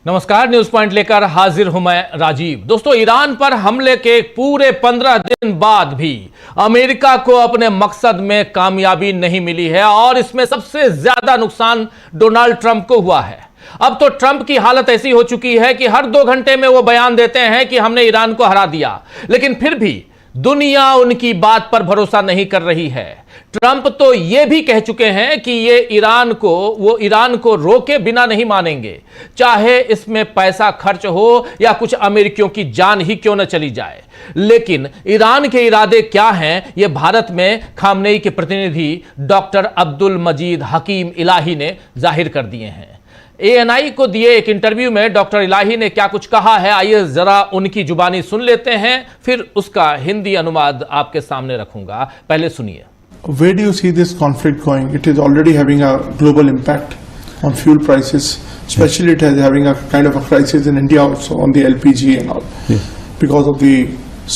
नमस्कार, news point लेकर हाजिर हूं मैं राजीव। दोस्तों, ईरान पर हमले के पूरे 15 दिन बाद भी अमेरिका को अपने मकसद में कामयाबी नहीं मिली है और इसमें सबसे ज्यादा नुकसान डोनाल्ड ट्रंप को हुआ है। अब तो ट्रंप की हालत ऐसी हो चुकी है कि हर 2 घंटे में वो बयान देते हैं कि हमने ईरान को हरा दिया, लेकिन फिर भी दुनिया उनकी बात पर भरोसा नहीं कर रही है। ट्रंप तो यह भी कह चुके हैं कि वो ईरान को रोके बिना नहीं मानेंगे, चाहे इसमें पैसा खर्च हो या कुछ अमेरिकियों की जान ही क्यों न चली जाए। लेकिन ईरान के इरादे क्या हैं, यह भारत में खामनेई के प्रतिनिधि डॉक्टर अब्दुल मजीद हकीम इलाही ने जाहिर कर दिए हैं। ANI को दिए एक इंटरव्यू में डॉक्टर इलाही ने क्या कुछ कहा है, आइए जरा उनकी जुबानी सुन लेते हैं, फिर उसका हिंदी अनुवाद आपके सामने रखूंगा। पहले सुनिए। Where do you see this conflict going? It is already having a global impact on fuel prices, especially it is having a kind of a crisis in India also on the LPG and all, because of the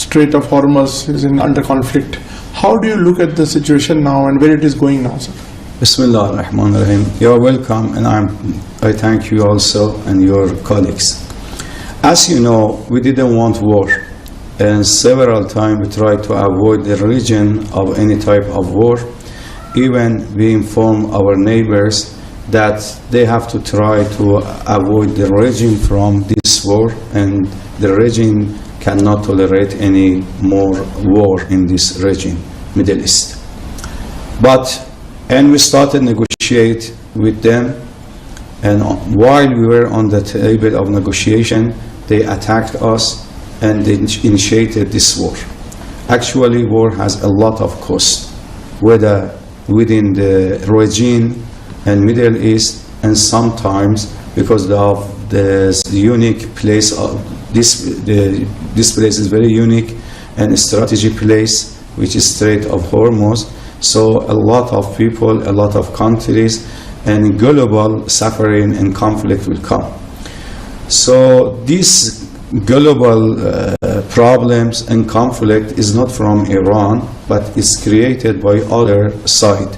Strait of Hormuz is under conflict. How do you look at the situation now and where it is going now, sir? Bismillah ar-Rahman ar-Rahim. You are welcome, and I thank you also and your colleagues. As you know, we didn't want war, and several times we tried to avoid the region of any type of war. Even we inform our neighbors that they have to try to avoid the region from this war, and the region cannot tolerate any more war in this region, Middle East. And we started negotiate with them, and while we were on the table of negotiation, they attacked us and they initiated this war. Actually, war has a lot of cost, whether within the region and Middle East, and sometimes because of the unique place of this place is very unique and a strategic place, which is Strait of Hormuz. So a lot of people, a lot of countries, and global suffering and conflict will come. So these global problems and conflict is not from Iran, but is created by other side.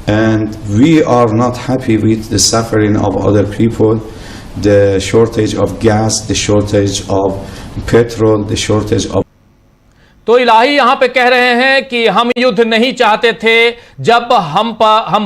And we are not happy with the suffering of other people, the shortage of gas, the shortage of petrol, the shortage of तो इलाही यहां पे कह रहे हैं कि हम युद्ध नहीं चाहते थे। जब हम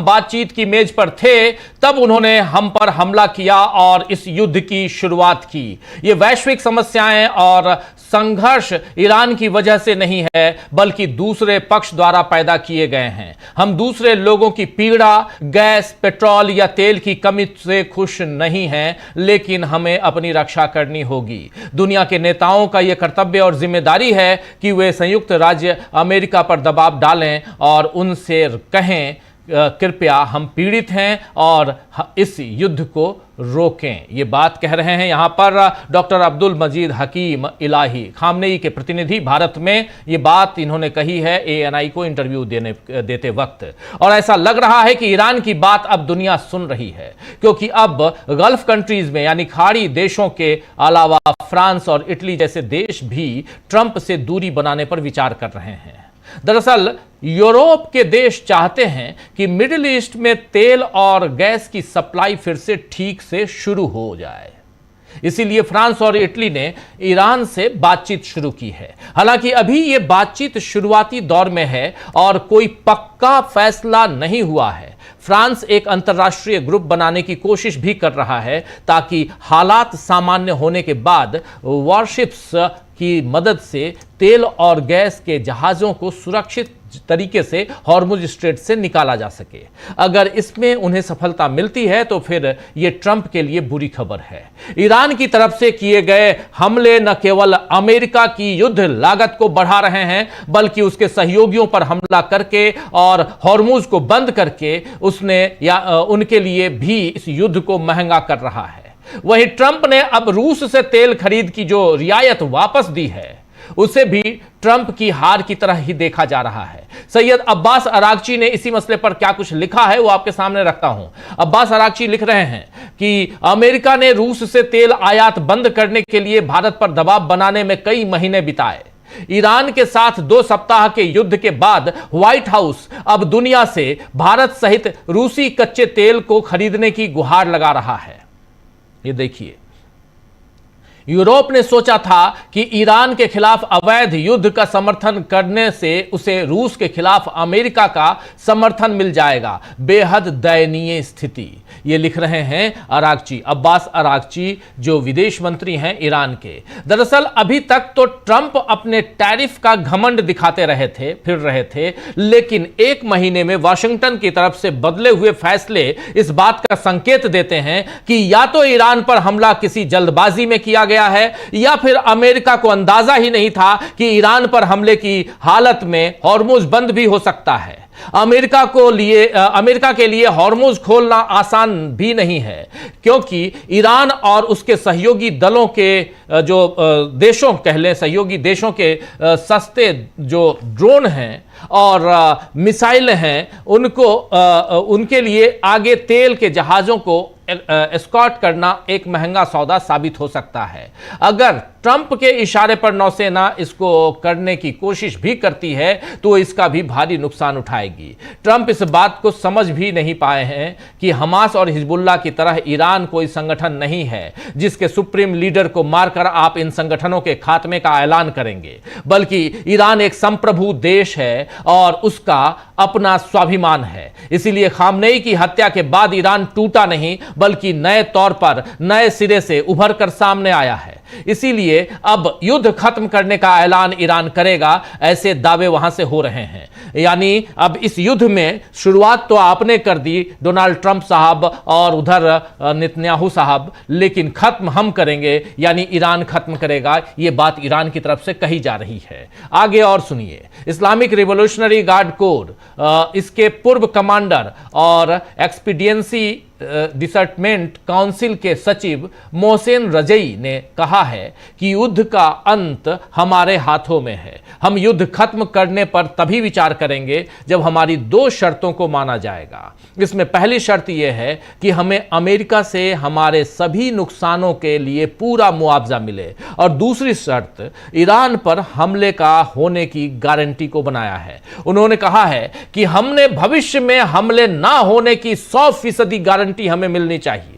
बातचीत की मेज पर थे, तब उन्होंने हम पर हमला किया और इस युद्ध की शुरुआत की। ये वैश्विक समस्याएं और संघर्ष ईरान की वजह से नहीं है, बल्कि दूसरे पक्ष द्वारा पैदा किए गए हैं। हम दूसरे लोगों की पीड़ा, गैस, पेट्रोल या तेल की कमी से खुश नहीं हैं, लेकिन हमें अपनी रक्षा करनी होगी। दुनिया के नेताओं का यह कर्तव्य और जिम्मेदारी है कि वे संयुक्त राज्य अमेरिका पर दबाव डालें और उनसे कहें, कृपया हम पीड़ित हैं और इस युद्ध को रोकें। ये बात कह रहे हैं यहां पर डॉक्टर अब्दुल मजीद हकीम इलाही, खामनेई के प्रतिनिधि भारत में। ये बात इन्होंने कही है ANI को इंटरव्यू देते वक्त। और ऐसा लग रहा है कि ईरान की बात अब दुनिया सुन रही है, क्योंकि अब गल्फ कंट्रीज में यानी खाड़ी देशों के अलावा फ्रांस और इटली जैसे देश भी ट्रंप से दूरी बनाने पर विचार कर रहे हैं। दरअसल यूरोप के देश चाहते हैं कि मिडिल ईस्ट में तेल और गैस की सप्लाई फिर से ठीक से शुरू हो जाए। इसीलिए फ्रांस और इटली ने ईरान से बातचीत शुरू की है। हालांकि अभी यह बातचीत शुरुआती दौर में है और कोई पक्का फैसला नहीं हुआ है। फ्रांस एक अंतर्राष्ट्रीय ग्रुप बनाने की कोशिश भी कर रहा है, ताकि हालात सामान्य होने के बाद वॉरशिप्स की मदद से तेल और गैस के जहाजों को सुरक्षित तरीके से हॉर्मुज स्ट्रेट से निकाला जा सके। अगर इसमें उन्हें सफलता मिलती है तो फिर यह ट्रंप के लिए बुरी खबर है। ईरान की तरफ से किए गए हमले न केवल अमेरिका की युद्ध लागत को बढ़ा रहे हैं, बल्कि उसके सहयोगियों पर हमला करके और हॉर्मुज को बंद करके उनके लिए भी इस युद्ध को महंगा कर रहा है। वहीं ट्रंप ने अब रूस से तेल खरीद की जो रियायत वापस दी है, उसे भी ट्रंप की हार की तरह ही देखा जा रहा है। सैयद अब्बास अरागची ने इसी मसले पर क्या कुछ लिखा है, वो आपके सामने रखता हूं। अब्बास अरागची लिख रहे हैं कि अमेरिका ने रूस से तेल आयात बंद करने के लिए भारत पर दबाव बनाने में कई महीने बिताए। ईरान के साथ 2 सप्ताह के युद्ध के बाद व्हाइट हाउस अब दुनिया से भारत सहित रूसी कच्चे तेल को खरीदने की गुहार लगा रहा है। ये देखिए, यूरोप ने सोचा था कि ईरान के खिलाफ अवैध युद्ध का समर्थन करने से उसे रूस के खिलाफ अमेरिका का समर्थन मिल जाएगा। बेहद दयनीय स्थिति। ये लिख रहे हैं अरागची, अब्बास अरागची, जो विदेश मंत्री हैं ईरान के। दरअसल अभी तक तो ट्रंप अपने टैरिफ का घमंड दिखाते फिर रहे थे, लेकिन एक महीने में वाशिंगटन की तरफ से बदले हुए फैसले इस बात का संकेत देते हैं कि या तो ईरान पर हमला किसी जल्दबाजी में किया गया है, या फिर अमेरिका को अंदाजा ही नहीं था कि ईरान पर हमले की हालत में हॉर्मुज बंद भी हो सकता है। अमेरिका के लिए हॉर्मुज खोलना आसान भी नहीं है, क्योंकि ईरान और उसके सहयोगी दलों के जो देशों कह लें, सहयोगी देशों के सस्ते जो ड्रोन हैं और मिसाइल हैं, उनके लिए आगे तेल के जहाज़ों को एस्कॉर्ट करना एक महंगा सौदा साबित हो सकता है। अगर ट्रंप के इशारे पर नौसेना इसको करने की कोशिश भी करती है तो इसका भी भारी नुकसान उठाएगी। ट्रंप इस बात को समझ भी नहीं पाए हैं कि हमास और हिजबुल्लाह की तरह ईरान कोई संगठन नहीं है जिसके सुप्रीम लीडर को मारकर आप इन संगठनों के खात्मे का ऐलान करेंगे, बल्कि ईरान एक संप्रभु देश है और उसका अपना स्वाभिमान है। इसीलिए खामनेई की हत्या के बाद ईरान टूटा नहीं, बल्कि नए तौर पर नए सिरे से उभर कर सामने आया है। इसीलिए अब युद्ध खत्म करने का ऐलान ईरान करेगा, ऐसे दावे वहां से हो रहे हैं। यानी अब इस युद्ध में शुरुआत तो आपने कर दी डोनाल्ड ट्रंप साहब और उधर नेतन्याहू साहब, लेकिन खत्म हम करेंगे, यानी ईरान खत्म करेगा। यह बात ईरान की तरफ से कही जा रही है। आगे और सुनिए। इस्लामिक रिवॉल्यूशनरी गार्ड कोर, इसके पूर्व कमांडर और एक्सपीडियंसी डिसर्टमेंट काउंसिल के सचिव मोहसेन रजई ने कहा है कि युद्ध का अंत हमारे हाथों में है। हम युद्ध खत्म करने पर तभी विचार करेंगे जब हमारी 2 शर्तों को माना जाएगा। इसमें पहली शर्त यह है कि हमें अमेरिका से हमारे सभी नुकसानों के लिए पूरा मुआवजा मिले, और दूसरी शर्त ईरान पर हमले का होने की गारंटी को बनाया है। उन्होंने कहा है कि हमने भविष्य में हमले ना होने की 100% गारंटी हमें मिलनी चाहिए।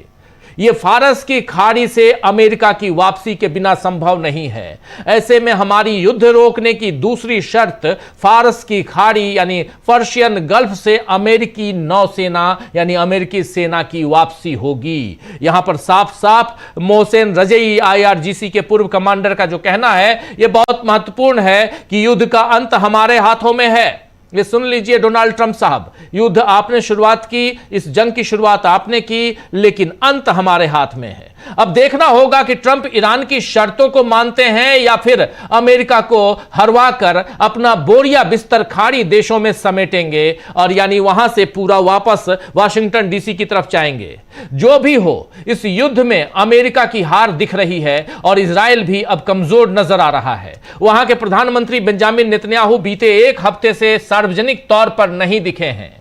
यह फारस की खाड़ी से अमेरिका की वापसी के बिना संभव नहीं है। ऐसे में हमारी युद्ध रोकने की दूसरी शर्त फारस की खाड़ी यानी पर्शियन गल्फ से अमेरिकी नौसेना यानी अमेरिकी सेना की वापसी होगी। यहां पर साफ साफ मोहसेन रजई IRGC के पूर्व कमांडर का जो कहना है यह बहुत महत्वपूर्ण है कि युद्ध का अंत हमारे हाथों में है। ये सुन लीजिए डोनाल्ड ट्रंप साहब, युद्ध आपने शुरुआत की, इस जंग की शुरुआत आपने की, लेकिन अंत हमारे हाथ में है। अब देखना होगा कि ट्रंप ईरान की शर्तों को मानते हैं या फिर अमेरिका को हरवा कर अपना बोरिया बिस्तर खाड़ी देशों में समेटेंगे और यानी वहां से पूरा वापस वाशिंगटन DC की तरफ जाएंगे। जो भी हो, इस युद्ध में अमेरिका की हार दिख रही है और इजराइल भी अब कमजोर नजर आ रहा है। वहां के प्रधानमंत्री बेंजामिन नेतन्याहू बीते 1 हफ्ते से सार्वजनिक तौर पर नहीं दिखे हैं।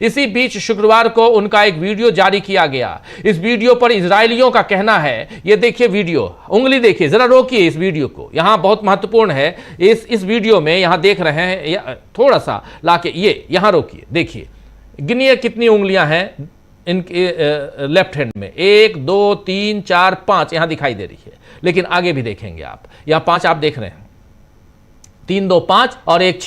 इसी बीच शुक्रवार को उनका एक वीडियो जारी किया गया। इस वीडियो पर इजरायलियों का कहना है, ये देखिए वीडियो, उंगली देखिए, जरा रोकिए इस वीडियो को, यहां बहुत महत्वपूर्ण है। इस वीडियो में यहां देख रहे हैं, थोड़ा सा लाके ये यहां रोकिए, देखिए, गिनिए कितनी उंगलियां हैं इनके लेफ्ट हैंड में। 1 2 3 4 5 यहां दिखाई दे रही है, लेकिन आगे भी देखेंगे आप, यहां 5 आप देख रहे हैं, 3 2 5 और 1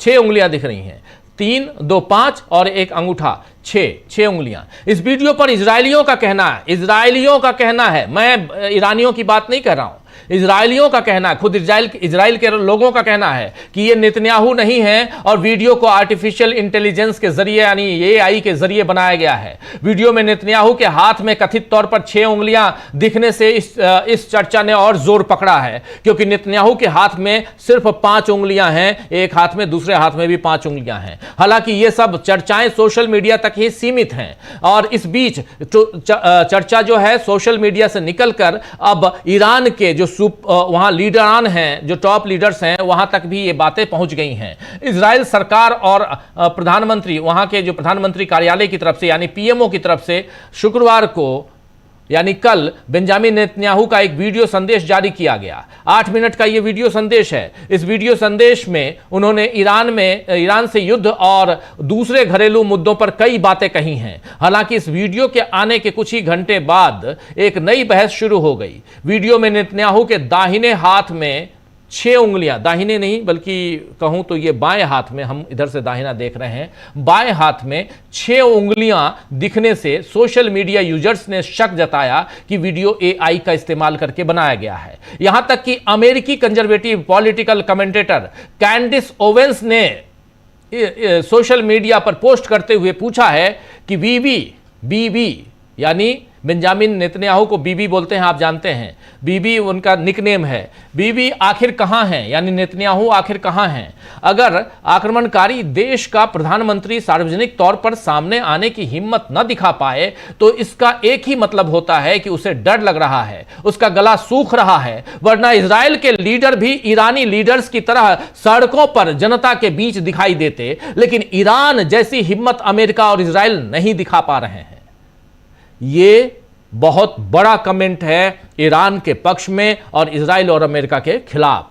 6 उंगलियां दिख रही हैं। 3 2 5 और 1 अंगूठा, 6 उंगलियां। इस वीडियो पर इजरायलियों का कहना है, मैं ईरानियों की बात नहीं कर रहा हूं, इजरायलियों का कहना है, खुद इजराइल के लोगों का कहना है कि ये नेतन्याहू नहीं है और वीडियो को आर्टिफिशियल इंटेलिजेंस के जरिए यानी AI के जरिए बनाया गया है। वीडियो में नेतन्याहू के हाथ में कथित तौर पर 6 उंगलियां दिखने से इस चर्चा ने और जोर पकड़ा है, क्योंकि नेतन्याहू के हाथ में सिर्फ 5 उंगलियां हैं, एक हाथ में, दूसरे हाथ में भी 5 उंगलियां हैं। हालांकि ये सब चर्चाएं सोशल मीडिया तक ही सीमित हैं, और इस बीच चर्चा जो है सोशल मीडिया से निकलकर अब ईरान के जो वहां लीडरान हैं, जो टॉप लीडर्स हैं, वहां तक भी ये बातें पहुंच गई हैं। इजराइल सरकार और प्रधानमंत्री, वहां के जो प्रधानमंत्री कार्यालय की तरफ से यानी PMO की तरफ से शुक्रवार को यानी कल बेंजामिन नेतन्याहू का एक वीडियो संदेश जारी किया गया। 8 मिनट का यह वीडियो संदेश है। इस वीडियो संदेश में उन्होंने ईरान से युद्ध और दूसरे घरेलू मुद्दों पर कई बातें कही हैं। हालांकि इस वीडियो के आने के कुछ ही घंटे बाद एक नई बहस शुरू हो गई। वीडियो में नेतन्याहू के दाहिने हाथ में 6 उंगलियां, दाहिने नहीं बल्कि कहूं तो ये बाएं हाथ में, हम इधर से दाहिना देख रहे हैं, बाएं हाथ में 6 उंगलियां दिखने से सोशल मीडिया यूजर्स ने शक जताया कि वीडियो एआई का इस्तेमाल करके बनाया गया है। यहां तक कि अमेरिकी कंजर्वेटिव पॉलिटिकल कमेंटेटर कैंडिस ओवेंस ने सोशल मीडिया पर पोस्ट करते हुए पूछा है कि बीबी यानी बेंजामिन नेतन्याहू को बीबी बोलते हैं, आप जानते हैं, बीबी उनका निकनेम है। बीबी आखिर कहां हैं, यानी नेतन्याहू आखिर कहां हैं? अगर आक्रमणकारी देश का प्रधानमंत्री सार्वजनिक तौर पर सामने आने की हिम्मत न दिखा पाए तो इसका एक ही मतलब होता है कि उसे डर लग रहा है, उसका गला सूख रहा है। वरना इजराइल के लीडर भी ईरानी लीडर्स की तरह सड़कों पर जनता के बीच दिखाई देते, लेकिन ईरान जैसी हिम्मत अमेरिका और इजराइल नहीं दिखा पा रहे हैं। ये बहुत बड़ा कमेंट है ईरान के पक्ष में और इजराइल और अमेरिका के खिलाफ।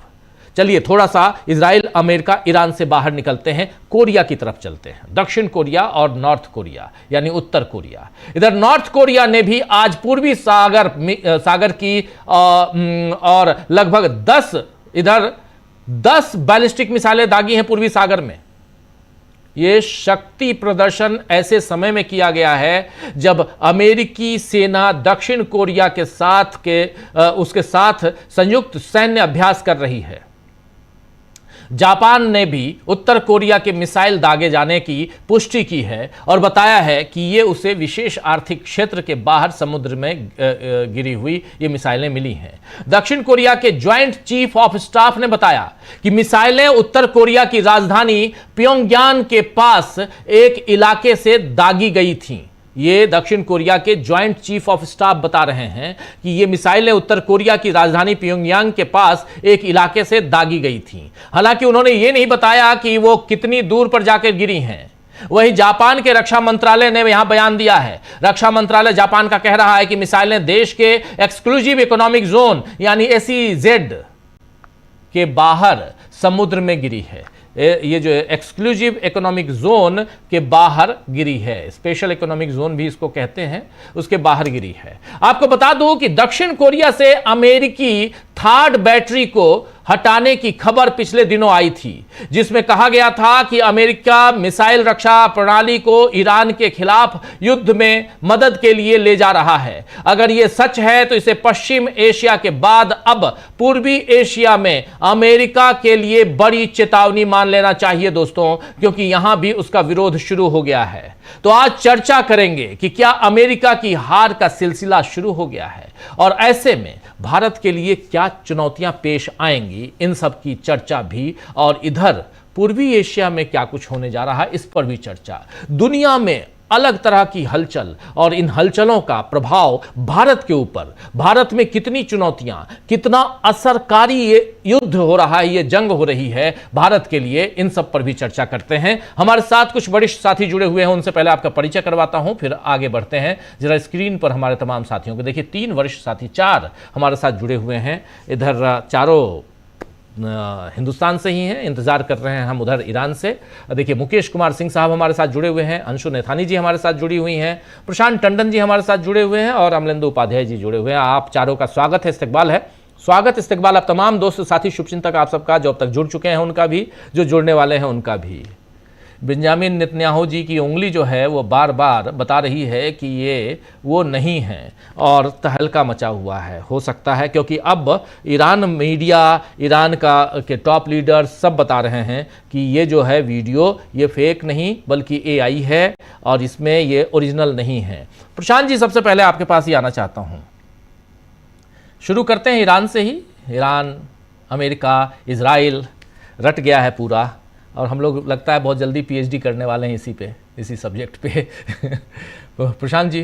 चलिए थोड़ा सा इजराइल, अमेरिका, ईरान से बाहर निकलते हैं, कोरिया की तरफ चलते हैं। दक्षिण कोरिया और नॉर्थ कोरिया यानी उत्तर कोरिया। इधर नॉर्थ कोरिया ने भी आज पूर्वी सागर की और लगभग 10 बैलिस्टिक मिसाइलें दागी हैं पूर्वी सागर में। यह शक्ति प्रदर्शन ऐसे समय में किया गया है जब अमेरिकी सेना दक्षिण कोरिया के उसके साथ संयुक्त सैन्य अभ्यास कर रही है। जापान ने भी उत्तर कोरिया के मिसाइल दागे जाने की पुष्टि की है और बताया है कि ये उसे विशेष आर्थिक क्षेत्र के बाहर समुद्र में गिरी हुई ये मिसाइलें मिली हैं। दक्षिण कोरिया के ज्वाइंट चीफ ऑफ स्टाफ ने बताया कि मिसाइलें उत्तर कोरिया की राजधानी प्योंगयांग के पास एक इलाके से दागी गई थीं। ये दक्षिण कोरिया के ज्वाइंट चीफ ऑफ स्टाफ बता रहे हैं कि ये मिसाइलें उत्तर कोरिया की राजधानी प्योंगयांग के पास एक इलाके से दागी गई थीं। हालांकि उन्होंने ये नहीं बताया कि वो कितनी दूर पर जाकर गिरी हैं। वहीं जापान के रक्षा मंत्रालय ने यहां बयान दिया है। रक्षा मंत्रालय जापान का कह रहा है कि मिसाइलें देश के एक्सक्लूसिव इकोनॉमिक जोन यानी SEZ के बाहर समुद्र में गिरी है। ये जो एक्सक्लूसिव इकोनॉमिक जोन के बाहर गिरी है, स्पेशल इकोनॉमिक जोन भी इसको कहते हैं, उसके बाहर गिरी है। आपको बता दूं कि दक्षिण कोरिया से अमेरिकी थर्ड बैटरी को हटाने की खबर पिछले दिनों आई थी, जिसमें कहा गया था कि अमेरिका मिसाइल रक्षा प्रणाली को ईरान के खिलाफ युद्ध में मदद के लिए ले जा रहा है। अगर यह सच है तो इसे पश्चिम एशिया के बाद अब पूर्वी एशिया में अमेरिका के लिए बड़ी चेतावनी मान लेना चाहिए दोस्तों, क्योंकि यहां भी उसका विरोध शुरू हो गया है। तो आज चर्चा करेंगे कि क्या अमेरिका की हार का सिलसिला शुरू हो गया है और ऐसे में भारत के लिए क्या चुनौतियां पेश आएंगी, इन सब की चर्चा भी, और इधर पूर्वी एशिया में क्या कुछ होने जा रहा है इस पर भी चर्चा। दुनिया में अलग तरह की हलचल और इन हलचलों का प्रभाव भारत के ऊपर, भारत में कितनी चुनौतियां, कितना असरकारी ये युद्ध हो रहा है, ये जंग हो रही है भारत के लिए, इन सब पर भी चर्चा करते हैं। हमारे साथ कुछ वरिष्ठ साथी जुड़े हुए हैं, उनसे पहले आपका परिचय करवाता हूं, फिर आगे बढ़ते हैं। जरा स्क्रीन पर हमारे तमाम साथियों को देखिए, 3 वरिष्ठ साथी, 4 हमारे साथ जुड़े हुए हैं। इधर चारों हिंदुस्तान से ही हैं, इंतजार कर रहे हैं हम उधर ईरान से। देखिए मुकेश कुमार सिंह साहब हमारे साथ जुड़े हुए हैं, अंशु नेथानी जी हमारे साथ जुड़ी हुई हैं, प्रशांत टंडन जी हमारे साथ जुड़े हुए हैं और अमलेंदु उपाध्याय जी जुड़े हुए हैं। आप चारों का स्वागत है, इस्तकबाल है, स्वागत इस्तकबाल आप तमाम दोस्त साथी शुभचिंतक आप सबका, जो अब तक जुड़ चुके हैं उनका भी, जो जुड़ने वाले हैं उनका भी। बेंजामिन नेतन्याहू जी की उंगली जो है वो बार बार बता रही है कि ये वो नहीं है और तहलका मचा हुआ है। हो सकता है क्योंकि अब ईरान मीडिया, ईरान के टॉप लीडर सब बता रहे हैं कि ये जो है वीडियो ये फेक नहीं बल्कि AI है और इसमें ये ओरिजिनल नहीं है। प्रशांत जी सबसे पहले आपके पास ही आना चाहता हूँ, शुरू करते हैं ईरान से ही। ईरान, अमेरिका, इजराइल रट गया है पूरा और हम लोग लगता है बहुत जल्दी PhD करने वाले हैं इसी सब्जेक्ट पे। प्रशांत जी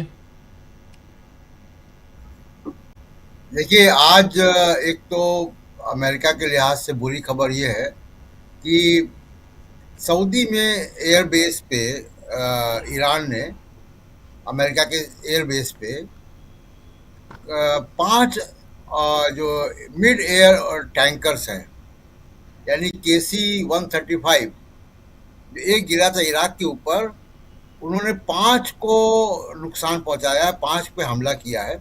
देखिए, आज एक तो अमेरिका के लिहाज से बुरी खबर ये है कि सऊदी में एयरबेस पे ईरान ने अमेरिका के एयरबेस पे 5 जो मिड एयर टैंकर्स हैं, यानी KC-135, जो एक गिरा था इराक के ऊपर, उन्होंने 5 को नुकसान पहुंचाया है, 5 पे हमला किया है।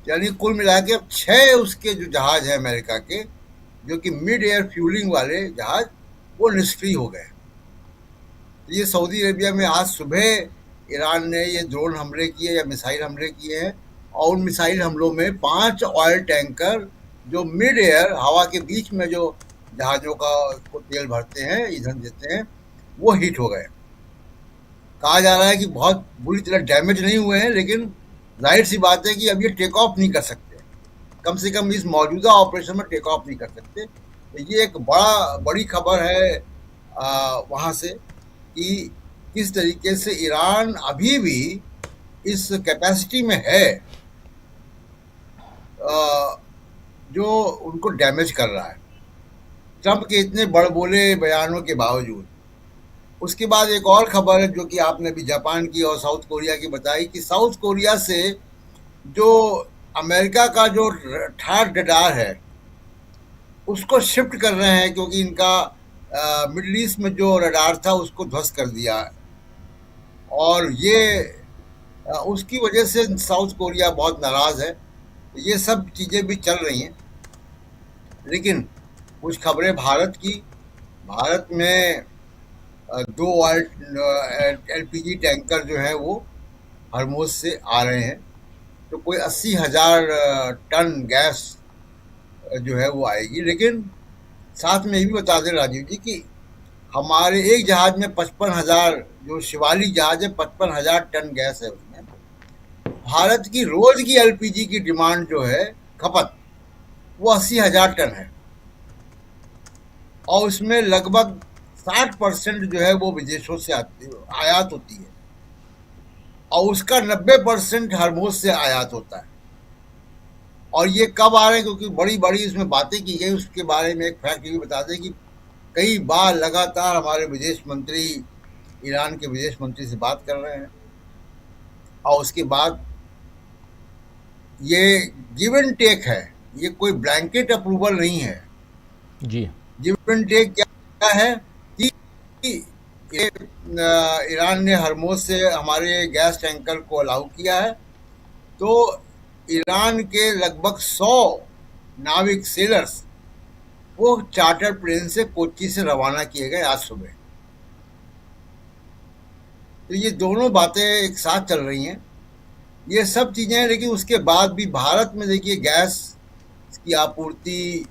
यानी कुल मिला के अब 6 उसके जो जहाज हैं अमेरिका के, जो कि मिड एयर फ्यूलिंग वाले जहाज, वो निष्क्रिय हो गए। ये सऊदी अरेबिया में आज सुबह ईरान ने ये ड्रोन हमले किए या मिसाइल हमले किए हैं, और उन मिसाइल हमलों में 5 ऑयल टैंकर जो मिड एयर हवा के बीच में जो जहाज़ों का को तेल भरते हैं, ईंधन देते हैं, वो हिट हो गए। कहा जा रहा है कि बहुत बुरी तरह डैमेज नहीं हुए हैं, लेकिन जाहिर सी बात है कि अब ये टेक ऑफ नहीं कर सकते, कम से कम इस मौजूदा ऑपरेशन में टेक ऑफ नहीं कर सकते। तो ये एक बड़ी खबर है वहाँ से कि किस तरीके से ईरान अभी भी इस कैपेसिटी में है जो उनको डैमेज कर रहा है, ट्रंप के इतने बड़बोले बयानों के बावजूद। उसके बाद एक और खबर है जो कि आपने भी जापान की और साउथ कोरिया की बताई, कि साउथ कोरिया से जो अमेरिका का जो थर्ड रडार है उसको शिफ्ट कर रहे हैं, क्योंकि इनका मिडिल ईस्ट में जो रडार था उसको ध्वस्त कर दिया है, और ये उसकी वजह से साउथ कोरिया बहुत नाराज़ है। ये सब चीज़ें भी चल रही हैं, लेकिन कुछ खबरें भारत की। भारत में 2 LPG टैंकर जो है वो हरमुज से आ रहे हैं, तो कोई 80,000 टन गैस जो है वो आएगी। लेकिन साथ में ये भी बता दें राजीव जी कि हमारे एक जहाज में 55,000, जो शिवालिक जहाज है, 55,000 टन गैस है। उसमें भारत की रोज की LPG की डिमांड जो है, खपत, वो 80,000 टन है, और उसमें लगभग 60% जो है वो विदेशों से आयात होती है, और उसका 90% हरमुज से आयात होता है। और ये कब आ रहे हैं, क्योंकि बड़ी बड़ी इसमें बातें की गई, उसके बारे में एक फैक्ट ये भी बता दें कि कई बार लगातार हमारे विदेश मंत्री ईरान के विदेश मंत्री से बात कर रहे हैं, और उसके बाद ये गिव एंड टेक है, ये कोई ब्लैंकेट अप्रूवल नहीं है जी। गिव एंड टेक क्या है कि ये ईरान ने हरमुज से हमारे गैस टैंकर को अलाउ किया है, तो ईरान के लगभग 100 नाविक सेलर्स वो चार्टर प्लेन से कोच्चि से रवाना किए गए आज सुबह। तो ये दोनों बातें एक साथ चल रही हैं, ये सब चीज़ें हैं। लेकिन उसके बाद भी भारत में देखिए गैस की आपूर्ति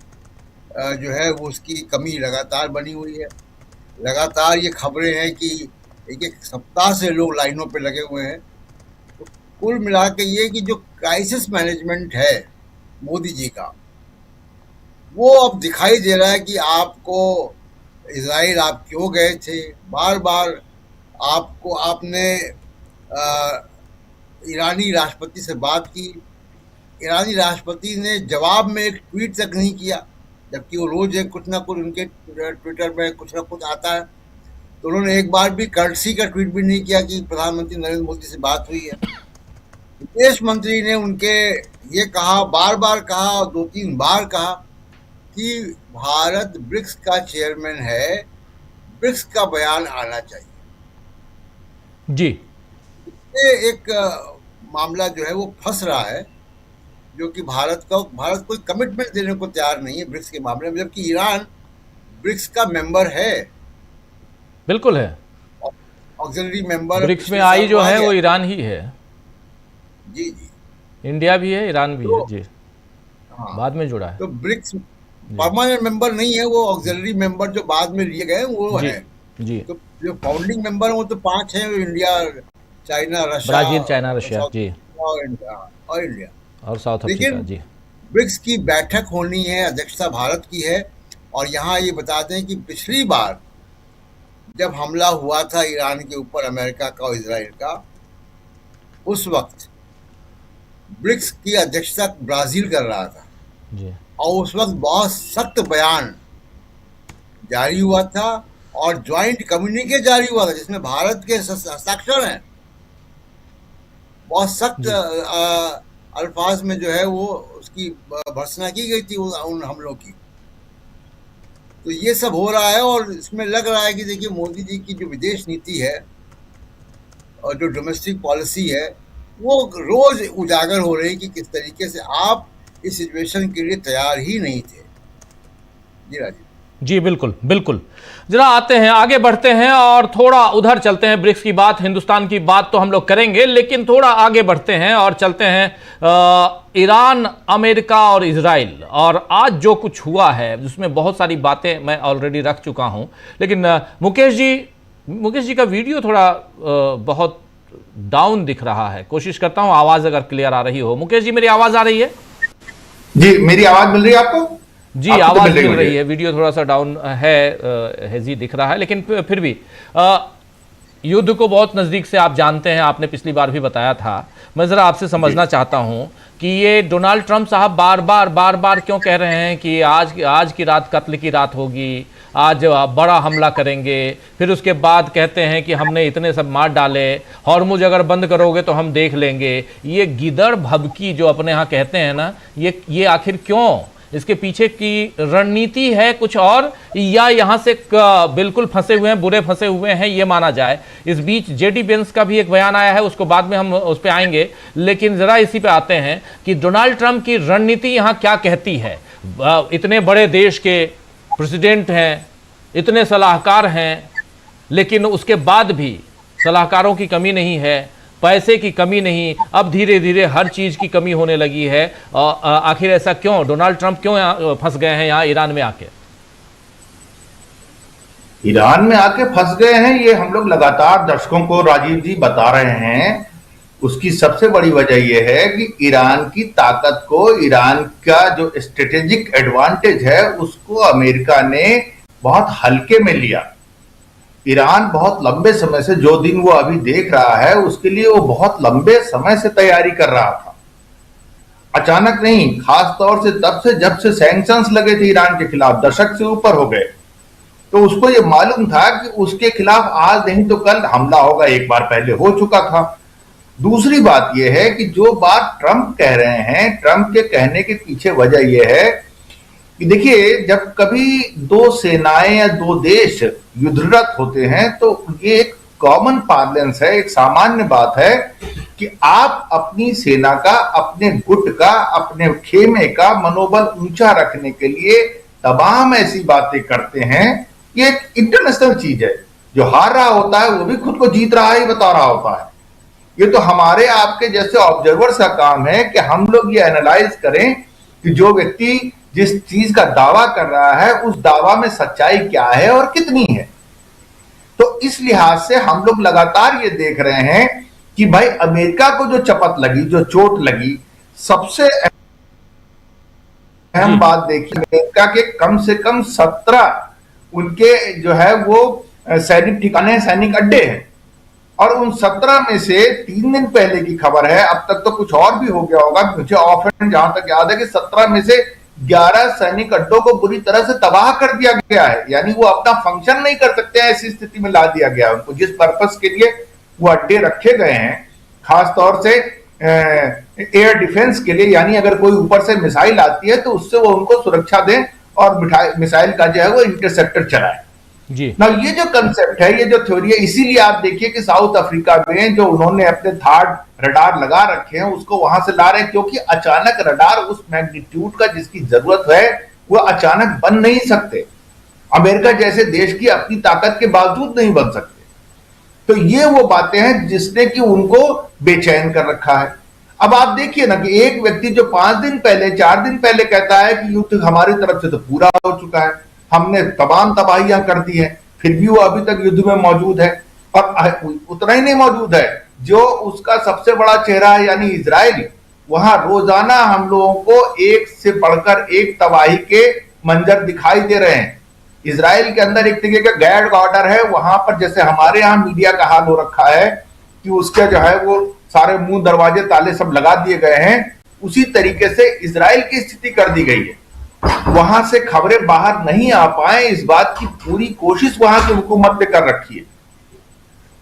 जो है वो उसकी कमी लगातार बनी हुई है। लगातार ये खबरें हैं कि एक सप्ताह से लोग लाइनों पे लगे हुए हैं। तो कुल मिला के ये कि जो क्राइसिस मैनेजमेंट है मोदी जी का, वो अब दिखाई दे रहा है कि आपको इजराइल आप क्यों गए थे, बार बार आपने ईरानी राष्ट्रपति से बात की, ईरानी राष्ट्रपति ने जवाब में एक ट्वीट तक नहीं किया, जबकि वो रोज कुछ ना कुछ उनके ट्विटर में कुछ ना कुछ आता है। तो उन्होंने एक बार भी कर्टसी का ट्वीट भी नहीं किया कि प्रधानमंत्री नरेंद्र मोदी से बात हुई है। विदेश मंत्री ने उनके ये कहा, बार बार कहा, 2-3 बार कहा कि भारत ब्रिक्स का चेयरमैन है, ब्रिक्स का बयान आना चाहिए जी। ये एक मामला जो है वो फंस रहा है, जो कि भारत कोई कमिटमेंट देने को तैयार नहीं है ब्रिक्स के मामले में, जबकि ईरान ब्रिक्स का मेंबर है, बिल्कुल है, ऑक्सिलरी मेंबर। ब्रिक्स में आई जो है वो ईरान ही है। जी जी, इंडिया भी है, ईरान भी तो, है जी। हाँ, बाद में जुड़ा है। तो ब्रिक्स परमानेंट मेंबर नहीं है, वो ऑक्सिलरी मेंबर जो बाद में लिए गए वो जी, है जी। तो जो फाउंडिंग मेंबर है वो तो 5 हैं, India, China, Russia, Brazil, China, Russia जी, और इंडिया और साउथ अफ्रीका जी। ब्रिक्स की बैठक होनी है, अध्यक्षता भारत की है। और यहाँ ये बता दें कि पिछली बार जब हमला हुआ था ईरान के ऊपर अमेरिका का और इजराइल का, उस वक्त ब्रिक्स की अध्यक्षता ब्राजील कर रहा था जी। और उस वक्त बहुत सख्त बयान जारी हुआ था और ज्वाइंट कम्युनिके जारी हुआ था जिसमें भारत के हस्ताक्षर हैं। बहुत सख्त अल्फाज में जो है वो उसकी भर्त्सना की गई थी उन हमलों की। तो ये सब हो रहा है और इसमें लग रहा है कि देखिए मोदी जी की जो विदेश नीति है और जो डोमेस्टिक पॉलिसी है वो रोज उजागर हो रही कि किस तरीके से आप इस सिचुएशन के लिए तैयार ही नहीं थे। जी राजीव जी बिल्कुल बिल्कुल। जरा आते हैं, आगे बढ़ते हैं और थोड़ा उधर चलते हैं। ब्रिक्स की बात, हिंदुस्तान की बात तो हम लोग करेंगे, लेकिन थोड़ा आगे बढ़ते हैं और चलते हैं ईरान, अमेरिका और इजराइल। और आज जो कुछ हुआ है उसमें बहुत सारी बातें मैं ऑलरेडी रख चुका हूं, लेकिन मुकेश जी का वीडियो थोड़ा बहुत डाउन दिख रहा है। कोशिश करता हूं आवाज अगर क्लियर आ रही हो। मुकेश जी, मेरी आवाज आ रही है? जी, मेरी आवाज मिल रही है आपको? जी, आवाज मिल रही है। वीडियो थोड़ा सा डाउन है, हेजी दिख रहा है, लेकिन फिर भी युद्ध को बहुत नज़दीक से आप जानते हैं, आपने पिछली बार भी बताया था। मैं ज़रा आपसे समझना चाहता हूं कि ये डोनाल्ड ट्रंप साहब बार बार क्यों कह रहे हैं कि आज की रात कत्ल की रात होगी, आज बड़ा हमला करेंगे, फिर उसके बाद कहते हैं कि हमने इतने सब मार डाले, हॉर्मुज अगर बंद करोगे तो हम देख लेंगे। ये गिदड़ भभकी जो अपने यहाँ कहते हैं ना, ये आखिर क्यों? इसके पीछे की रणनीति है कुछ और, या यहाँ से बिल्कुल फंसे हुए हैं, बुरे फंसे हुए हैं ये माना जाए? इस बीच जेडी वेंस का भी एक बयान आया है, उसको बाद में हम उस पर आएंगे, लेकिन जरा इसी पे आते हैं कि डोनाल्ड ट्रंप की रणनीति यहाँ क्या कहती है। इतने बड़े देश के प्रेसिडेंट हैं, इतने सलाहकार हैं, लेकिन उसके बाद भी सलाहकारों की कमी नहीं है, पैसे की कमी नहीं, अब धीरे धीरे हर चीज की कमी होने लगी है। आखिर ऐसा क्यों? डोनाल्ड ट्रंप क्यों फंस गए हैं यहाँ ईरान में आके? ईरान में आके फंस गए हैं, ये हम लोग लगातार दर्शकों को राजीव जी बता रहे हैं। उसकी सबसे बड़ी वजह यह है कि ईरान की ताकत को, ईरान का जो स्ट्रेटेजिक एडवांटेज है उसको अमेरिका ने बहुत हल्के में लिया। ईरान बहुत लंबे समय से, जो दिन वो अभी देख रहा है उसके लिए वो बहुत लंबे समय से तैयारी कर रहा था, अचानक नहीं। खास तौर से तब से जब से सैंक्शंस लगे थे ईरान के खिलाफ, दशक से ऊपर हो गए, तो उसको ये मालूम था कि उसके खिलाफ आज नहीं तो कल हमला होगा। एक बार पहले हो चुका था। दूसरी बात यह है कि जो बात ट्रंप कह रहे हैं, ट्रंप के कहने के पीछे वजह यह है कि देखिए, जब कभी दो सेनाएं या दो देश युद्धरत होते हैं तो ये एक कॉमन पार्लेंस है, एक सामान्य बात है कि आप अपनी सेना का, अपने गुट का, अपने खेमे का मनोबल ऊंचा रखने के लिए तमाम ऐसी बातें करते हैं। ये एक इंटरनेशनल चीज है। जो हार रहा होता है वो भी खुद को जीत रहा ही बता रहा होता है। ये तो हमारे आपके जैसे ऑब्जर्वर्स का काम है कि हम लोग ये एनालाइज करें कि जो व्यक्ति जिस चीज का दावा कर रहा है उस दावा में सच्चाई क्या है और कितनी है। तो इस लिहाज से हम लोग लगातार ये देख रहे हैं कि भाई अमेरिका को जो चपत लगी, जो चोट लगी, सबसे अहम बात देखिए, अमेरिका के कम से कम 17 उनके जो है वो सैनिक ठिकाने, सैनिक अड्डे हैं, और उन 17 में से 3 दिन पहले की खबर है, अब तक तो कुछ और भी हो गया होगा, मुझे ऑफ हैंड जहां तक याद है कि 17 में से 11 सैनिक अड्डों को बुरी तरह से तबाह कर दिया गया है। यानी वो अपना फंक्शन नहीं कर सकते, ऐसी स्थिति में ला दिया गया है उनको। जिस पर्पस के लिए वो अड्डे रखे गए हैं, खास तौर से एयर डिफेंस के लिए, यानी अगर कोई ऊपर से मिसाइल आती है तो उससे वो उनको सुरक्षा दें और मिसाइल का जो है वो इंटरसेप्टर चलाए जी। ना, ये जो कंसेप्ट है, ये जो थ्योरी है, इसीलिए आप देखिए कि साउथ अफ्रीका में जो उन्होंने अपने थर्ड रडार लगा रखे हैं उसको वहां से ला रहे हैं, क्योंकि अचानक रडार उस मैग्नीट्यूड का जिसकी जरूरत है वो अचानक बन नहीं सकते। अमेरिका जैसे देश की अपनी ताकत के बावजूद नहीं बन सकते। तो ये वो बातें हैं जिसने कि उनको बेचैन कर रखा है। अब आप देखिए ना कि एक व्यक्ति जो 5 दिन पहले, 4 दिन पहले कहता है कि युद्ध हमारी तरफ से तो पूरा हो चुका है, हमने तमाम तबाहियां कर दी हैं, फिर भी वो अभी तक युद्ध में मौजूद है। और उतना ही नहीं मौजूद है, जो उसका सबसे बड़ा चेहरा है यानी इजराइल, वहां रोजाना हम लोगों को एक से बढ़कर एक तबाही के मंजर दिखाई दे रहे हैं। इजराइल के अंदर एक तरीके का गैड ऑर्डर है, वहां पर जैसे हमारे यहाँ मीडिया का हाल हो रखा है कि उसके जो है वो सारे मुंह, दरवाजे, ताले सब लगा दिए गए हैं, उसी तरीके से इजराइल की स्थिति कर दी गई है। वहां से खबरें बाहर नहीं आ पाए, इस बात की पूरी कोशिश वहां की हुकूमत ने कर रखी है।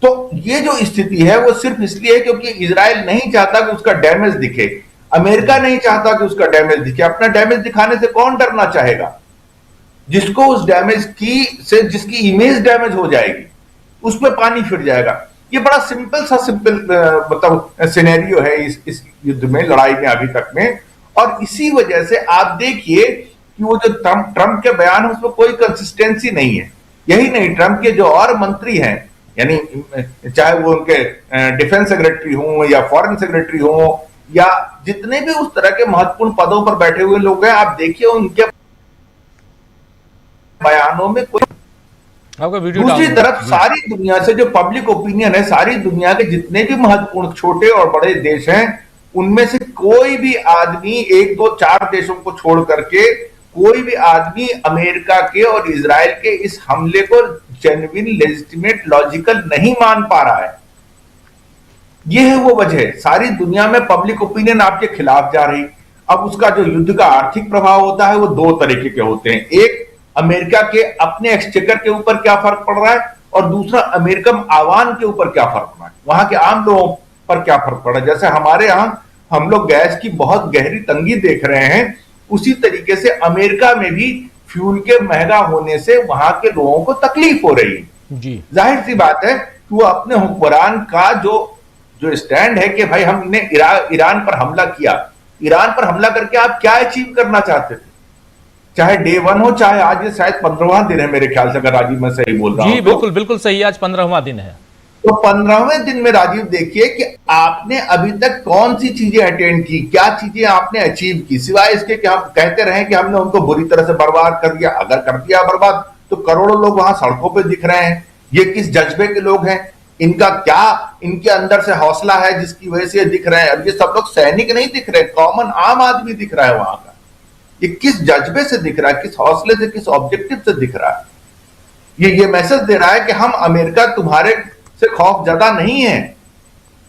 तो ये जो स्थिति है वो सिर्फ इसलिए है क्योंकि इजराइल नहीं चाहता कि उसका डैमेज दिखे। अमेरिका नहीं चाहता कि उसका डैमेज दिखे। अपना डैमेज दिखाने से कौन डरना चाहेगा? जिसको उस डैमेज की से जिसकी इमेज डैमेज हो जाएगी उस पर पानी फिर जाएगा। ये बड़ा सिंपल मतलब सिनेरियो है इस युद्ध में, लड़ाई में अभी तक में। और इसी वजह से आप देखिए कि वो जो ट्रंप के बयान है उसमें कोई कंसिस्टेंसी नहीं है। यही नहीं, ट्रंप के जो और मंत्री हैं, यानी चाहे वो उनके डिफेंस सेक्रेटरी हों या फॉरेन सेक्रेटरी हों या जितने भी उस तरह के महत्वपूर्ण पदों पर बैठे हुए लोग हैं, आप देखिए उनके बयानों में कोई। दूसरी तरफ सारी दुनिया से जो पब्लिक ओपिनियन है, सारी दुनिया के जितने भी महत्वपूर्ण छोटे और बड़े देश हैं, उनमें से कोई भी आदमी, 1, 2, 4 देशों को छोड़ करके कोई भी आदमी अमेरिका के और इजराइल के इस हमले को जेन्युइन, लेजिटिमेट, लॉजिकल नहीं मान पा रहा है। यह है वो वजह। सारी दुनिया में पब्लिक ओपिनियन आपके खिलाफ जा रही। अब उसका जो युद्ध का आर्थिक प्रभाव होता है वो 2 तरीके के होते हैं। एक, अमेरिका के अपने एक्सचेकर के ऊपर क्या फर्क पड़ रहा है, और दूसरा अमेरिकन आवाम के ऊपर क्या फर्क पड़ रहा है, वहां के आम लोगों पर क्या फर्क पड़ रहा है। जैसे हमारे यहां हम लोग गैस की बहुत गहरी तंगी देख रहे हैं, उसी तरीके से अमेरिका में भी फ्यूल के महंगा होने से वहां के लोगों को तकलीफ हो रही है जी। जाहिर सी बात है कि वो अपने हुक्मरान का जो स्टैंड है कि भाई हमने ईरान पर हमला किया, ईरान पर हमला करके आप क्या अचीव करना चाहते थे? चाहे डे 1 हो, चाहे आज ये शायद 15वां दिन है मेरे ख्याल से, अगर राजीव मैं सही बोल रहा हूं। जी बिल्कुल बिल्कुल सही, आज 15वां दिन है। तो 15वें दिन में राजीव देखिए कि आपने अभी तक कौन सी चीजें अटेंड की, क्या चीजें आपने अचीव की, सिवाय इसके कि हम कहते रहे कि हमने उनको बुरी तरह से बर्बाद कर दिया। अगर कर दिया बर्बाद तो करोड़ों लोग वहां सड़कों पे दिख रहे हैं। ये किस जज्बे के लोग हैं, इनका क्या इनके अंदर से हौसला है जिसकी वजह से ये दिख रहे हैं। अब ये सब लोग सैनिक नहीं दिख रहे, कॉमन आम आदमी दिख रहा है वहां का। ये किस जज्बे से दिख रहा है, किस हौसले से, किस ऑब्जेक्टिव से दिख रहा है। ये मैसेज दे रहा है कि हम अमेरिका तुम्हारे से खौफ ज्यादा नहीं है।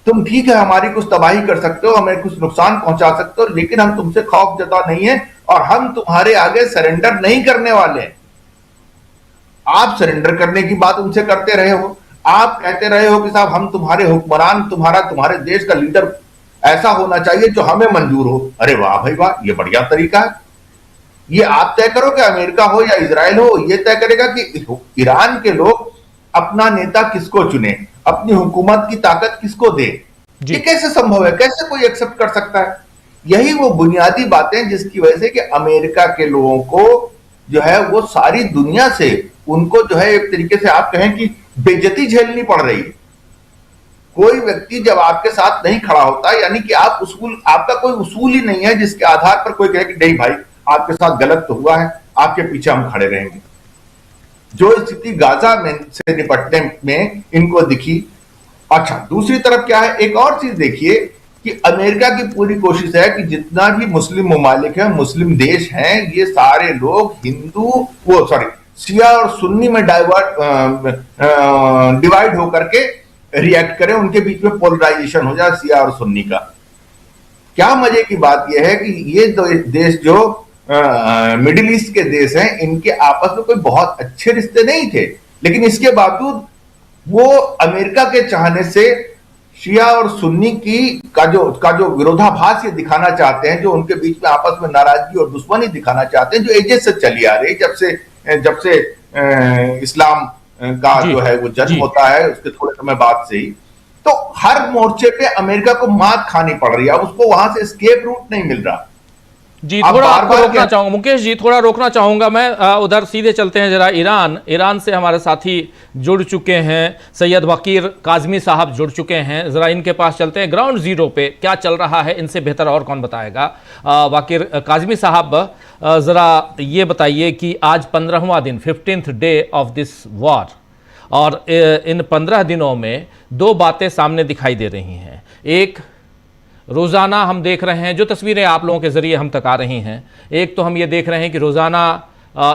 तुम ठीक है हमारी कुछ तबाही कर सकते हो, हमें कुछ नुकसान पहुंचा सकते हो, लेकिन हम तुमसे खौफ ज्यादा नहीं है और हम तुम्हारे आगे सरेंडर नहीं करने वाले हैं। आप सरेंडर करने की बात उनसे करते रहे हो, आप कहते रहे हो कि साहब हम तुम्हारे हुक्मरान, तुम्हारे देश का लीडर ऐसा होना चाहिए जो हमें मंजूर हो। अरे वाह भाई वाह, ये बढ़िया तरीका है। ये आप तय करो कि अमेरिका हो या इजराइल हो, ये तय करेगा कि ईरान के लोग अपना नेता किसको चुने, अपनी हुकूमत की ताकत किसको दे। ये कैसे संभव है, कैसे कोई एक्सेप्ट कर सकता है? यही वो बुनियादी बातें जिसकी वजह से कि अमेरिका के लोगों को जो है वो सारी दुनिया से उनको जो है एक तरीके से आप कहें कि बेइज्जती झेलनी पड़ रही है। कोई व्यक्ति जब आपके साथ नहीं खड़ा होता, यानी कि आपका कोई उसूल ही नहीं है जिसके आधार पर कोई कहे कि नहीं भाई आपके साथ गलत तो हुआ है, आपके पीछे हम खड़े रहेंगे। जो स्थिति गाजा में से निपटने में इनको दिखी। अच्छा, दूसरी तरफ क्या है, एक और चीज देखिए कि अमेरिका की पूरी कोशिश है कि जितना भी मुस्लिम ममालिक है, मुस्लिम देश हैं, ये सारे लोग शिया और सुन्नी में डिवाइड होकर के रिएक्ट करें, उनके बीच में पोलराइजेशन हो जाए शिया और सुन्नी का। क्या मजे की बात यह है कि ये दो देश जो मिडिल ईस्ट के देश हैं, इनके आपस में कोई बहुत अच्छे रिश्ते नहीं थे, लेकिन इसके बावजूद वो अमेरिका के चाहने से शिया और सुन्नी का जो विरोधाभास ये दिखाना चाहते हैं, जो उनके बीच में आपस में नाराजगी और दुश्मनी दिखाना चाहते हैं, जो एजेस से चली आ रही है, जब से इस्लाम का जो है वो जन्म होता है उसके थोड़े समय बाद से ही। तो हर मोर्चे पे अमेरिका को मात खानी पड़ रही है, उसको वहां से एस्केप रूट नहीं मिल रहा। जी थोड़ा आपको रोकना चाहूंगा मुकेश जी, थोड़ा रोकना चाहूंगा मैं। उधर सीधे चलते हैं जरा ईरान से हमारे साथी जुड़ चुके हैं, सैयद वकीर काजमी साहब जुड़ चुके हैं, जरा इनके पास चलते हैं। ग्राउंड जीरो पे क्या चल रहा है इनसे बेहतर और कौन बताएगा। वकीर काजमी साहब जरा ये बताइए कि आज 15वां दिन, 15th day of this war, और इन 15 दिनों में 2 बातें सामने दिखाई दे रही हैं। एक, रोज़ाना हम देख रहे हैं जो तस्वीरें आप लोगों के ज़रिए हम तक आ रही हैं, एक तो हम ये देख रहे हैं कि रोज़ाना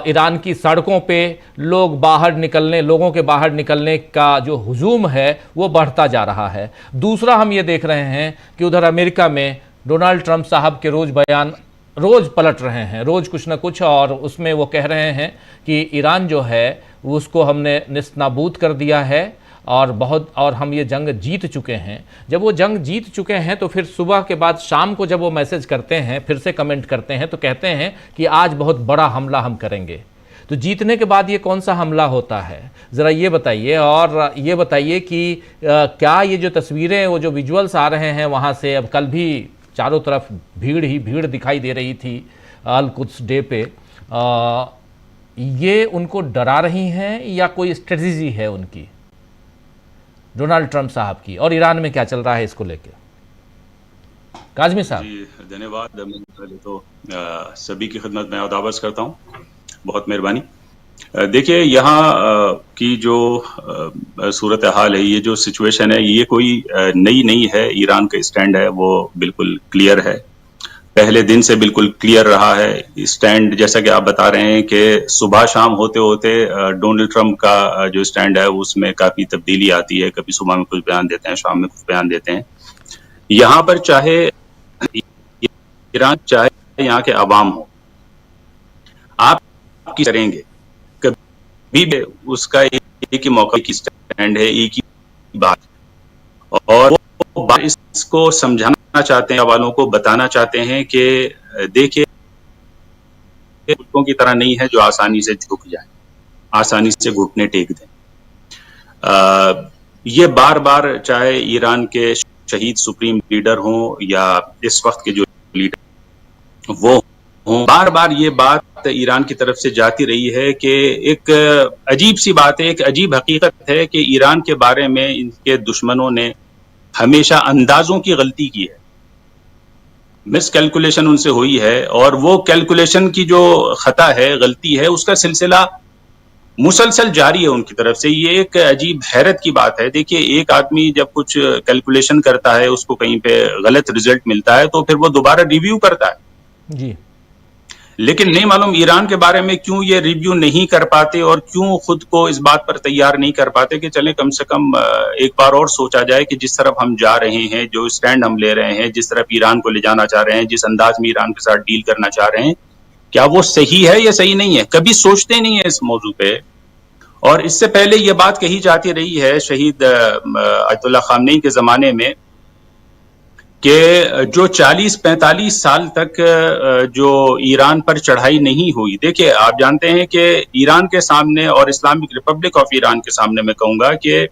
ईरान की सड़कों पे लोगों के बाहर निकलने का जो हुजूम है वो बढ़ता जा रहा है। दूसरा हम ये देख रहे हैं कि उधर अमेरिका में डोनाल्ड ट्रंप साहब के बयान रोज़ पलट रहे हैं, रोज़ कुछ ना कुछ, और उसमें वो कह रहे हैं कि ईरान जो है उसको हमने निस्तनाबूद कर दिया है और हम ये जंग जीत चुके हैं। जब वो जंग जीत चुके हैं तो फिर सुबह के बाद शाम को जब वो मैसेज करते हैं, फिर से कमेंट करते हैं, तो कहते हैं कि आज बहुत बड़ा हमला हम करेंगे। तो जीतने के बाद ये कौन सा हमला होता है, ज़रा ये बताइए। और ये बताइए कि क्या ये जो तस्वीरें, वो जो विजुअल्स आ रहे हैं वहाँ से, अब कल भी चारों तरफ भीड़ ही भीड़ दिखाई दे रही थी अल कुद्स डे पे, ये उनको डरा रही हैं या कोई स्ट्रेटजी है उनकी, डोनाल्ड ट्रंप साहब की? और ईरान में क्या चल रहा है इसको लेकर? काज़मी साहब जी धन्यवाद। मैं पहले तो सभी की खिदमत में अदावज़ करता हूँ, बहुत मेहरबानी। देखिए यहाँ की जो सूरत हाल है, ये जो सिचुएशन है, ये कोई नई नहीं है। ईरान का स्टैंड है वो बिल्कुल क्लियर है, पहले दिन से बिल्कुल क्लियर रहा है स्टैंड। जैसा कि आप बता रहे हैं कि सुबह शाम होते होते डोनाल्ड ट्रंप का जो स्टैंड है उसमें काफ़ी तब्दीली आती है। कभी सुबह में कुछ बयान देते हैं, शाम में कुछ बयान देते हैं। यहाँ पर चाहे ईरान, चाहे यहाँ के अवाम हो, आप की करेंगे कभी भी उसका एक ही मौका, एक ही स्टैंड है, एक ही बात, और वो बात इसको समझाना चाहते हैं, वालों को बताना चाहते हैं कि देखिए कुत्तों की तरह नहीं है जो आसानी से झुक जाए, आसानी से घुटने टेक दें। ये बार बार चाहे ईरान के शहीद सुप्रीम लीडर हों या इस वक्त के जो लीडर वो हों, बार बार ये बात ईरान की तरफ से जाती रही है कि एक अजीब सी बात है, एक अजीब हकीकत है कि ईरान के बारे में इनके दुश्मनों ने हमेशा अंदाजों की गलती की है, मिस कैलकुलेशन उनसे हुई है, और वो कैलकुलेशन की जो खता है, गलती है, उसका सिलसिला मुसलसल जारी है उनकी तरफ से। ये एक अजीब हैरत की बात है। देखिए एक आदमी जब कुछ कैलकुलेशन करता है, उसको कहीं पे गलत रिजल्ट मिलता है तो फिर वो दोबारा रिव्यू करता है जी, लेकिन नहीं मालूम ईरान के बारे में क्यों ये रिव्यू नहीं कर पाते और क्यों खुद को इस बात पर तैयार नहीं कर पाते कि चले कम से कम एक बार और सोचा जाए कि जिस तरफ हम जा रहे हैं, जो स्टैंड हम ले रहे हैं, जिस तरफ ईरान को ले जाना चाह रहे हैं, जिस अंदाज में ईरान के साथ डील करना चाह रहे हैं, क्या वो सही है या सही नहीं है। कभी सोचते नहीं है इस मौजू पे। और इससे पहले ये बात कही जाती रही है शहीद अयतुल्लाह खामनेई के जमाने में कि जो 40-45 साल तक जो ईरान पर चढ़ाई नहीं हुई। देखिए आप जानते हैं कि ईरान के सामने और इस्लामिक रिपब्लिक ऑफ ईरान के सामने मैं कहूंगा कि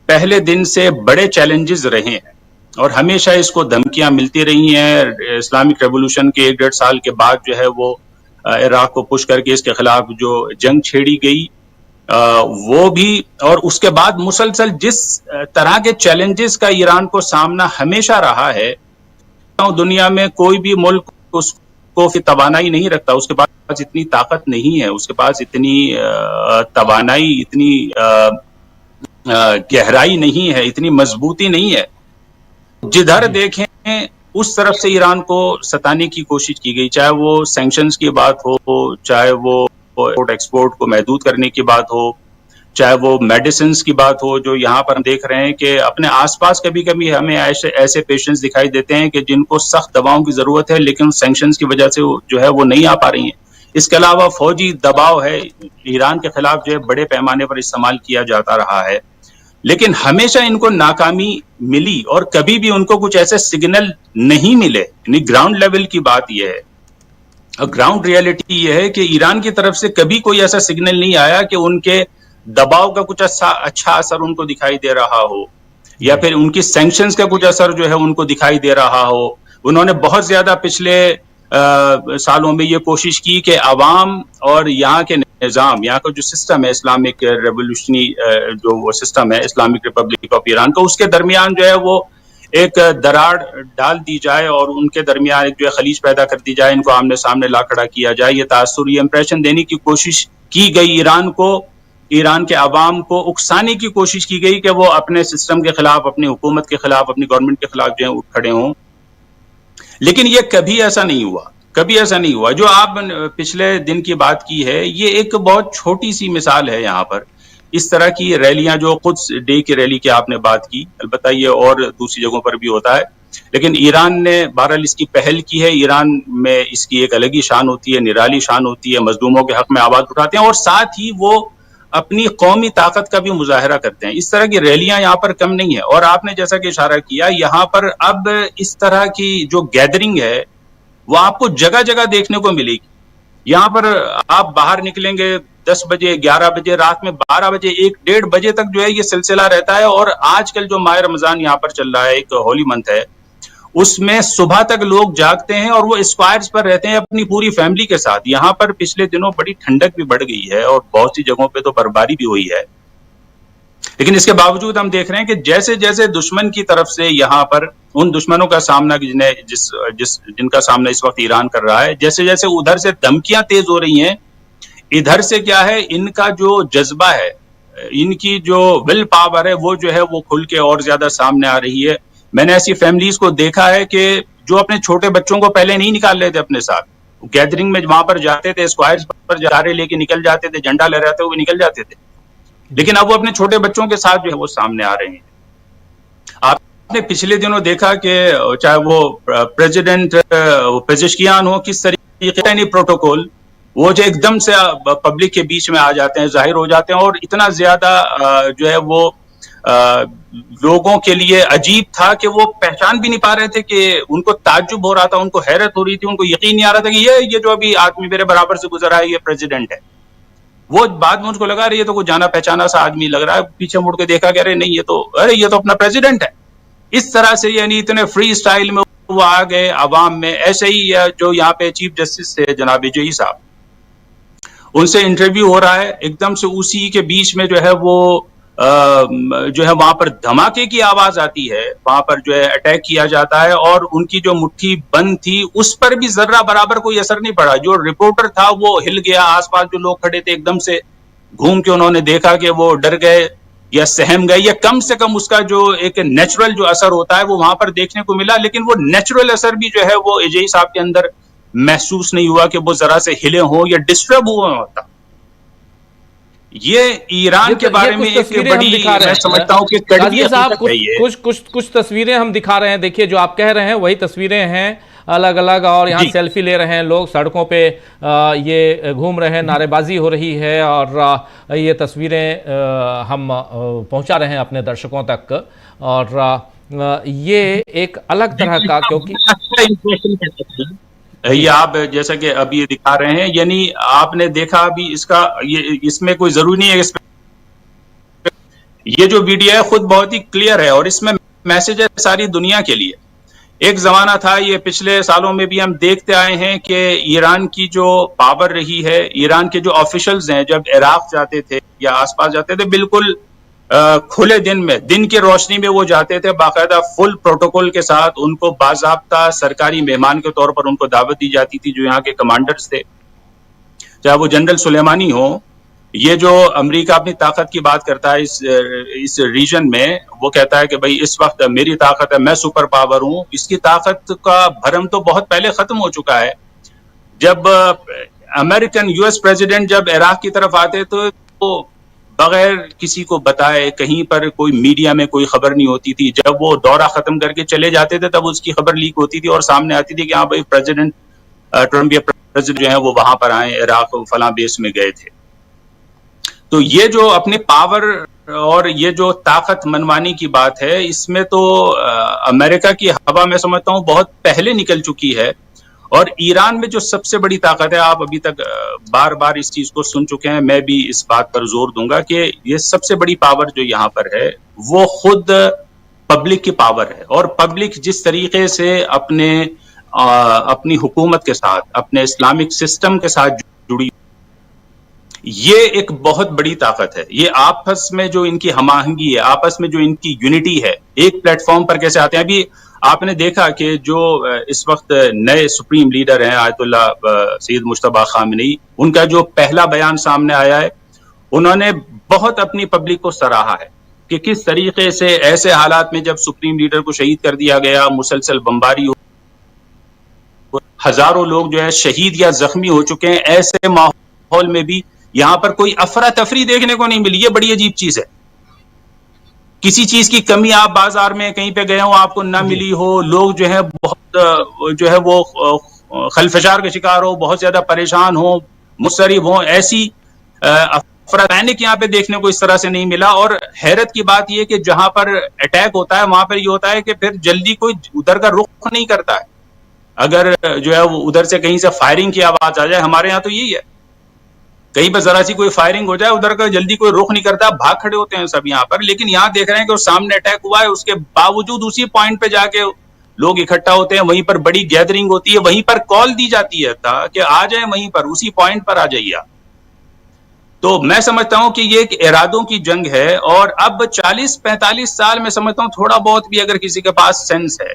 पहले दिन से बड़े चैलेंजेस रहे हैं और हमेशा इसको धमकियां मिलती रही हैं। इस्लामिक रेवोल्यूशन के 1-1.5 साल के बाद जो है वो इराक को पुश करके इसके खिलाफ जो जंग छेड़ी गई वो भी, और उसके बाद मुसलसल जिस तरह के चैलेंजेस का ईरान को सामना हमेशा रहा है, दुनिया में कोई भी मुल्क उसको फिर तवानाई नहीं रखता, उसके पास इतनी ताकत नहीं है, उसके पास इतनी तवानाई, इतनी गहराई नहीं है, इतनी मजबूती नहीं है। जिधर देखें उस तरफ से ईरान को सताने की कोशिश की गई, चाहे वो सैंक्शंस की बात हो, चाहे वो एक्सपोर्ट को महदूद करने की बात हो, चाहे वो मेडिसिन की बात हो। जो यहाँ पर हम देख रहे हैं कि अपने आसपास कभी कभी हमें ऐसे पेशेंट्स दिखाई देते हैं कि जिनको सख्त दवाओं की जरूरत है लेकिन सैंक्शंस की वजह से जो है वो नहीं आ पा रही हैं। इसके अलावा फौजी दबाव है ईरान के खिलाफ जो है बड़े पैमाने पर इस्तेमाल किया जाता रहा है, लेकिन हमेशा इनको नाकामी मिली और कभी भी उनको कुछ ऐसे सिग्नल नहीं मिले। ग्राउंड लेवल की बात यह है, ग्राउंड रियलिटी ये है कि ईरान की तरफ से कभी कोई ऐसा सिग्नल नहीं आया कि उनके दबाव का कुछ अच्छा असर उनको दिखाई दे रहा हो या फिर उनकी सैंक्शंस का कुछ असर जो है उनको दिखाई दे रहा हो। उन्होंने बहुत ज्यादा पिछले सालों में ये कोशिश की कि अवाम और यहाँ के निज़ाम, यहाँ का जो सिस्टम है इस्लामिक रेवोल्यूशनरी जो वो सिस्टम है इस्लामिक रिपब्लिक ऑफ ईरान का, उसके दरमियान जो है वो एक दरार डाल दी जाए और उनके दरमियान एक जो है खलीज पैदा कर दी जाए, इनको आमने सामने ला खड़ा किया जाए। ये तासुर, ये इंप्रेशन देने की कोशिश की गई ईरान को, ईरान के अवाम को उकसाने की कोशिश की गई कि वो अपने सिस्टम के खिलाफ, अपनी हुकूमत के खिलाफ, अपनी गवर्नमेंट के खिलाफ जो है उठ खड़े हों। लेकिन ये कभी ऐसा नहीं हुआ, कभी ऐसा नहीं हुआ। जो आप पिछले दिन की बात की है, ये एक बहुत छोटी सी मिसाल है। यहाँ पर इस तरह की रैलियां, जो कुद्स डे की रैली की आपने बात की, अलबत्ता ये और दूसरी जगहों पर भी होता है, लेकिन ईरान ने बहरहाल इसकी पहल की है। ईरान में इसकी एक अलग ही शान होती है, निराली शान होती है, मजलूमों के हक में आवाज उठाते हैं और साथ ही वो अपनी कौमी ताकत का भी मुजाहरा करते हैं। इस तरह की रैलियां यहाँ पर कम नहीं है। और आपने जैसा कि इशारा किया, यहाँ पर अब इस तरह की जो गैदरिंग है वो आपको जगह जगह देखने को मिलेगी। यहाँ पर आप बाहर निकलेंगे 10 बजे, 11 बजे, रात में 12 बजे, 1-1:30 बजे तक जो है ये सिलसिला रहता है। और आजकल जो माह रमजान यहाँ पर चल रहा है, एक होली मंथ है, उसमें सुबह तक लोग जागते हैं और वो स्क्वायर्स पर रहते हैं अपनी पूरी फैमिली के साथ। यहाँ पर पिछले दिनों बड़ी ठंडक भी बढ़ गई है और बहुत सी जगहों पे तो बर्फबारी भी हुई है, लेकिन इसके बावजूद हम देख रहे हैं कि जैसे जैसे दुश्मन की तरफ से यहाँ पर उन दुश्मनों का सामना जिनका सामना इस वक्त ईरान कर रहा है, जैसे जैसे उधर से धमकियां तेज हो रही हैं, इधर से क्या है, इनका जो जज्बा है, इनकी जो विल पावर है, वो जो है वो खुल के और ज्यादा सामने आ रही है। मैंने ऐसी फैमिलीज को देखा है कि जो अपने छोटे बच्चों को पहले नहीं निकाल रहे थे अपने साथ, गैदरिंग में वहां पर जाते थे, स्क्वायर्स पर जा रहे लेके निकल जाते थे, झंडा लहराते हुए निकल जाते थे, लेकिन अब वो अपने छोटे बच्चों के साथ जो है वो सामने आ रहे हैं। आपने पिछले दिनों देखा कि चाहे वो प्रेसिडेंट पेजेश्कियान हो, किस तरीके नहीं प्रोटोकॉल, वो जो एकदम से पब्लिक के बीच में आ जाते हैं, जाहिर हो जाते हैं, और इतना ज्यादा जो है वो लोगों के लिए अजीब था कि वो पहचान भी नहीं पा रहे थे, कि उनको ताज्जुब हो रहा था, उनको हैरत हो रही थी, उनको यकीन नहीं आ रहा था कि ये जो अभी आदमी मेरे बराबर से गुजरा है ये प्रेसिडेंट है। वो बाद में उनको लगा अरे ये तो कोई जाना पहचाना सा आदमी लग रहा है, पीछे मुड़ के देखा कि अरे नहीं ये तो अपना प्रेसिडेंट है। इस तरह से यानी इतने फ्री स्टाइल में वो आ गए अवाम में। ऐसे ही जो यहाँ पे चीफ जस्टिस थे जनाब जेई साहब, उनसे इंटरव्यू हो रहा है, एकदम से उसी के बीच में जो है वो जो है वहां पर धमाके की आवाज आती है, वहां पर जो है अटैक किया जाता है, और उनकी जो मुट्ठी बंद थी उस पर भी जर्रा बराबर कोई असर नहीं पड़ा। जो रिपोर्टर था वो हिल गया, आसपास जो लोग खड़े थे एकदम से घूम के उन्होंने देखा कि वो डर गए या सहम गए, या कम से कम उसका जो एक नेचुरल जो असर होता है वो वहां पर देखने को मिला। लेकिन वो नेचुरल असर भी जो है वो एजेई साहब के अंदर महसूस नहीं हुआ कि वो जरा से हिले हो या डिस्टर्ब हुआ होता। ये ईरान के बारे में एक बड़ी, मैं समझता हूं कि काजी साहब कुछ तस्वीरें हम दिखा रहे हैं। देखिए जो आप कह रहे हैं वही तस्वीरें हैं अलग अलग, और यहाँ सेल्फी ले रहे हैं लोग, सड़कों पे ये घूम रहे हैं, नारेबाजी हो रही है, और ये तस्वीरें हम पहुंचा रहे हैं अपने दर्शकों तक। और ये एक अलग तरह का, क्योंकि ये आप जैसा कि अभी ये दिखा रहे हैं, यानी आपने देखा अभी इसमें कोई जरूरी नहीं है, ये जो वीडियो है खुद बहुत ही क्लियर है और इसमें मैसेज है सारी दुनिया के लिए। एक जमाना था, ये पिछले सालों में भी हम देखते आए हैं कि ईरान की जो पावर रही है, ईरान के जो ऑफिशियल्स हैं जब इराक जाते थे या आसपास जाते थे, बिल्कुल खुले दिन में, दिन की रोशनी में वो जाते थे, बाकायदा फुल प्रोटोकॉल के साथ, उनको बाज़ाब्ता सरकारी मेहमान के तौर पर उनको दावत दी जाती थी। जो यहाँ के कमांडर्स थे, चाहे वो जनरल सुलेमानी हो, ये जो अमेरिका अपनी ताकत की बात करता है इस रीजन में, वो कहता है कि भाई इस वक्त मेरी ताकत है, मैं सुपर पावर हूं। इसकी ताकत का भरम तो बहुत पहले खत्म हो चुका है। जब अमेरिकन यूएस प्रेसिडेंट जब इराक की तरफ आते तो बगैर किसी को बताए, कहीं पर कोई मीडिया में कोई खबर नहीं होती थी। जब वो दौरा खत्म करके चले जाते थे तब उसकी खबर लीक होती थी और सामने आती थी कि हाँ भाई प्रेसिडेंट ट्रम्प या प्रेसिडेंट जो है वो वहां पर आए, इराक फलां बेस में गए थे। तो ये जो अपने पावर और ये जो ताकत मनवाने की बात है, इसमें तो अमेरिका की हवा मैं समझता हूँ बहुत पहले निकल चुकी है। और ईरान में जो सबसे बड़ी ताकत है, आप अभी तक बार बार इस चीज को सुन चुके हैं, मैं भी इस बात पर जोर दूंगा कि ये सबसे बड़ी पावर जो यहाँ पर है वो खुद पब्लिक की पावर है। और पब्लिक जिस तरीके से अपनी हुकूमत के साथ, अपने इस्लामिक सिस्टम के साथ जुड़ी, ये एक बहुत बड़ी ताकत है। ये आपस में जो इनकी हमाहंगी है, आपस में जो इनकी यूनिटी है, एक प्लेटफॉर्म पर कैसे आते हैं। अभी आपने देखा कि जो इस वक्त नए सुप्रीम लीडर हैं आयतुल्लाह सैयद मुश्तबा खामेनी, उनका जो पहला बयान सामने आया है, उन्होंने बहुत अपनी पब्लिक को सराहा है कि किस तरीके से ऐसे हालात में जब सुप्रीम लीडर को शहीद कर दिया गया, मुसलसल बमबारी हो, हजारों लोग जो है शहीद या जख्मी हो चुके हैं, ऐसे माहौल में भी यहाँ पर कोई अफरा तफरी देखने को नहीं मिली। ये बड़ी अजीब चीज है। किसी चीज की कमी आप बाजार में कहीं पे गए हो आपको ना मिली हो, लोग जो है बहुत जो है वो खलफशार के शिकार हो, बहुत ज्यादा परेशान हो, मुस्तरिब हो, ऐसी पैनिक यहाँ पे देखने को इस तरह से नहीं मिला। और हैरत की बात यह कि जहां पर अटैक होता है वहां पर ये होता है कि फिर जल्दी कोई उधर का रुख नहीं करता है। अगर जो है वो उधर से कहीं से फायरिंग की आवाज आ जाए, हमारे यहाँ तो यही है, कहीं पर जरा सी कोई फायरिंग हो जाए उधर का जल्दी कोई रुख नहीं करता, भाग खड़े होते हैं सब यहाँ पर। लेकिन यहाँ देख रहे हैं कि सामने अटैक हुआ है, उसके बावजूद उसी पॉइंट पे जाके लोग इकट्ठा होते हैं, वहीं पर बड़ी गैदरिंग होती है, वहीं पर कॉल दी जाती है कि आ जाए, वहीं पर उसी पॉइंट पर आ जाइए आप। तो मैं समझता हूं कि ये एक इरादों की जंग है। और अब 40-45 साल में समझता हूं थोड़ा बहुत भी अगर किसी के पास सेंस है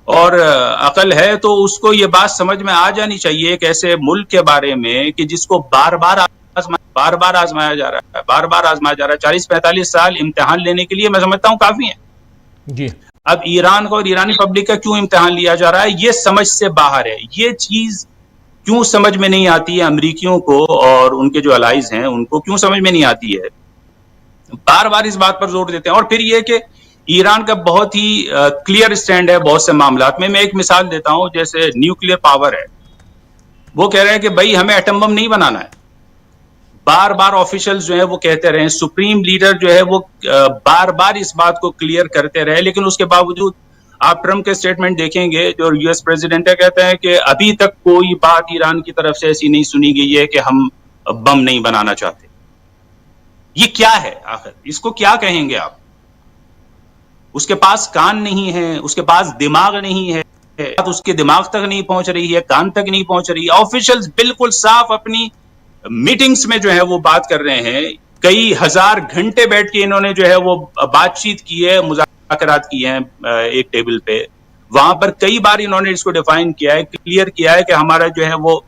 और अकल है तो उसको ये बात समझ में आ जानी चाहिए एक ऐसे मुल्क के बारे में कि जिसको बार बार आजमाया जा रहा है, बार बार आजमाया जा रहा है। 40-45 साल इम्तिहान लेने के लिए मैं समझता हूं काफी है जी। अब ईरान को और ईरानी पब्लिक का क्यों इम्तिहान लिया जा रहा है, ये समझ से बाहर है। ये चीज क्यों समझ में नहीं आती है अमेरिकियों को और उनके जो अलाइज हैं उनको क्यों समझ में नहीं आती है, बार बार इस बात पर जोर देते हैं। और फिर ये कि ईरान का बहुत ही क्लियर स्टैंड है बहुत से मामलात में। मैं एक मिसाल देता हूं, जैसे न्यूक्लियर पावर है, वो कह रहे हैं कि भाई हमें एटम बम नहीं बनाना है। बार बार ऑफिशियल्स जो है वो कहते रहे, सुप्रीम लीडर जो है वो बार बार इस बात को क्लियर करते रहे, लेकिन उसके बावजूद आप ट्रम्प के स्टेटमेंट देखेंगे, जो यूएस प्रेसिडेंट है, कहते हैं कि अभी तक कोई बात ईरान की तरफ से ऐसी नहीं सुनी गई है कि हम बम नहीं बनाना चाहते। ये क्या है आखिर, इसको क्या कहेंगे आप? उसके पास कान नहीं है, उसके पास दिमाग नहीं है, उसके दिमाग तक नहीं पहुंच रही है, कान तक नहीं पहुंच रही है। ऑफिशियल्स बिल्कुल साफ अपनी मीटिंग्स में जो है वो बात कर रहे हैं, कई हजार घंटे बैठ के इन्होंने जो है वो बातचीत की है, मुज़ाकरात किए हैं एक टेबल पे। वहां पर कई बार इन्होंने इसको डिफाइन किया है, क्लियर किया है कि हमारा जो है वो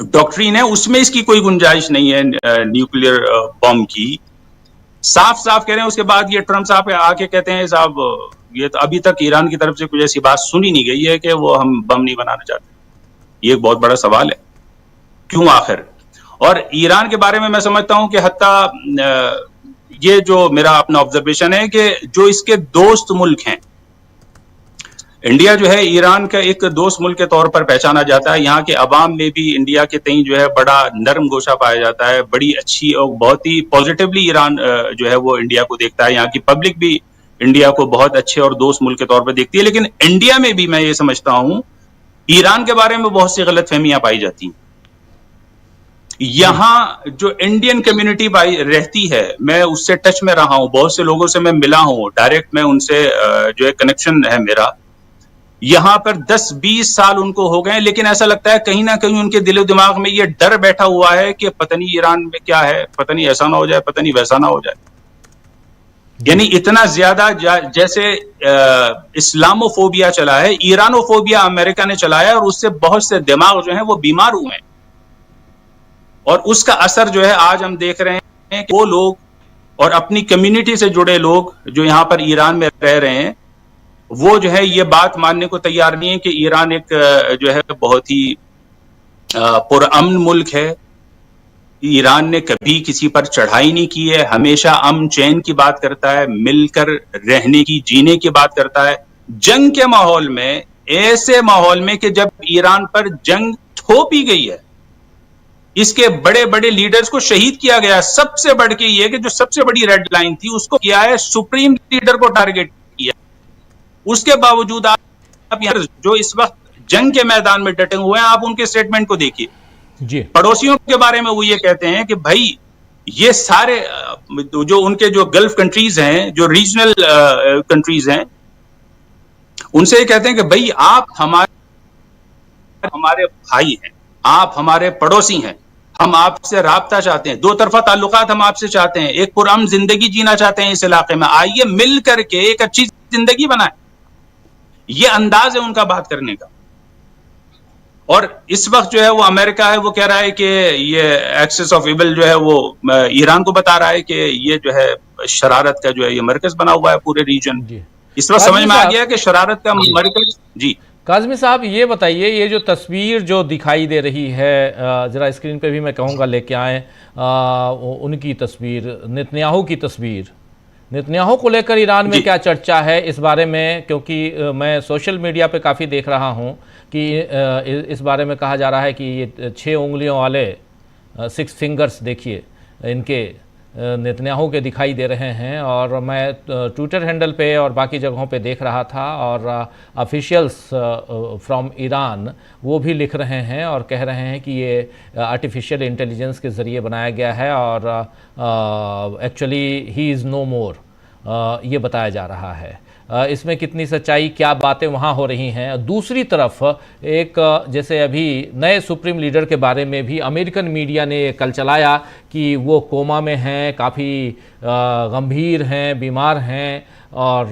डॉक्ट्रिन है उसमें इसकी कोई गुंजाइश नहीं है न्यूक्लियर बम की, साफ साफ कह रहे हैं। उसके बाद ये ट्रम्प साहब आके कहते हैं साहब ये तो अभी तक ईरान की तरफ से कुछ ऐसी बात सुनी नहीं गई है कि वो हम बम नहीं बनाना चाहते। ये एक बहुत बड़ा सवाल है, क्यों आखिर? और ईरान के बारे में मैं समझता हूं कि हत्ता ये जो मेरा अपना ऑब्जर्वेशन है कि जो इसके दोस्त मुल्क हैं, इंडिया जो है ईरान का एक दोस्त मुल्क के तौर पर पहचाना जाता है। यहाँ के अवाम में भी इंडिया के तई जो है बड़ा नरम गोशा पाया जाता है, बड़ी अच्छी और बहुत ही पॉजिटिवली ईरान जो है वो इंडिया को देखता है। यहाँ की पब्लिक भी इंडिया को बहुत अच्छे और दोस्त मुल्क के तौर पर देखती है। लेकिन इंडिया में भी मैं ये समझता हूं ईरान के बारे में बहुत सी गलतफहमियां पाई जाती हैं। यहां जो इंडियन कम्युनिटी रहती है, मैं उससे टच में रहा हूं, बहुत से लोगों से मैं मिला हूं, डायरेक्ट मैं उनसे जो है कनेक्शन है मेरा। यहां पर 10-20 साल उनको हो गए, लेकिन ऐसा लगता है कहीं ना कहीं उनके दिलो दिमाग में ये डर बैठा हुआ है कि पता नहीं ईरान में क्या है, पता नहीं ऐसा ना हो जाए, पता नहीं वैसा ना हो जाए। यानी इतना ज्यादा जैसे इस्लामोफोबिया चला है, ईरानोफोबिया अमेरिका ने चलाया और उससे बहुत से दिमाग जो है वो बीमार हुए हैं। और उसका असर जो है आज हम देख रहे हैं कि वो लोग और अपनी कम्युनिटी से जुड़े लोग जो यहां पर ईरान में रह रहे हैं, वो जो है ये बात मानने को तैयार नहीं है कि ईरान एक जो है बहुत ही पुरअमन मुल्क है। ईरान ने कभी किसी पर चढ़ाई नहीं की है, हमेशा अमन चैन की बात करता है, मिलकर रहने की, जीने की बात करता है। जंग के माहौल में, ऐसे माहौल में कि जब ईरान पर जंग थोपी गई है, इसके बड़े बड़े लीडर्स को शहीद किया गया, सबसे बढ़ के ये कि जो सबसे बड़ी रेड लाइन थी उसको किया है, सुप्रीम लीडर को टारगेट किया। उसके बावजूद आप यहाँ जो इस वक्त जंग के मैदान में डटे हुए हैं, आप उनके स्टेटमेंट को देखिए जी। पड़ोसियों के बारे में वो ये कहते हैं कि भाई ये सारे जो उनके जो गल्फ कंट्रीज हैं, जो रीजनल कंट्रीज हैं, उनसे ये कहते हैं कि भाई आप हमारे भाई हैं, आप हमारे पड़ोसी हैं, हम आपसे राब्ता चाहते हैं, दो तरफा ताल्लुकात हम आपसे चाहते हैं, एक पुरअमन जिंदगी जीना चाहते हैं इस इलाके में, आइए मिल करके एक अच्छी जिंदगी बनाएं। ये अंदाज है उनका बात करने का। और इस वक्त जो है वो अमेरिका है वो कह रहा है कि ये एक्सेस ऑफ इविल जो है वो ईरान को बता रहा है कि ये जो है शरारत का जो है ये मरकज बना हुआ है पूरे रीजन। इस वक्त समझ में आ गया कि शरारत का मरकज। जी काज़मी साहब, ये बताइए, ये जो तस्वीर जो दिखाई दे रही है, ज़रा स्क्रीन पे भी मैं कहूँगा लेके आएँ, उनकी तस्वीर, नेतन्याहू की तस्वीर, नेतन्याहू को लेकर ईरान में क्या चर्चा है इस बारे में? क्योंकि मैं सोशल मीडिया पे काफ़ी देख रहा हूँ कि इस बारे में कहा जा रहा है कि ये 6 उंगलियों वाले सिक्स फिंगर्स देखिए इनके नेतन्याहू के दिखाई दे रहे हैं। और मैं ट्विटर हैंडल पे और बाकी जगहों पे देख रहा था और ऑफिशियल्स फ्रॉम ईरान वो भी लिख रहे हैं और कह रहे हैं कि ये आर्टिफिशियल इंटेलिजेंस के ज़रिए बनाया गया है और एक्चुअली ही इज़ नो मोर, ये बताया जा रहा है। इसमें कितनी सच्चाई, क्या बातें वहाँ हो रही हैं। दूसरी तरफ एक जैसे अभी नए सुप्रीम लीडर के बारे में भी अमेरिकन मीडिया ने कल चलाया कि वो कोमा में हैं, काफ़ी गंभीर हैं, बीमार हैं और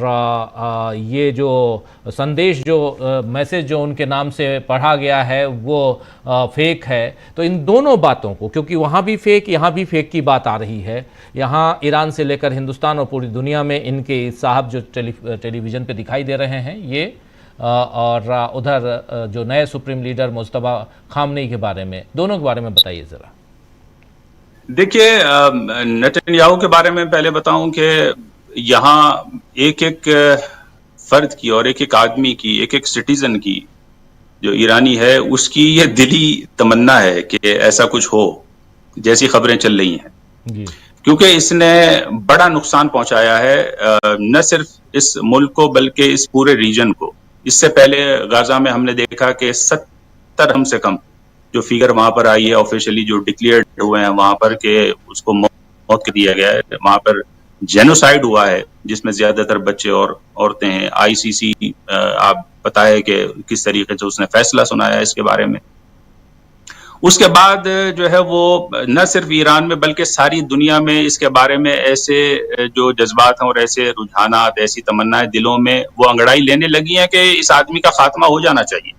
ये जो संदेश जो मैसेज जो उनके नाम से पढ़ा गया है वो फेक है। तो इन दोनों बातों को, क्योंकि वहाँ भी फेक यहाँ भी फेक की बात आ रही है, यहाँ ईरान से लेकर हिंदुस्तान और पूरी दुनिया में इनके साहब जो टेलीविज़न पे दिखाई दे रहे हैं ये, और उधर जो नए सुप्रीम लीडर मुस्तफा खामनेई के बारे में, दोनों के बारे में बताइए ज़रा। देखिए, नेतन्याहू के बारे में पहले बताऊं कि यहाँ एक एक फर्द की और एक एक आदमी की, एक एक सिटीजन की जो ईरानी है उसकी ये दिली तमन्ना है कि ऐसा कुछ हो जैसी खबरें चल रही हैं जी। क्योंकि इसने बड़ा नुकसान पहुंचाया है न सिर्फ इस मुल्क को बल्कि इस पूरे रीजन को। इससे पहले गाजा में हमने देखा कि 70 हमसे कम जो फिगर वहां पर आई है ऑफिशियली जो डिक्लेयर्ड हुए हैं वहां पर कि उसको मौत कर दिया गया है, वहां पर जेनोसाइड हुआ है जिसमें ज्यादातर बच्चे और औरतें हैं। आईसीसी आप पता है कि किस तरीके से उसने फैसला सुनाया इसके बारे में। उसके बाद जो है वो न सिर्फ ईरान में बल्कि सारी दुनिया में इसके बारे में ऐसे जो जज्बात हैं और ऐसे रुझानात, ऐसी तमन्नाएं दिलों में वो अंगड़ाई लेने लगी हैं कि इस आदमी का खात्मा हो जाना चाहिए।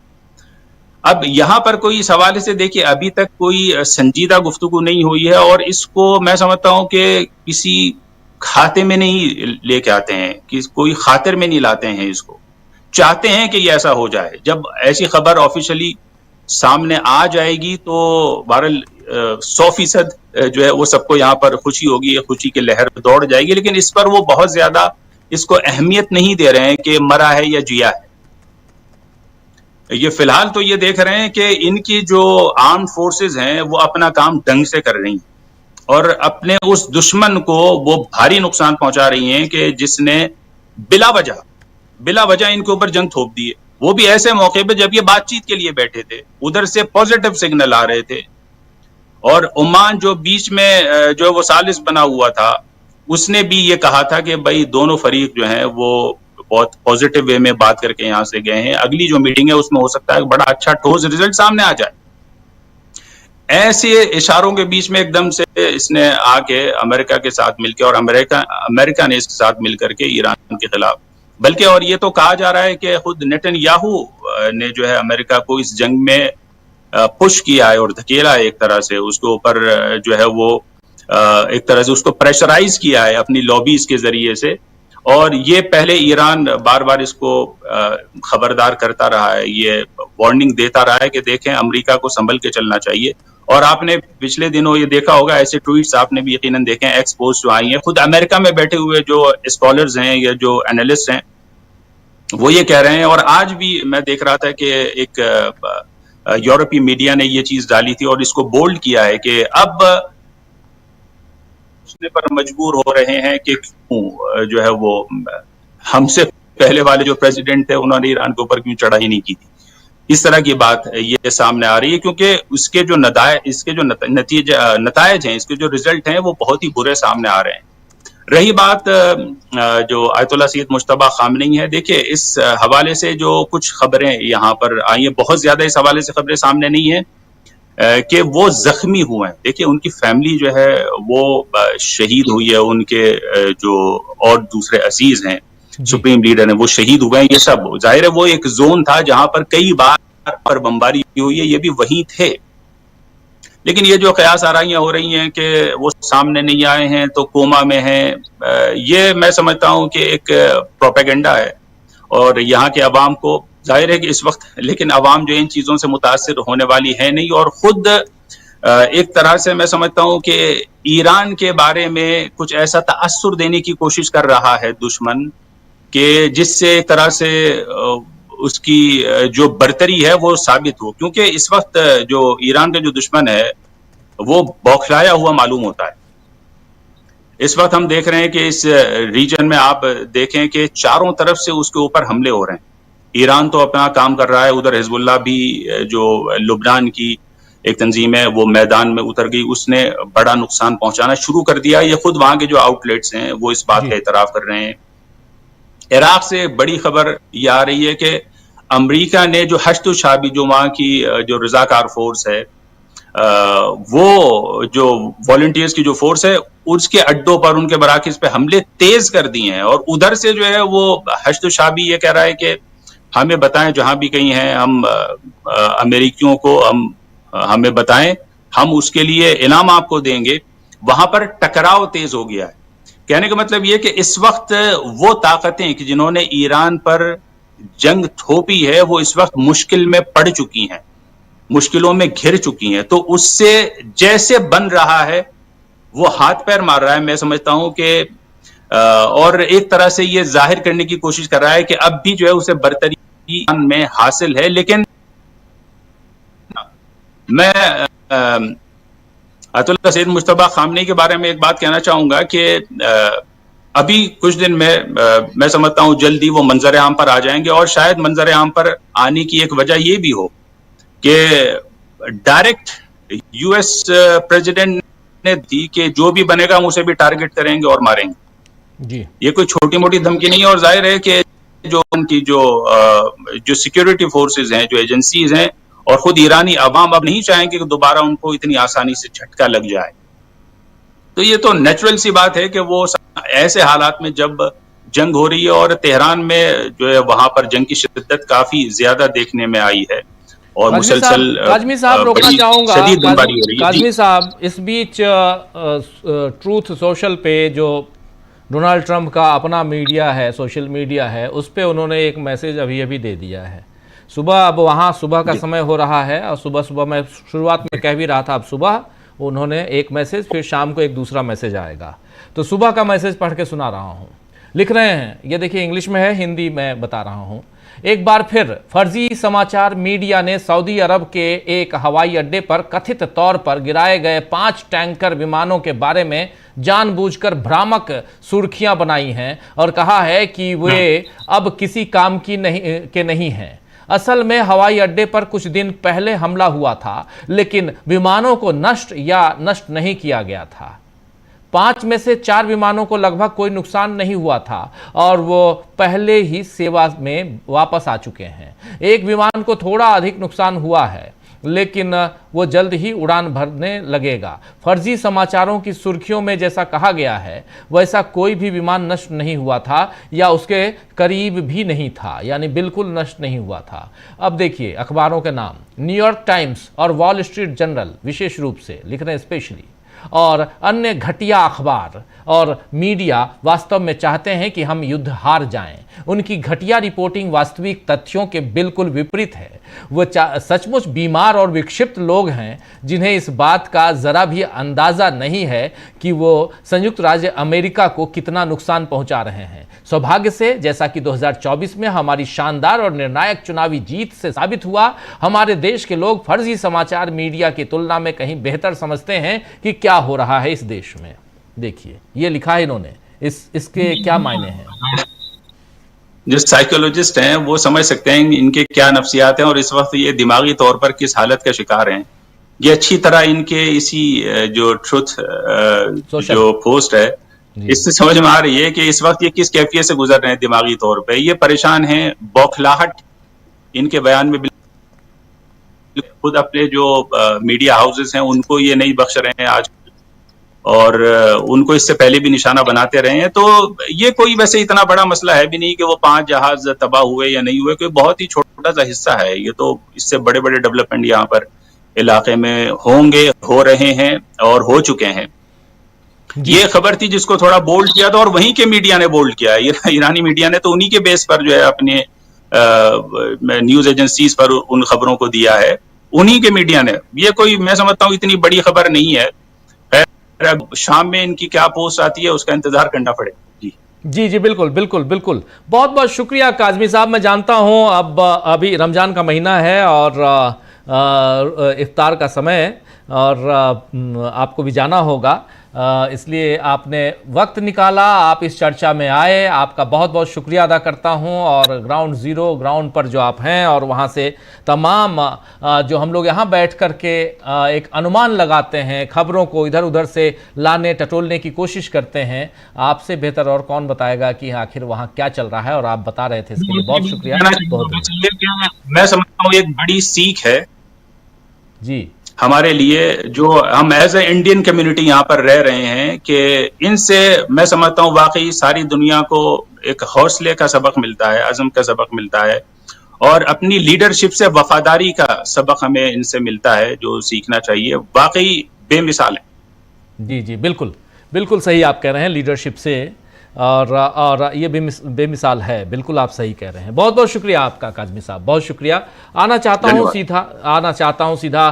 अब यहाँ पर कोई इस हवाले से देखिए अभी तक कोई संजीदा गुफ्तगू नहीं हुई है और इसको मैं समझता हूँ कि किसी खाते में नहीं लेके आते हैं, कि कोई खातिर में नहीं लाते हैं। इसको चाहते हैं कि ये ऐसा हो जाए। जब ऐसी खबर ऑफिशियली सामने आ जाएगी तो बहरहाल 100% जो है वो सबको यहाँ पर खुशी होगी, खुशी की लहर दौड़ जाएगी। लेकिन इस पर वो बहुत ज्यादा इसको अहमियत नहीं दे रहे हैं कि मरा है या जिया है। ये फिलहाल तो ये देख रहे हैं कि इनकी जो आर्म्ड फोर्सेस हैं वो अपना काम ढंग से कर रही हैं और अपने उस दुश्मन को वो भारी नुकसान पहुंचा रही हैं कि जिसने बिला वजह इनके ऊपर जंग थोप दी है। वो भी ऐसे मौके पे जब ये बातचीत के लिए बैठे थे, उधर से पॉजिटिव सिग्नल आ रहे थे और ओमान जो बीच में जो वो सालिस बना हुआ था उसने भी ये कहा था कि भाई दोनों फरीक जो हैं वो बहुत पॉजिटिव वे में बात करके यहां से गए हैं। अगली जो मीटिंग है उसमें हो सकता है बड़ा अच्छा ठोस रिजल्ट सामने आ जाए। ऐसे इशारों के बीच में एकदम से इसने आके अमेरिका के साथ मिलकर और अमेरिका ने इसके साथ मिलकर के ईरान के खिलाफ, बल्कि और ये तो कहा जा रहा है कि खुद नेतन्याहू ने जो है अमेरिका को इस जंग में पुश किया है और धकेला है, एक तरह से उसके ऊपर जो है वो एक तरह से उसको प्रेशराइज किया है अपनी लॉबीज के जरिए से। और ये पहले ईरान बार बार इसको खबरदार करता रहा है, ये वार्निंग देता रहा है कि देखें अमेरिका को संभल के चलना चाहिए। और आपने पिछले दिनों ये देखा होगा, ऐसे ट्वीट्स आपने भी यकीनन देखे हैं, एक्सपोज जो आई हैं, खुद अमेरिका में बैठे हुए जो स्कॉलर्स हैं या जो एनालिस्ट हैं वो ये कह रहे हैं। और आज भी मैं देख रहा था कि एक यूरोपीय मीडिया ने ये चीज डाली थी और इसको बोल्ड किया है कि अब उसने पर मजबूर हो रहे हैं कि क्यों जो है वो हमसे पहले वाले जो प्रेसिडेंट थे उन्होंने ईरान के ऊपर क्यों चढ़ाई नहीं की थी। इस तरह की बात ये सामने आ रही है क्योंकि इसके जो नतायज हैं, इसके जो रिजल्ट हैं वो बहुत ही बुरे सामने आ रहे हैं। रही बात जो आयतुल्लाह सैयद मुज्तबा खामनेई है, देखिए इस हवाले से जो कुछ खबरें यहाँ पर आई हैं, बहुत ज्यादा इस हवाले से खबरें सामने नहीं है कि वो जख्मी हुए हैं। देखिए उनकी फैमिली जो है वो शहीद हुई है, उनके जो और दूसरे अजीज हैं सुप्रीम लीडर है वो शहीद हुए हैं। ये सब जाहिर है वो एक जोन था जहां पर कई बार पर बमबारी हुई है, ये भी वहीं थे। लेकिन ये जो कयास आराइयां हो रही हैं कि वो सामने नहीं आए हैं तो कोमा में हैं, ये मैं समझता हूं कि एक प्रोपेगेंडा है। और यहाँ के अवाम को जाहिर है कि इस वक्त, लेकिन अवाम जो इन चीजों से मुतासिर होने वाली है नहीं। और खुद एक तरह से मैं समझता हूं कि ईरान के बारे में कुछ ऐसा तासुर देने की कोशिश कर रहा है दुश्मन कि जिससे एक तरह से उसकी जो बर्तरी है वो साबित हो। क्योंकि इस वक्त जो ईरान का जो दुश्मन है वो बौखलाया हुआ मालूम होता है। इस वक्त हम देख रहे हैं कि इस रीजन में आप देखें कि चारों तरफ से उसके ऊपर हमले हो रहे हैं। ईरान तो अपना काम कर रहा है, उधर हिजबुल्लाह भी जो लुबनान की एक तंजीम है वो मैदान में उतर गई, उसने बड़ा नुकसान पहुंचाना शुरू कर दिया। ये खुद वहां के जो आउटलेट्स हैं वो इस बात का इतराफ कर रहे हैं। इराक से बड़ी खबर ये आ रही है कि अमेरिका ने जो हश्द शाबी जो वहां की जो रजाकार फोर्स है, वो जो वॉलंटियर्स की जो फोर्स है उसके अड्डों पर उनके मराकिज पे हमले तेज कर दिए हैं। और उधर से जो है वो हश्द शाबी ये कह रहा है कि हमें बताएं जहां भी कहीं हैं, हम अमेरिकियों को हमें बताएं, हम उसके लिए इनाम आपको देंगे। वहां पर टकराव तेज हो गया है। कहने का मतलब ये कि इस वक्त वो ताकतें कि जिन्होंने ईरान पर जंग थोपी है वो इस वक्त मुश्किल में पड़ चुकी हैं, मुश्किलों में घिर चुकी हैं। तो उससे जैसे बन रहा है वो हाथ पैर मार रहा है, मैं समझता हूं कि और एक तरह से ये जाहिर करने की कोशिश कर रहा है कि अब भी जो है उसे बरतरी में हासिल है। लेकिन मैं अयतुल्लाह सैयद मुज्तबा खामनेई के बारे में एक बात कहना चाहूंगा कि अभी कुछ दिन में मैं समझता हूं जल्दी वो मंजर आम पर आ जाएंगे। और शायद मंजर आम पर आने की एक वजह ये भी हो कि डायरेक्ट यूएस प्रेसिडेंट ने दी कि जो भी बनेगा हम उसे भी टारगेट करेंगे और मारेंगे जी। ये कोई छोटी मोटी धमकी नहीं है। और जाहिर है कि जो उनकी जो सिक्योरिटी फोर्सेज हैं, जो एजेंसीज हैं और खुद ईरानी अवाम अब नहीं चाहेंगे कि दोबारा उनको इतनी आसानी से झटका लग जाए। तो ये तो नेचुरल सी बात है कि वो ऐसे हालात में जब जंग हो रही है और तेहरान में जो है वहां पर जंग की शिद्दत काफी ज्यादा देखने में आई है और मुसलसल काज़मी साहब रोकना चाहूंगा। काज़मी साहब, इस बीच ट्रूथ सोशल पे जो डोनाल्ड ट्रंप का अपना मीडिया है, सोशल मीडिया है, उस पे उन्होंने एक मैसेज अभी दे दिया है। सुबह, अब वहाँ सुबह का समय हो रहा है और सुबह मैं शुरुआत में कह भी रहा था, अब सुबह उन्होंने एक मैसेज, फिर शाम को एक दूसरा मैसेज आएगा। तो सुबह का मैसेज पढ़ के सुना रहा हूँ। लिख रहे हैं, ये देखिए इंग्लिश में है, हिंदी में बता रहा हूँ। एक बार फिर फर्जी समाचार मीडिया ने सऊदी अरब के एक हवाई अड्डे पर कथित तौर पर गिराए गए 5 टैंकर विमानों के बारे में जानबूझकर भ्रामक सुर्खियां बनाई हैं और कहा है कि वे अब किसी काम की नहीं हैं। असल में हवाई अड्डे पर कुछ दिन पहले हमला हुआ था, लेकिन विमानों को नष्ट नहीं किया गया था। 5 में से 4 विमानों को लगभग कोई नुकसान नहीं हुआ था और वो पहले ही सेवा में वापस आ चुके हैं। एक विमान को थोड़ा अधिक नुकसान हुआ है, लेकिन वो जल्द ही उड़ान भरने लगेगा। फर्जी समाचारों की सुर्खियों में जैसा कहा गया है वैसा कोई भी विमान नष्ट नहीं हुआ था या उसके करीब भी नहीं था, यानी बिल्कुल नष्ट नहीं हुआ था। अब देखिए अखबारों के नाम, न्यूयॉर्क टाइम्स और वॉल स्ट्रीट जर्नल विशेष रूप से लिख रहे हैं स्पेशली, और अन्य घटिया अखबार और मीडिया वास्तव में चाहते हैं कि हम युद्ध हार जाएं। उनकी घटिया रिपोर्टिंग वास्तविक तथ्यों के बिल्कुल विपरीत है। वो सचमुच बीमार और विक्षिप्त लोग हैं जिन्हें इस बात का जरा भी अंदाजा नहीं है कि वो संयुक्त राज्य अमेरिका को कितना नुकसान पहुंचा रहे हैं। सौभाग्य से, जैसा कि 2024 में हमारी शानदार और निर्णायक चुनावी जीत से साबित हुआ, हमारे देश के लोग फर्जी समाचार मीडिया की तुलना में कहीं बेहतर समझते हैं कि क्या हो रहा है इस देश में। देखिए ये लिखा है इन्होंने, इसके क्या मायने हैं। जो साइकोलॉजिस्ट हैं वो समझ सकते हैं इनके क्या नफ्सियात हैं और इस वक्त ये दिमागी तौर पर किस हालत का शिकार हैं। ये अच्छी तरह इनके इसी जो ट्रुथ जो पोस्ट है इससे समझ में आ रही है कि इस वक्त ये किस कैफियत से गुजर रहे हैं दिमागी तौर पे। ये परेशान हैं, बौखलाहट इनके बयान में खुद अपने जो मीडिया हाउसेस हैं उनको ये नहीं बख्श रहे हैं आज, और उनको इससे पहले भी निशाना बनाते रहे हैं। तो ये कोई वैसे इतना बड़ा मसला है भी नहीं कि वो 5 जहाज तबाह हुए या नहीं हुए, कोई बहुत ही छोटा सा हिस्सा है ये। तो इससे बड़े बड़े डेवलपमेंट यहाँ पर इलाके में होंगे, हो रहे हैं और हो चुके हैं। ये खबर थी जिसको थोड़ा बोल्ड किया था और वहीं के मीडिया ने बोल्ड किया, ईरानी मीडिया ने तो उन्हीं के बेस पर जो है अपने न्यूज एजेंसीज पर उन खबरों को दिया है, उन्हीं के मीडिया ने। ये कोई मैं समझता हूँ इतनी बड़ी खबर नहीं है। शाम में इनकी क्या पोस्ट आती है उसका इंतजार करना पड़ेगा। जी बिल्कुल बिल्कुल बिल्कुल। बहुत बहुत शुक्रिया काज़मी साहब। मैं जानता हूं अब अभी रमजान का महीना है और इफ्तार का समय है, और आपको भी जाना होगा, इसलिए आपने वक्त निकाला, आप इस चर्चा में आए, आपका बहुत बहुत शुक्रिया अदा करता हूं। और ग्राउंड ज़ीरो, ग्राउंड पर जो आप हैं और वहां से तमाम जो हम लोग यहां बैठ कर के एक अनुमान लगाते हैं, खबरों को इधर उधर से लाने टटोलने की कोशिश करते हैं, आपसे बेहतर और कौन बताएगा कि आखिर वहां क्या चल रहा है, और आप बता रहे थे, इसके लिए बहुत शुक्रिया। मैं समझता हूँ एक बड़ी सीख है जी हमारे लिए, जो हम एज ए इंडियन कम्युनिटी यहाँ पर रह रहे हैं, कि इनसे मैं समझता हूँ वाकई सारी दुनिया को एक हौसले का सबक मिलता है, अज़म का सबक मिलता है, और अपनी लीडरशिप से वफादारी का सबक हमें इनसे मिलता है, जो सीखना चाहिए। वाकई बेमिसाल है। जी जी, बिल्कुल बिल्कुल सही आप कह रहे हैं, लीडरशिप से और ये बेमिसाल है, बिल्कुल आप सही कह रहे हैं। बहुत बहुत शुक्रिया आपका काज़मी साहब, बहुत शुक्रिया। आना चाहता हूँ सीधा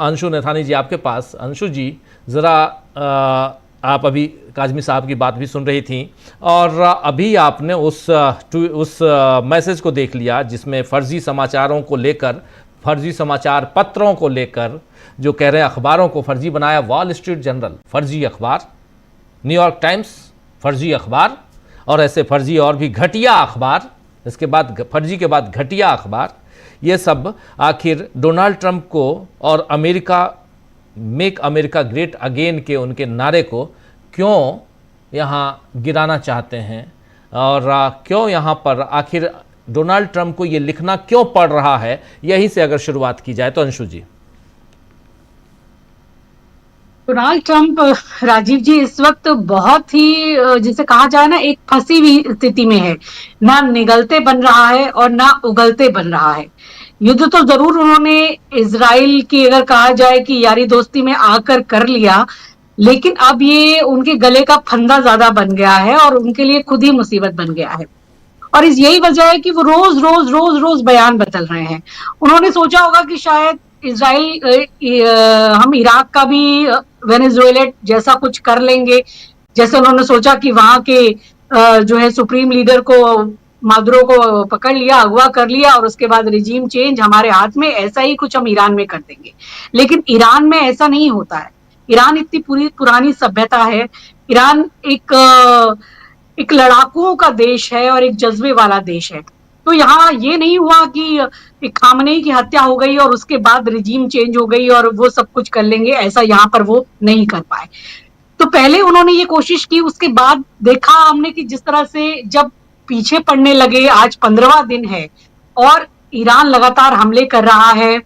अंशु नैथानी जी आपके पास। अंशु जी, ज़रा आप अभी काज़मी साहब की बात भी सुन रही थी, और अभी आपने उस मैसेज को देख लिया जिसमें फर्जी समाचारों को लेकर, फर्जी समाचार पत्रों को लेकर जो कह रहे हैं अखबारों को फर्जी बनाया, वॉल स्ट्रीट जर्नल फर्जी अखबार, न्यूयॉर्क टाइम्स फर्जी अखबार, और ऐसे फर्जी और भी घटिया अखबार, इसके बाद फर्जी के बाद घटिया अखबार, ये सब आखिर डोनाल्ड ट्रंप को और America, make America great again के उनके नारे को क्यों यहाँ गिराना चाहते हैं, और क्यों यहाँ पर आखिर डोनाल्ड ट्रंप को ये लिखना क्यों पड़ रहा है, यहीं से अगर शुरुआत की जाए तो अंशु जी। डोनाल्ड ट्रंप, राजीव जी, इस वक्त बहुत ही, जिसे कहा जाए ना, एक फंसी हुई स्थिति में है। ना निगलते बन रहा है और ना उगलते बन रहा है। युद्ध तो जरूर उन्होंने इजराइल की, अगर कहा जाए कि यारी दोस्ती में आकर कर लिया, लेकिन अब ये उनके गले का फंदा ज्यादा बन गया है और उनके लिए खुद ही मुसीबत बन गया है। और इस यही वजह है कि वो रोज रोज रोज रोज बयान बदल रहे हैं। उन्होंने सोचा होगा कि शायद हम इराक का भी वेनेजुएला जैसा कुछ कर लेंगे, जैसे उन्होंने सोचा कि वहां के जो है सुप्रीम लीडर को, मादुरो को पकड़ लिया, अगवा कर लिया और उसके बाद रिजीम चेंज हमारे हाथ में, ऐसा ही कुछ हम ईरान में कर देंगे। लेकिन ईरान में ऐसा नहीं होता है। ईरान इतनी पुरानी सभ्यता है। ईरान एक लड़ाकुओं का देश है और एक जज्बे वाला देश है। तो यहाँ ये नहीं हुआ कि खामनेई की हत्या हो गई और उसके बाद रिजीम चेंज हो गई और वो सब कुछ कर लेंगे, ऐसा यहाँ पर वो नहीं कर पाए। तो पहले उन्होंने ये कोशिश की, उसके बाद देखा हमने कि जिस तरह से जब पीछे पड़ने लगे, आज 15वां दिन है और ईरान लगातार हमले कर रहा है,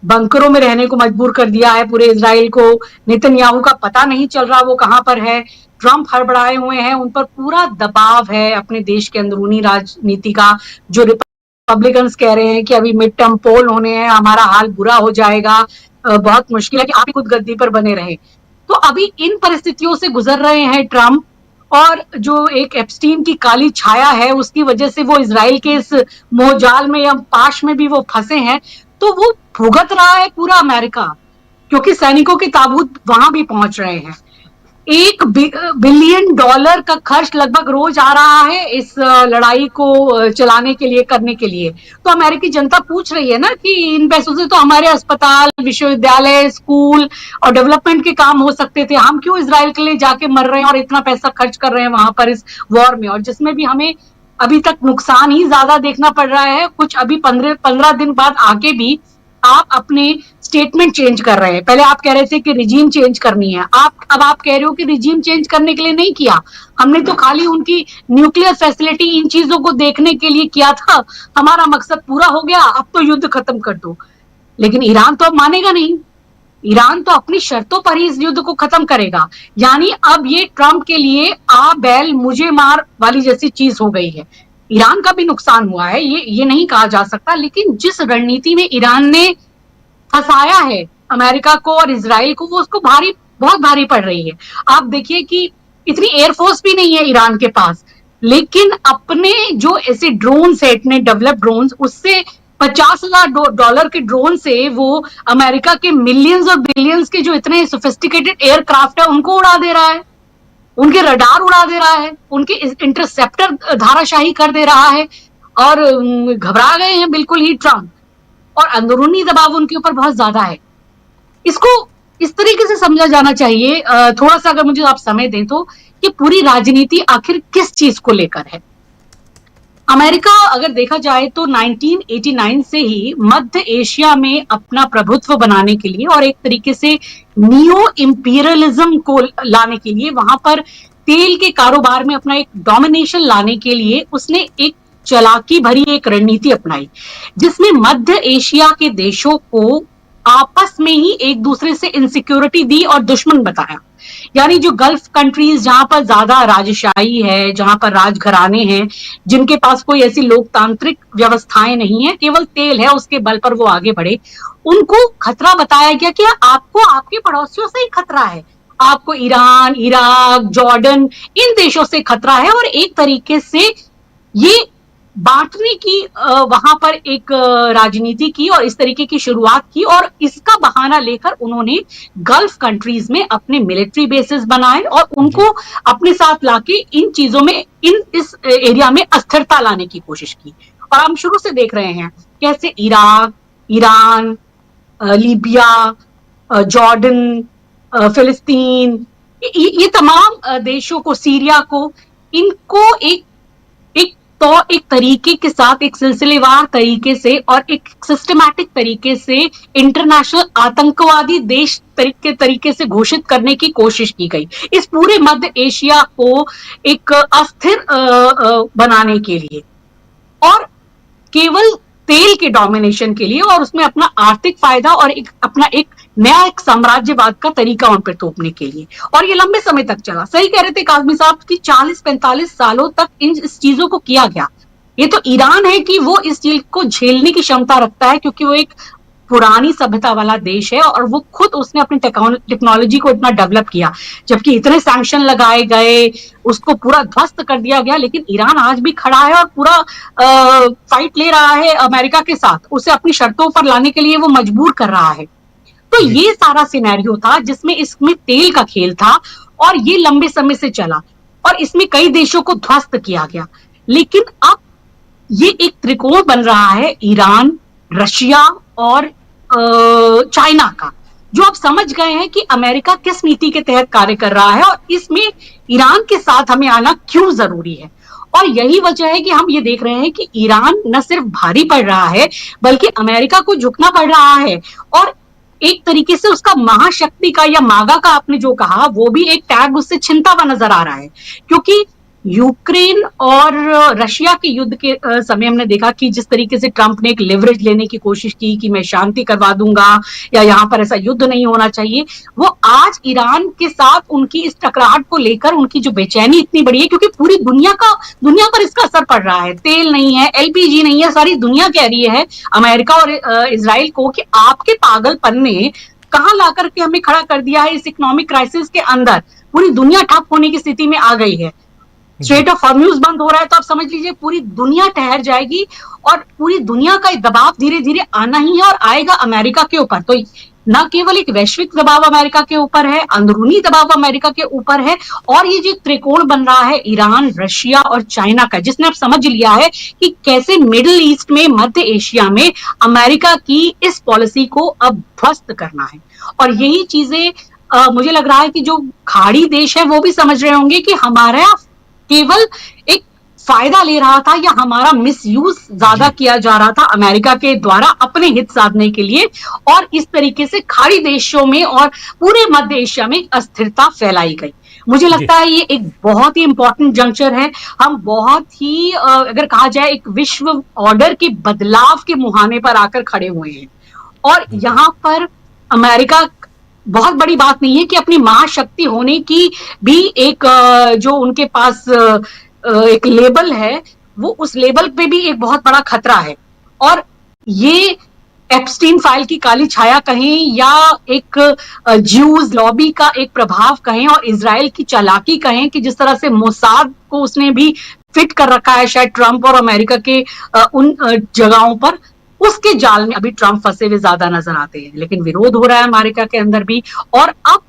बंकरों में रहने को मजबूर कर दिया है पूरे इजराइल को, नेतन्याहू का पता नहीं चल रहा वो कहाँ पर है, ट्रंप हड़बड़ाए हुए हैं, उन पर पूरा दबाव है अपने देश के अंदरूनी राजनीति का। जो रिपब्लिकन्स कह रहे हैं कि अभी मिड टर्म पोल होने हैं, हमारा हाल बुरा हो जाएगा, बहुत मुश्किल है कि आप ही खुद गद्दी पर बने रहे। तो अभी इन परिस्थितियों से गुजर रहे हैं ट्रंप, और जो एक एप्स्टीन की काली छाया है उसकी वजह से वो इजराइल के इस मोहजाल में या पाश में भी वो फंसे हैं। तो वो भुगत रहा है पूरा अमेरिका, क्योंकि सैनिकों के ताबूत वहां भी पहुंच रहे हैं। $1 बिलियन का खर्च लगभग रोज आ रहा है इस लड़ाई को चलाने के लिए, करने के लिए। तो अमेरिकी जनता पूछ रही है ना कि इन पैसों से तो हमारे अस्पताल, विश्वविद्यालय, स्कूल और डेवलपमेंट के काम हो सकते थे, हम क्यों इजराइल के लिए जाके मर रहे हैं और इतना पैसा खर्च कर रहे हैं वहां पर इस वॉर में, और जिसमें भी हमें अभी तक नुकसान ही ज्यादा देखना पड़ रहा है। कुछ अभी 15 दिन बाद आके भी आप अपने स्टेटमेंट चेंज कर रहे हैं। पहले आप कह रहे थे कि रिजीम चेंज करनी है, अब आप कह रहे हो कि रिजीम चेंज करने के लिए नहीं किया, हमने तो खाली उनकी न्यूक्लियर फैसिलिटी, इन चीजों को देखने के लिए किया था, हमारा मकसद पूरा हो गया, अब तो युद्ध खत्म कर दो। लेकिन ईरान तो अब मानेगा नहीं, ईरान तो अपनी शर्तों पर ही इस युद्ध को खत्म करेगा। यानी अब ये ट्रंप के लिए आ बैल मुझे मार वाली जैसी चीज हो गई है। ईरान का भी नुकसान हुआ है, ये नहीं कहा जा सकता, लेकिन जिस रणनीति में ईरान ने फंसाया है अमेरिका को और इजराइल को, वो उसको बहुत भारी पड़ रही है। आप देखिए कि इतनी एयरफोर्स भी नहीं है ईरान के पास, लेकिन अपने जो ऐसे ड्रोन्स है, इतने डेवलप्ड ड्रोन्स, उससे $50,000 के ड्रोन से वो अमेरिका के मिलियंस और बिलियंस के जो इतने सोफिस्टिकेटेड एयरक्राफ्ट है उनको उड़ा दे रहा है, उनके रडार उड़ा दे रहा है, उनके इंटरसेप्टर धाराशाही कर दे रहा है, और घबरा गए हैं बिल्कुल ही ट्रंप, और अंदरूनी दबाव उनके ऊपर बहुत ज्यादा है। इसको इस तरीके से समझा जाना चाहिए, थोड़ा सा अगर मुझे आप समय दें तो, कि पूरी राजनीति आखिर किस चीज को लेकर है। अमेरिका अगर देखा जाए तो 1989 से ही मध्य एशिया में अपना प्रभुत्व बनाने के लिए और एक तरीके से नियो इंपीरियलिज्म को लाने के लिए, वहां पर तेल के कारोबार में अपना एक डोमिनेशन लाने के लिए उसने एक चालाकी भरी एक रणनीति अपनाई, जिसमें मध्य एशिया के देशों को आपस में ही एक दूसरे से इनसिक्योरिटी दी और दुश्मन बताया। यानी जो गल्फ कंट्रीज जहां पर ज्यादा राजशाही है, जहां पर राजघराने हैं, जिनके पास कोई ऐसी लोकतांत्रिक व्यवस्थाएं नहीं है, केवल तेल है, उसके बल पर वो आगे बढ़े, उनको खतरा बताया गया कि आपको आपके पड़ोसियों से ही खतरा है, आपको ईरान, इराक, जॉर्डन, इन देशों से खतरा है। और एक तरीके से ये बांटने की वहां पर एक राजनीति की और इस तरीके की शुरुआत की, और इसका बहाना लेकर उन्होंने गल्फ कंट्रीज में अपने मिलिट्री बेसेस बनाए और उनको अपने साथ लाके इन चीजों में, इस एरिया में अस्थिरता लाने की कोशिश की। और हम शुरू से देख रहे हैं कैसे इराक, ईरान, लीबिया, जॉर्डन, फिलिस्तीन, ये तमाम देशों को, सीरिया को, इनको एक तरीके के साथ, एक सिलसिलेवार तरीके से और एक सिस्टमैटिक तरीके से इंटरनेशनल आतंकवादी देश के तरीके से घोषित करने की कोशिश की गई, इस पूरे मध्य एशिया को एक अस्थिर बनाने के लिए और केवल तेल के डोमिनेशन के लिए, और उसमें अपना आर्थिक फायदा और अपना एक नया एक साम्राज्यवाद का तरीका उन पर थोपने के लिए। और ये लंबे समय तक चला। सही कह रहे थे काज़मी साहब कि 40-45 सालों तक इस चीजों को किया गया। ये तो ईरान है कि वो इस चीज को झेलने की क्षमता रखता है, क्योंकि वो एक पुरानी सभ्यता वाला देश है और वो खुद उसने अपनी टेक्नोलॉजी को इतना डेवलप किया, जबकि इतने सैंक्शन लगाए गए, उसको पूरा ध्वस्त कर दिया गया, लेकिन ईरान आज भी खड़ा है और पूरा फाइट ले रहा है अमेरिका के साथ, उसे अपनी शर्तों पर लाने के लिए वो मजबूर कर रहा है। तो ये सारा सिनेरियो था जिसमें इसमें तेल का खेल था और ये लंबे समय से चला और इसमें कई देशों को ध्वस्त किया गया। लेकिन अब ये एक त्रिकोण बन रहा है ईरान, रशिया और चाइना का, जो अब समझ गए हैं कि अमेरिका किस नीति के तहत कार्य कर रहा है और इसमें ईरान के साथ हमें आना क्यों जरूरी है। और यही वजह है कि हम ये देख रहे हैं कि ईरान न सिर्फ भारी पड़ रहा है बल्कि अमेरिका को झुकना पड़ रहा है और एक तरीके से उसका महाशक्ति का या मागा का आपने जो कहा वो भी एक टैग उससे छिनता हुआ नजर आ रहा है, क्योंकि यूक्रेन और रशिया के युद्ध के समय हमने देखा कि जिस तरीके से ट्रंप ने एक लेवरेज लेने की कोशिश की कि मैं शांति करवा दूंगा या यहाँ पर ऐसा युद्ध नहीं होना चाहिए, वो आज ईरान के साथ उनकी इस टकराहट को लेकर उनकी जो बेचैनी इतनी बड़ी है, क्योंकि पूरी दुनिया पर इसका असर पड़ रहा है। तेल नहीं है, एलपीजी नहीं है, सारी दुनिया कह रही है अमेरिका और इजराइल को कि आपके पागलपन ने कहाँ ला करके हमें खड़ा कर दिया है इस इकोनॉमिक क्राइसिस के अंदर। पूरी दुनिया ठप होने की स्थिति में आ गई है, स्ट्रेट ऑफ हॉर्म्यूज बंद हो रहा है, तो आप समझ लीजिए पूरी दुनिया ठहर जाएगी और पूरी दुनिया का दबाव धीरे धीरे आना ही है और आएगा अमेरिका के ऊपर। तो न केवल एक वैश्विक दबाव अमेरिका के ऊपर है, अंदरूनी दबाव अमेरिका के ऊपर है, और ये जो त्रिकोण बन रहा है ईरान, रशिया और चाइना का, जिसने अब समझ लिया है कि कैसे मिडिल ईस्ट में, मध्य एशिया में अमेरिका की इस पॉलिसी को अब ध्वस्त करना है। और यही चीजें मुझे लग रहा है कि जो खाड़ी देश है वो भी समझ रहे होंगे कि हमारा केवल एक फायदा ले रहा था या हमारा मिसयूज ज्यादा किया जा रहा था अमेरिका के द्वारा अपने हित साधने के लिए, और इस तरीके से खाड़ी देशों में और पूरे मध्य एशिया में अस्थिरता फैलाई गई। मुझे लगता है ये एक बहुत ही इंपॉर्टेंट जंक्चर है। हम बहुत ही अगर कहा जाए एक विश्व ऑर्डर के बदलाव के मुहाने पर आकर खड़े हुए हैं, और यहाँ पर अमेरिका बहुत बड़ी बात नहीं है कि अपनी महाशक्ति होने की भी एक जो उनके पास एक लेबल है, वो उस लेबल पे भी एक बहुत बड़ा खतरा है। और ये एप्स्टीन फाइल की काली छाया कहें या एक ज्यूज लॉबी का एक प्रभाव कहें और इजराइल की चालाकी कहें कि जिस तरह से मोसाद को उसने भी फिट कर रखा है शायद ट्रंप और अमेरिका के उन जगहों पर, उसके जाल में अभी ट्रंप फंसे हुए ज्यादा नजर आते हैं। लेकिन विरोध हो रहा है अमेरिका के अंदर भी, और अब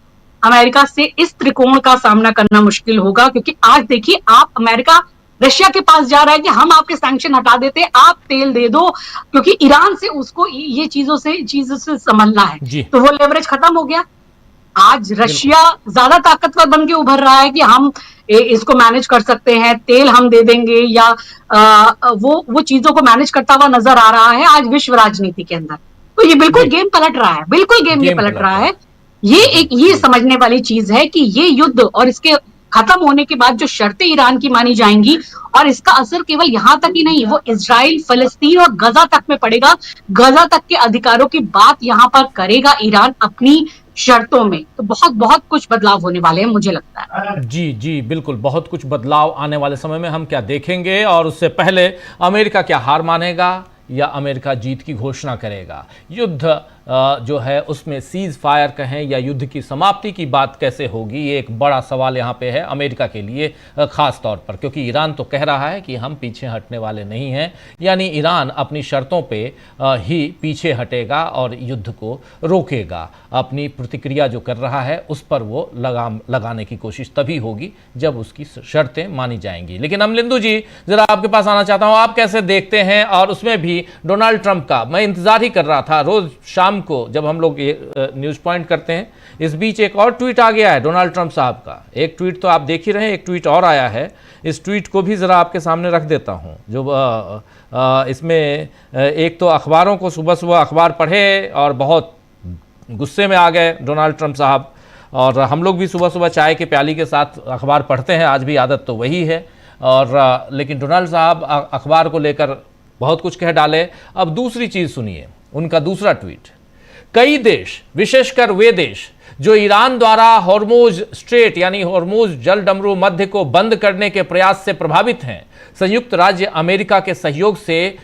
अमेरिका से इस त्रिकोण का सामना करना मुश्किल होगा, क्योंकि आज देखिए आप अमेरिका रशिया के पास जा रहा है कि हम आपके सैंक्शन हटा देते, आप तेल दे दो, क्योंकि ईरान से उसको ये चीजों से संभलना है। तो वो लेवरेज खत्म हो गया। आज रशिया ज्यादा ताकतवर बन के उभर रहा है कि हम इसको मैनेज कर सकते हैं, तेल हम दे देंगे, या वो चीजों को मैनेज करता हुआ नजर आ रहा है आज विश्व राजनीति के अंदर। तो ये बिल्कुल गेम पलट रहा है, बिल्कुल गेम ये पलट रहा है। ये समझने वाली चीज है कि ये युद्ध और इसके खत्म होने के बाद जो शर्तें ईरान की मानी जाएंगी, और इसका असर केवल यहां तक ही नहीं, वो इजराइल, फलस्तीन और गजा तक में पड़ेगा। गजा तक के अधिकारों की बात यहां पर करेगा ईरान अपनी शर्तों में। तो बहुत बहुत कुछ बदलाव होने वाले हैं, मुझे लगता है। जी जी बिल्कुल, बहुत कुछ बदलाव आने वाले समय में हम क्या देखेंगे, और उससे पहले अमेरिका क्या हार मानेगा या अमेरिका जीत की घोषणा करेगा। युद्ध जो है उसमें सीज फायर कहें या युद्ध की समाप्ति की बात कैसे होगी, ये एक बड़ा सवाल यहाँ पे है अमेरिका के लिए ख़ास तौर पर, क्योंकि ईरान तो कह रहा है कि हम पीछे हटने वाले नहीं हैं, यानी ईरान अपनी शर्तों पे ही पीछे हटेगा और युद्ध को रोकेगा। अपनी प्रतिक्रिया जो कर रहा है उस पर वो लगाम लगाने की कोशिश तभी होगी जब उसकी शर्तें मानी जाएंगी। लेकिन अमलिंदु जी, ज़रा आपके पास आना चाहता हूँ, आप कैसे देखते हैं, और उसमें भी डोनाल्ड ट्रंप का मैं इंतज़ार ही कर रहा था रोज़ शाम को जब हम लोग ये न्यूज़ पॉइंट करते हैं। इस बीच एक और ट्वीट आ गया है डोनाल्ड ट्रंप साहब का। एक ट्वीट तो आप देख ही रहे हैं, एक ट्वीट और आया है। इस ट्वीट को भी ज़रा आपके सामने रख देता हूं। जो इसमें एक तो अखबारों को सुबह सुबह अखबार पढ़े और बहुत गुस्से में आ गए डोनाल्ड ट्रंप साहब, और हम लोग भी सुबह सुबह चाय के प्याली के साथ अखबार पढ़ते हैं, आज भी आदत तो वही है। और लेकिन डोनाल्ड साहब अखबार को लेकर बहुत कुछ कह डाले। अब दूसरी चीज़ सुनिए, उनका दूसरा ट्वीट। कई देश, विशेषकर वे देश जो ईरान द्वारा हॉर्मुज स्ट्रेट यानी हॉर्मुज जल डमरू मध्य को बंद करने के प्रयास से प्रभावित हैं, संयुक्त राज्य अमेरिका के सहयोग से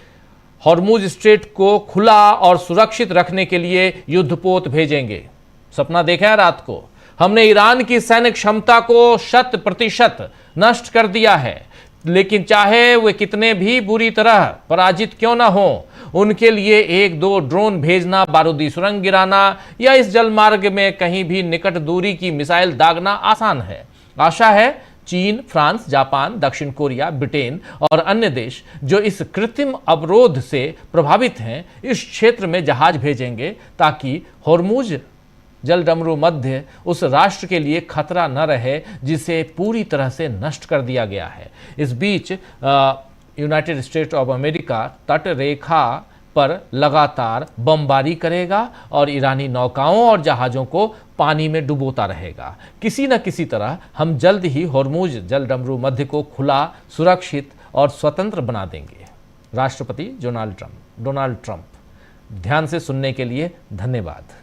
हॉर्मुज स्ट्रेट को खुला और सुरक्षित रखने के लिए युद्धपोत भेजेंगे। सपना देखा है रात को, हमने ईरान की सैन्य क्षमता को 100% नष्ट कर दिया है, लेकिन चाहे वे कितने भी बुरी तरह पराजित क्यों ना हो, उनके लिए 1-2 ड्रोन भेजना, बारूदी सुरंग गिराना या इस जलमार्ग में कहीं भी निकट दूरी की मिसाइल दागना आसान है। आशा है चीन, फ्रांस, जापान, दक्षिण कोरिया, ब्रिटेन और अन्य देश जो इस कृत्रिम अवरोध से प्रभावित हैं, इस क्षेत्र में जहाज भेजेंगे ताकि हॉर्मुज जल डमरू मध्य उस राष्ट्र के लिए खतरा न रहे जिसे पूरी तरह से नष्ट कर दिया गया है। इस बीच यूनाइटेड स्टेट्स ऑफ अमेरिका तट रेखा पर लगातार बमबारी करेगा और ईरानी नौकाओं और जहाज़ों को पानी में डुबोता रहेगा। किसी न किसी तरह हम जल्द ही हॉर्मुज जल डमरू मध्य को खुला, सुरक्षित और स्वतंत्र बना देंगे। राष्ट्रपति डोनाल्ड ट्रंप। ध्यान से सुनने के लिए धन्यवाद।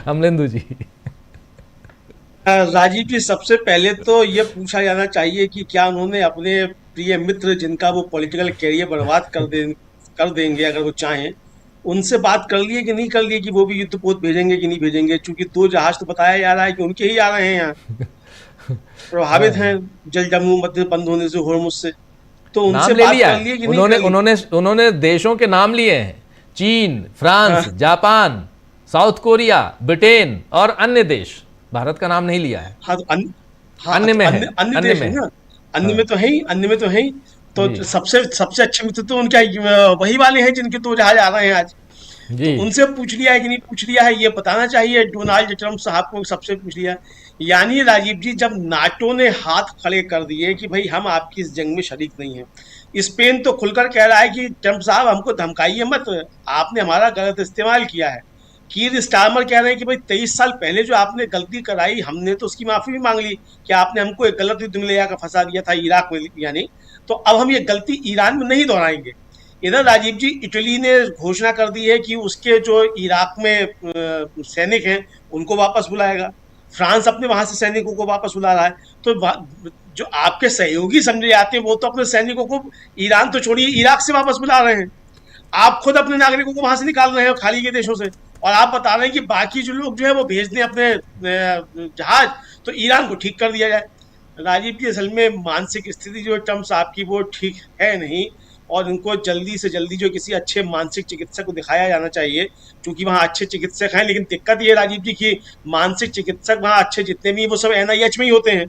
अमलिंदु जी। राजीव जी, सबसे पहले तो ये पूछा जाना चाहिए कि क्या उन्होंने अपने प्रिय मित्र जिनका वो पॉलिटिकल कैरियर बर्बाद कर देंगे अगर वो चाहें, उनसे बात कर लिए कि नहीं कर लिए कि वो भी युद्धपोत भेजेंगे कि नहीं भेजेंगे, क्योंकि 2 जहाज तो बताया जा रहा है कि उनके ही आ रहे हैं यहाँ प्रभावित हैं जल डमरू मध्य बंद होने से, हॉर्मुज से। तो उनसे बात कर लिए कि उन्होंने देशों के नाम लिए हैं, चीन, France, Japan, south Korea, Britain और अन्य देश। भारत का नाम नहीं लिया है। अन्य में है, अन्य में तो है ही। तो सबसे अच्छे मित्र तो उनके वही वाले हैं जिनके 2 जहाज आ रहे हैं आज। तो उनसे पूछ लिया है कि नहीं पूछ लिया है, ये बताना चाहिए डोनाल्ड ट्रंप साहब को। सबसे पूछ लिया, यानी राजीव जी, जब नाटो ने हाथ खड़े कर दिए कि भाई हम आपकी इस जंग में शरीक नहीं है, स्पेन तो खुलकर कह रहा है कि ट्रंप साहब हमको धमकाइए मत, आपने हमारा गलत इस्तेमाल किया है। कीर स्टारमर कह रहे हैं कि भाई 23 साल पहले जो आपने गलती कराई, हमने तो उसकी माफी भी मांग ली कि आपने हमको एक गलत युद्ध में ले जाकर फंसा दिया था इराक में, यानी तो अब हम ये गलती ईरान में नहीं दोहराएंगे। इधर राजीव जी, इटली ने घोषणा कर दी है कि उसके जो इराक में सैनिक हैं उनको वापस बुलाएगा। फ्रांस अपने वहां से सैनिकों को वापस बुला रहा है। तो जो आपके सहयोगी समझे जाते हैं वो तो अपने सैनिकों को ईरान तो छोड़िए इराक से वापस बुला रहे हैं, आप खुद अपने नागरिकों को वहां से निकाल रहे हैं खाली के देशों से, और आप बता रहे हैं कि बाकी जो लोग जो है वो भेज दें अपने जहाज, तो ईरान को ठीक कर दिया जाए। राजीव जी, असल में मानसिक स्थिति जो ट्रंप साहब की वो ठीक है नहीं, और इनको जल्दी से जल्दी जो किसी अच्छे मानसिक चिकित्सक को दिखाया जाना चाहिए, क्योंकि वहाँ अच्छे चिकित्सक हैं। लेकिन दिक्कत ये राजीव जी की मानसिक चिकित्सक वहाँ अच्छे जितने भी वो सब NIH में ही होते हैं,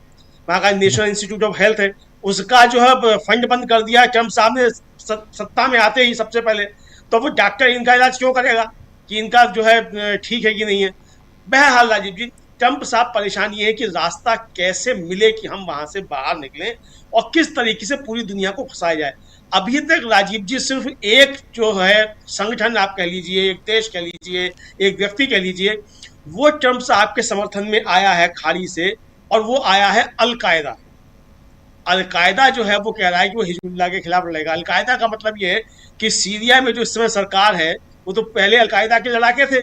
वहाँ का नेशनल इंस्टीट्यूट ऑफ हेल्थ है, उसका जो है फंड बंद कर दिया ट्रम्प साहब ने सत्ता में आते ही सबसे पहले। तो वो डॉक्टर इनका इलाज क्यों करेगा कि इनका जो है ठीक है कि नहीं है। बहरहाल राजीव जी, ट्रम्प साहब परेशान ये है कि रास्ता कैसे मिले कि हम वहां से बाहर निकलें और किस तरीके से पूरी दुनिया को फंसाया जाए। अभी तक राजीव जी सिर्फ एक जो है संगठन आप कह लीजिए, एक देश कह लीजिए, एक व्यक्ति कह लीजिए, वो ट्रम्प साहब के समर्थन में आया है खाड़ी से, और वो आया है अलकायदा। अलकायदा जो है वो कह रहा है कि वो हिजबुल्लाह के खिलाफ लड़ेगा। अलकायदा का मतलब ये है कि सीरिया में जो इस समय सरकार है वो तो पहले अलकायदा के लड़ाके थे,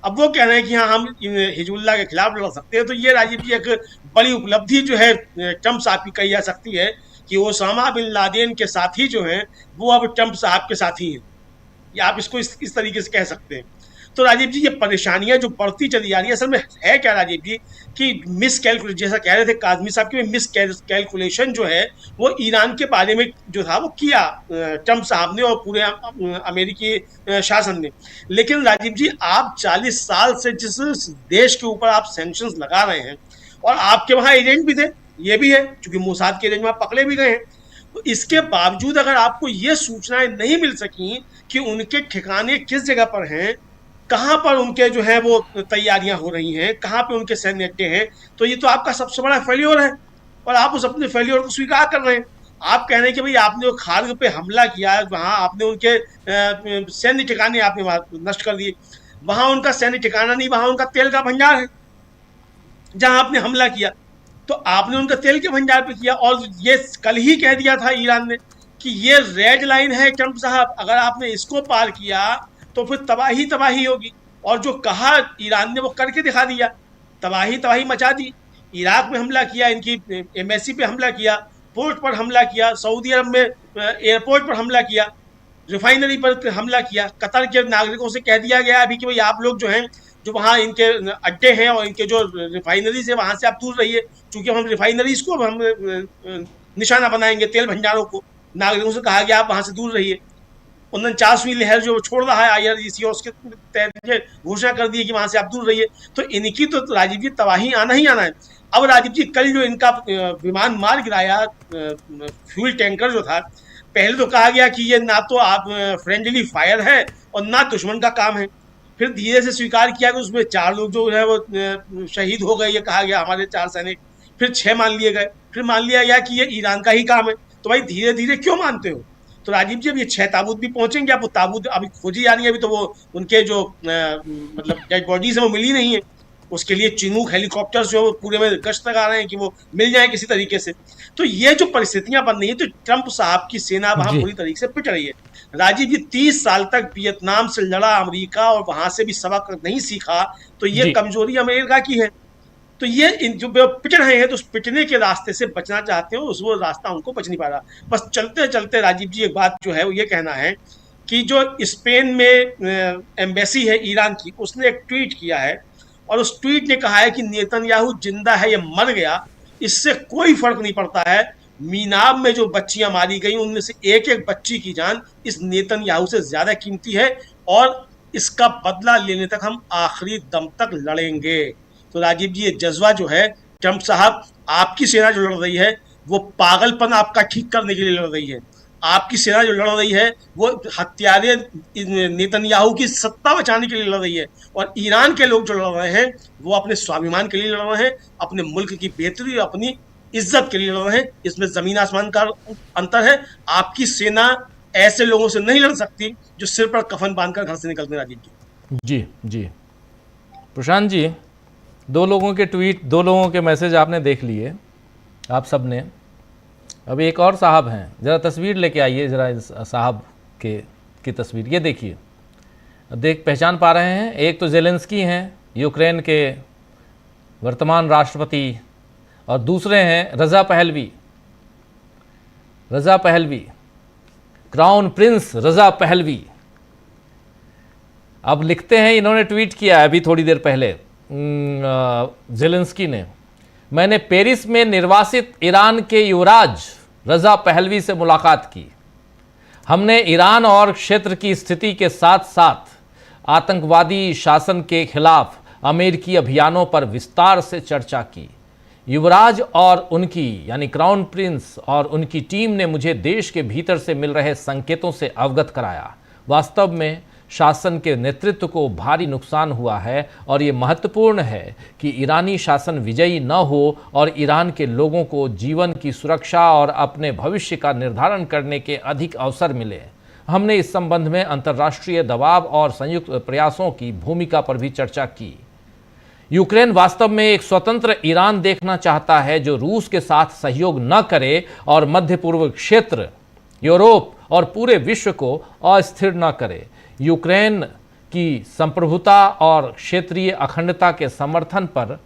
अब वो कह रहे हैं कि हाँ हम हिजबुल्लाह के खिलाफ लड़ सकते हैं। तो ये राजीव जी एक बड़ी उपलब्धि जो है ट्रम्प साहब की कही जा सकती है कि ओसामा बिन लादेन के साथी जो हैं वो अब ट्रम्प साहब के साथी हैं, या आप इसको इस तरीके से कह सकते हैं। तो राजीव जी ये परेशानियां जो बढ़ती चली जा रही है, असल में है क्या राजीव जी कि मिस कैलकुलेशन, जैसा कह रहे थे काजमी साहब की, मिस कैलकुलेशन जो है वो ईरान के बारे में जो था वो किया ट्रम्प साहब ने और पूरे अमेरिकी शासन ने। लेकिन राजीव जी आप 40 साल से जिस देश के ऊपर आप सैंक्शंस लगा रहे हैं, और आपके वहाँ एजेंट भी थे, ये भी है क्योंकि मोसाद के एजेंट वहाँ पकड़े भी गए हैं, तो इसके बावजूद अगर आपको ये सूचनाएं नहीं मिल सकी कि उनके ठिकाने किस जगह पर हैं, कहाँ पर उनके जो है वो तैयारियां हो रही हैं, कहाँ पे उनके सैन्य अड्डे हैं, तो ये तो आपका सबसे बड़ा फेल्योर है और आप उस अपने फेल्योर को स्वीकार कर रहे हैं। आप कह रहे हैं कि भाई आपने वो खार्ग पे हमला किया, वहाँ आपने उनके सैन्य ठिकाने आपने वहाँ नष्ट कर दिए। वहाँ उनका सैन्य ठिकाना नहीं, वहाँ उनका तेल का भंडार है जहाँ आपने हमला किया, तो आपने उनका तेल के भंडार पे किया। और ये कल ही कह दिया था ईरान ने कि ये रेड लाइन है ट्रम्प साहब, अगर आपने इसको पार किया तो फिर तबाही तबाही होगी। और जो कहा ईरान ने वो करके दिखा दिया, तबाही मचा दी। इराक में हमला किया, इनकी एम्बेसी पे हमला किया, पोर्ट पर हमला किया, सऊदी अरब में एयरपोर्ट पर हमला किया, रिफाइनरी पर हमला किया। कतर के नागरिकों से कह दिया गया अभी कि भाई आप लोग जो हैं, जो वहाँ इनके अड्डे हैं और इनके जो रिफाइनरीज है वहाँ से आप दूर रहिए, क्योंकि हम रिफाइनरीज को हम निशाना बनाएंगे, तेल भंडारों को। नागरिकों से कहा गया आप वहाँ से दूर रहिए। 49वीं लहर जो छोड़ रहा है IRGC, और उसके तहत घोषणा कर दी कि वहां से आप दूर रहिए। तो इनकी तो राजीव जी तबाही आना ही आना है। अब राजीव जी कल जो इनका विमान मार गिराया फ्यूल टैंकर जो था, पहले तो कहा गया कि ये ना तो आप फ्रेंडली फायर है और ना दुश्मन का काम है। फिर धीरे से स्वीकार किया कि उसमें 4 लोग जो है वो शहीद हो गए, ये कहा गया हमारे 4 सैनिक। फिर 6 मान लिए गए, फिर मान लिया गया कि ये ईरान का ही काम है। तो भाई धीरे धीरे क्यों मानते हो? तो राजीव जी अब ये 6 ताबूत भी पहुंचेंगे, अब वो ताबूत अभी खोजी जा रही है, अभी तो वो उनके जो मतलब डेड बॉडीज है वो मिली नहीं है। उसके लिए चिनूक हेलीकॉप्टर जो पूरे में गश्त लगा रहे हैं कि वो मिल जाए किसी तरीके से। तो ये जो परिस्थितियां बन रही है, तो ट्रम्प साहब की सेना वहां पूरी तरीके से पिट रही है। राजीव जी 30 साल तक वियतनाम से लड़ा अमेरिका और वहां से भी सबक नहीं सीखा, तो ये कमजोरी अमेरिका की है। तो ये जो पिट रहे हैं तो उस पिटने के रास्ते से बचना चाहते हो, उस वो रास्ता उनको बच नहीं पा रहा। बस चलते चलते राजीव जी एक बात जो है वो ये कहना है कि जो स्पेन में एम्बेसी है ईरान की, उसने एक ट्वीट किया है और उस ट्वीट ने कहा है कि नेतन्याहू जिंदा है या मर गया इससे कोई फर्क नहीं पड़ता है। मीनाब में जो बच्चियां मारी गई उनमें से एक एक बच्ची की जान इस नेतन्याहू से ज्यादा कीमती है और इसका बदला लेने तक हम आखिरी दम तक लड़ेंगे। तो राजीव जी ये जज्बा जो है, ट्रम्प साहब आपकी सेना जो लड़ रही है वो पागलपन आपका ठीक करने के लिए लड़ रही है। आपकी सेना जो लड़ रही है वो हत्यारे नेतन्याहू की सत्ता बचाने के लिए लड़ रही है, और ईरान के लोग जो लड़ रहे हैं वो अपने स्वाभिमान के लिए लड़ रहे हैं, अपने मुल्क की बेहतरी और अपनी इज्जत के लिए लड़ रहे हैं। इसमें जमीन आसमान का अंतर है। आपकी सेना ऐसे लोगों से नहीं लड़ सकती जो सिर पर कफन बांधकर घर से निकलते हैं। राजीव जी जी प्रशांत जी, 2 लोगों के ट्वीट, 2 लोगों के मैसेज आपने देख लिए, आप सब ने। अभी एक और साहब हैं, ज़रा तस्वीर लेके आइए, ज़रा इस साहब की तस्वीर ये देखिए, पहचान पा रहे हैं? एक तो जेलेंस्की हैं, यूक्रेन के वर्तमान राष्ट्रपति, और दूसरे हैं रज़ा पहलवी, क्राउन प्रिंस रज़ा पहलवी। अब लिखते हैं, इन्होंने ट्वीट किया अभी थोड़ी देर पहले जेलेंस्की ने, मैंने पेरिस में निर्वासित ईरान के युवराज रज़ा पहलवी से मुलाकात की। हमने ईरान और क्षेत्र की स्थिति के साथ साथ आतंकवादी शासन के खिलाफ अमेरिकी अभियानों पर विस्तार से चर्चा की। युवराज और उनकी यानी क्राउन प्रिंस और उनकी टीम ने मुझे देश के भीतर से मिल रहे संकेतों से अवगत कराया। वास्तव में शासन के नेतृत्व को भारी नुकसान हुआ है और ये महत्वपूर्ण है कि ईरानी शासन विजयी न हो और ईरान के लोगों को जीवन की सुरक्षा और अपने भविष्य का निर्धारण करने के अधिक अवसर मिले। हमने इस संबंध में अंतर्राष्ट्रीय दबाव और संयुक्त प्रयासों की भूमिका पर भी चर्चा की। यूक्रेन वास्तव में एक स्वतंत्र ईरान देखना चाहता है जो रूस के साथ सहयोग न करे और मध्य पूर्व क्षेत्र, यूरोप और पूरे विश्व को अस्थिर न करे। यूक्रेन की संप्रभुता और क्षेत्रीय अखंडता के समर्थन पर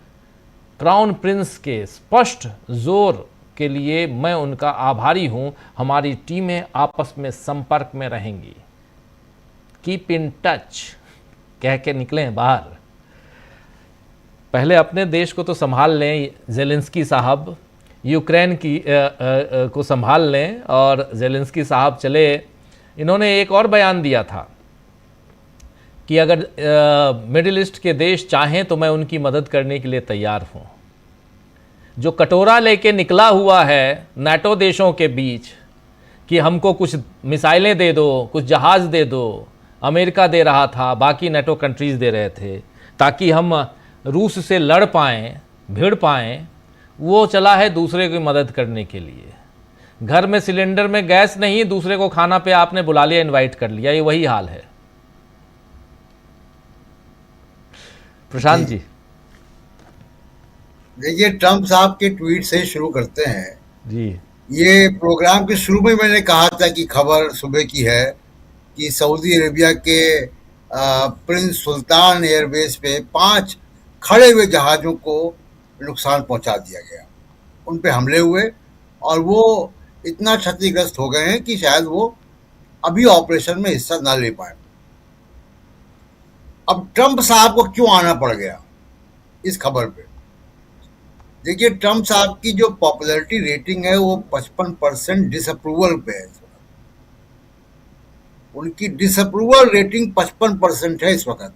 क्राउन प्रिंस के स्पष्ट जोर के लिए मैं उनका आभारी हूं। हमारी टीमें आपस में संपर्क में रहेंगी। कीप इन टच कह के निकले बाहर। पहले अपने देश को तो संभाल लें ज़ेलेंस्की साहब, यूक्रेन की को संभाल लें। और ज़ेलेंस्की साहब चले, इन्होंने एक और बयान दिया था कि अगर मिडिल ईस्ट के देश चाहें तो मैं उनकी मदद करने के लिए तैयार हूं। जो कटोरा लेके निकला हुआ है नाटो देशों के बीच कि हमको कुछ मिसाइलें दे दो, कुछ जहाज़ दे दो, अमेरिका दे रहा था, बाकी नाटो कंट्रीज़ दे रहे थे ताकि हम रूस से लड़ पाएँ, भिड़ पाएँ, वो चला है दूसरे की मदद करने के लिए। घर में सिलेंडर में गैस नहीं, दूसरे को खाना पे आपने बुला लिया, इनवाइट कर लिया, ये वही हाल है। प्रशांत जी, देखिए ट्रम्प साहब के ट्वीट से शुरू करते हैं जी। ये प्रोग्राम के शुरू में मैंने कहा था कि खबर सुबह की है कि सऊदी अरेबिया के प्रिंस सुल्तान एयरबेस पे 5 खड़े हुए जहाज़ों को नुकसान पहुंचा दिया गया, उन पे हमले हुए और वो इतना क्षतिग्रस्त हो गए हैं कि शायद वो अभी ऑपरेशन में हिस्सा ना ले पाए। अब ट्रम्प साहब को क्यों आना पड़ गया इस खबर पे? देखिए ट्रम्प साहब की जो पॉपुलैरिटी रेटिंग है वो 55% डिसअप्रूवल पे है। उनकी डिसअप्रूवल रेटिंग 55% है इस वक्त।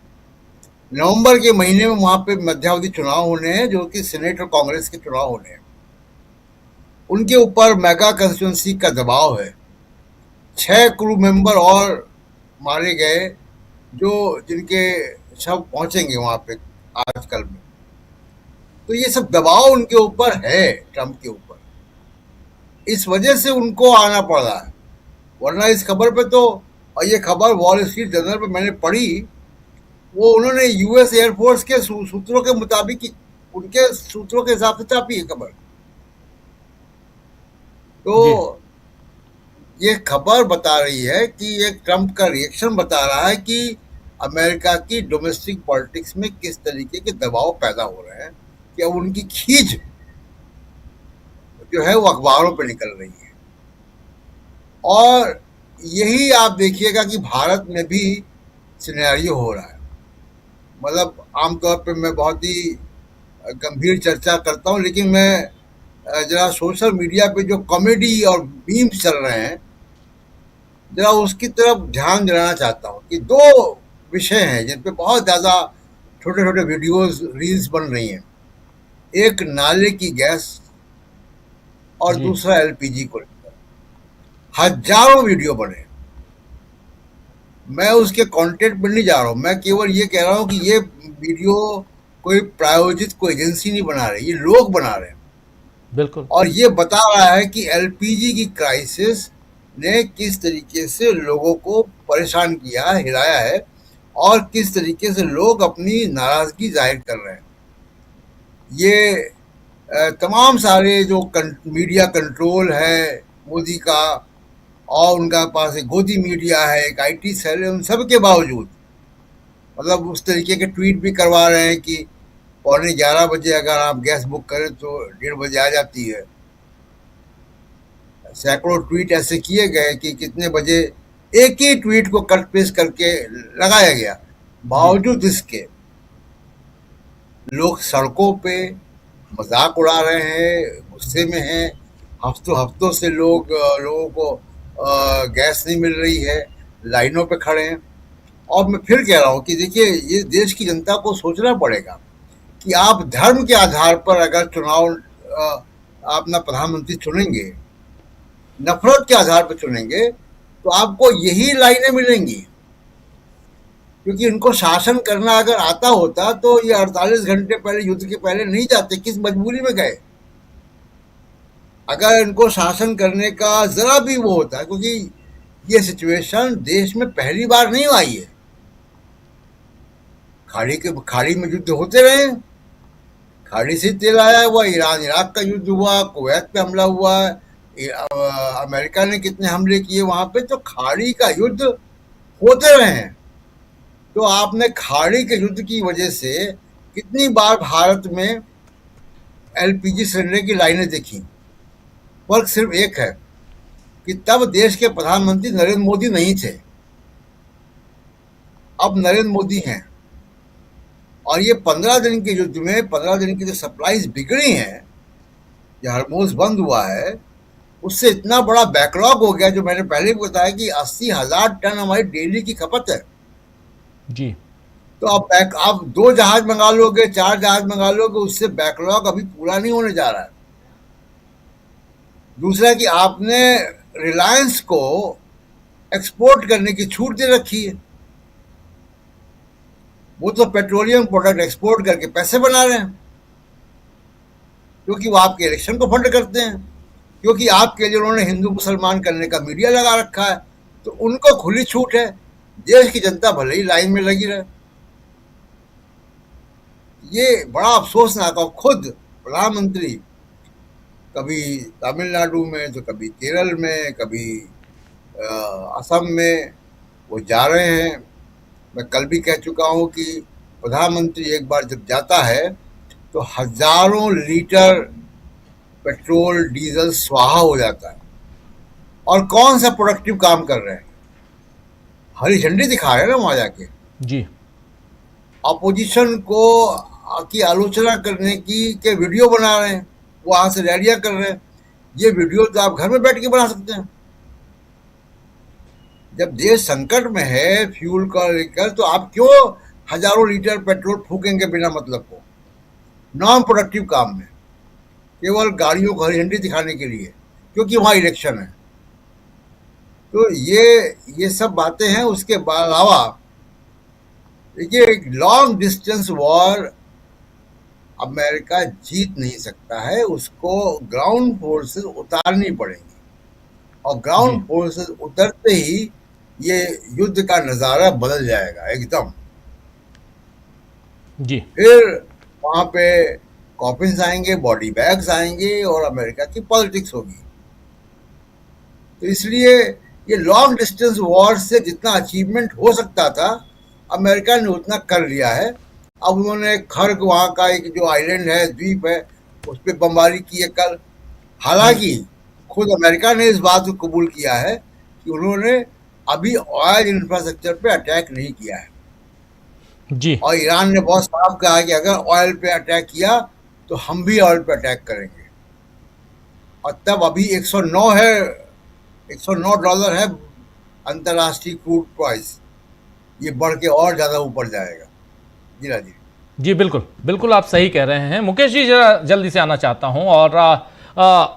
नवंबर के महीने में वहां पे मध्यावधि चुनाव होने हैं जो कि सीनेट और कांग्रेस के चुनाव होने हैं। उनके ऊपर मेगा कंस्टिट्यूंसी का दबाव है। 6 क्रू मेंबर और मारे गए जो जिनके शव पहुंचेंगे वहां पे आजकल में। तो ये सब दबाव उनके ऊपर है, ट्रम्प के ऊपर। इस वजह से उनको आना पड़ रहा है, वरना इस खबर पे तो, और ये खबर वॉल स्ट्रीट जर्नल पे मैंने पढ़ी, वो उन्होंने यूएस एयरफोर्स के सूत्रों के मुताबिक, उनके सूत्रों के हिसाब से छापी है खबर। तो ये खबर बता रही है कि ये ट्रम्प का रिएक्शन बता रहा है कि अमेरिका की डोमेस्टिक पॉलिटिक्स में किस तरीके के दबाव पैदा हो रहे हैं कि अब उनकी खींच जो है वो अखबारों पे निकल रही है। और यही आप देखिएगा कि भारत में भी सिनेरियो हो रहा है। मतलब आमतौर पे मैं बहुत ही गंभीर चर्चा करता हूँ, लेकिन मैं जरा सोशल मीडिया पे जो कॉमेडी और मीम्स चल रहे हैं जरा उसकी तरफ ध्यान दिलाना चाहता हूँ कि 2 विषय हैं जिन पे बहुत ज़्यादा छोटे छोटे वीडियोस, रील्स बन रही हैं। एक नाले की गैस और दूसरा एलपीजी को लेकर हजारों वीडियो बने। मैं उसके कंटेंट पर नहीं जा रहा हूँ, मैं केवल ये कह रहा हूँ कि ये वीडियो कोई प्रायोजित कोई एजेंसी नहीं बना रही, ये लोग बना रहे हैं। बिल्कुल। और ये बता रहा है कि एलपीजी की क्राइसिस ने किस तरीके से लोगों को परेशान किया है, हिलाया है, और किस तरीके से लोग अपनी नाराजगी जाहिर कर रहे हैं। ये तमाम सारे जो मीडिया कंट्रोल है मोदी का, और उनका पास एक गोदी मीडिया है, एक आईटी सेल है, उन सब के बावजूद मतलब उस तरीके के ट्वीट भी करवा रहे हैं कि 11:15 बजे अगर आप गैस बुक करें तो 1:30 बजे आ जाती है। सैकड़ों ट्वीट ऐसे किए गए कि कितने बजे एक ही ट्वीट को कट पेस्ट करके लगाया गया। बावजूद इसके लोग सड़कों पे मजाक उड़ा रहे हैं, गुस्से में हैं। हफ्तों से लोगों को गैस नहीं मिल रही है, लाइनों पे खड़े हैं। और मैं फिर कह रहा हूँ कि देखिए ये देश की जनता को सोचना पड़ेगा कि आप धर्म के आधार पर अगर चुनाव अपना प्रधानमंत्री चुनेंगे, नफरत के आधार पर चुनेंगे, तो आपको यही लाइनें मिलेंगी। क्योंकि इनको शासन करना अगर आता होता तो ये 48 घंटे पहले, युद्ध के पहले नहीं जाते, किस मजबूरी में गए। अगर इनको शासन करने का जरा भी वो होता है, क्योंकि ये सिचुएशन देश में पहली बार नहीं आई है। खाड़ी में युद्ध होते रहे, खाड़ी से तेल आया हुआ, ईरान इराक का युद्ध हुआ, कुवैत पे हमला हुआ, अमेरिका ने कितने हमले किए वहां पे, तो खाड़ी का युद्ध होते रहे हैं। तो आपने खाड़ी के युद्ध की वजह से कितनी बार भारत में एलपीजी सिलेंडर की लाइनें देखी। फर्क सिर्फ एक है कि तब देश के प्रधानमंत्री नरेंद्र मोदी नहीं थे, अब नरेंद्र मोदी हैं। और ये 15 दिन के युद्ध में 15 दिन की जो सप्लाईज बिगड़ी हैं, जो हरमोज बंद हुआ है, उससे इतना बड़ा बैकलॉग हो गया, जो मैंने पहले भी बताया कि 80,000 टन हमारी डेली की खपत है जी। तो आप 2 जहाज मंगा लोगे, 4 जहाज मंगा लोगे, उससे बैकलॉग अभी पूरा नहीं होने जा रहा है। दूसरा कि आपने रिलायंस को एक्सपोर्ट करने की छूट दे रखी है। वो तो पेट्रोलियम प्रोडक्ट एक्सपोर्ट करके पैसे बना रहे हैं, क्योंकि वो आपके इलेक्शन को फंड करते हैं, क्योंकि आपके लिए उन्होंने हिंदू मुसलमान करने का मीडिया लगा रखा है, तो उनको खुली छूट है। देश की जनता भले ही लाइन में लगी रहे। ये बड़ा अफसोसनाक। और खुद प्रधानमंत्री कभी तमिलनाडु में, तो कभी केरल में, कभी असम में वो जा रहे हैं। मैं कल भी कह चुका हूँ कि प्रधानमंत्री एक बार जब जाता है तो हजारों लीटर पेट्रोल डीजल स्वाहा हो जाता है। और कौन सा प्रोडक्टिव काम कर रहे हैं? हरी झंडी दिखा रहे हैं ना वहां जाके जी। अपोजिशन को की आलोचना करने की के वीडियो बना रहे हैं, वहां से रैलियां कर रहे हैं। ये वीडियो तो आप घर में बैठ के बना सकते हैं। जब देश संकट में है फ्यूल का लेकर, तो आप क्यों हजारों लीटर पेट्रोल फूकेंगे बिना मतलब को, नॉन प्रोडक्टिव काम में, केवल गाड़ियों को हरी झंडी दिखाने के लिए, क्योंकि वहां इलेक्शन है। तो ये सब बातें हैं। उसके अलावा देखिए, लॉन्ग डिस्टेंस वॉर अमेरिका जीत नहीं सकता है, उसको ग्राउंड फोर्सेस उतारनी पड़ेंगी, और ग्राउंड फोर्सेस उतरते ही ये युद्ध का नज़ारा बदल जाएगा एकदम जी। फिर वहां पे कॉफिन्स आएंगे, बॉडी बैग्स आएंगे, और अमेरिका की पॉलिटिक्स होगी। तो इसलिए ये लॉन्ग डिस्टेंस वॉर से जितना अचीवमेंट हो सकता था, अमेरिका ने उतना कर लिया है। अब उन्होंने खर्ग, वहाँ का एक जो आइलैंड है, द्वीप है, उस पर बमबारी की है कल। हालांकि खुद अमेरिका ने इस बात को कबूल किया है कि उन्होंने अभी ऑयल इंफ्रास्ट्रक्चर पे अटैक नहीं किया है जी। और ईरान ने बहुत साफ कहा कि अगर ऑयल पे अटैक किया तो हम भी ऑयल पे अटैक करेंगे। और तब अभी 109 है, $109 है अंतर्राष्ट्रीय क्रूड प्राइस। ये बढ़ के और ज़्यादा ऊपर जाएगा। जी राजीव जी, बिल्कुल बिल्कुल आप सही कह रहे हैं। मुकेश जी, जरा जल्दी से आना चाहता हूं। और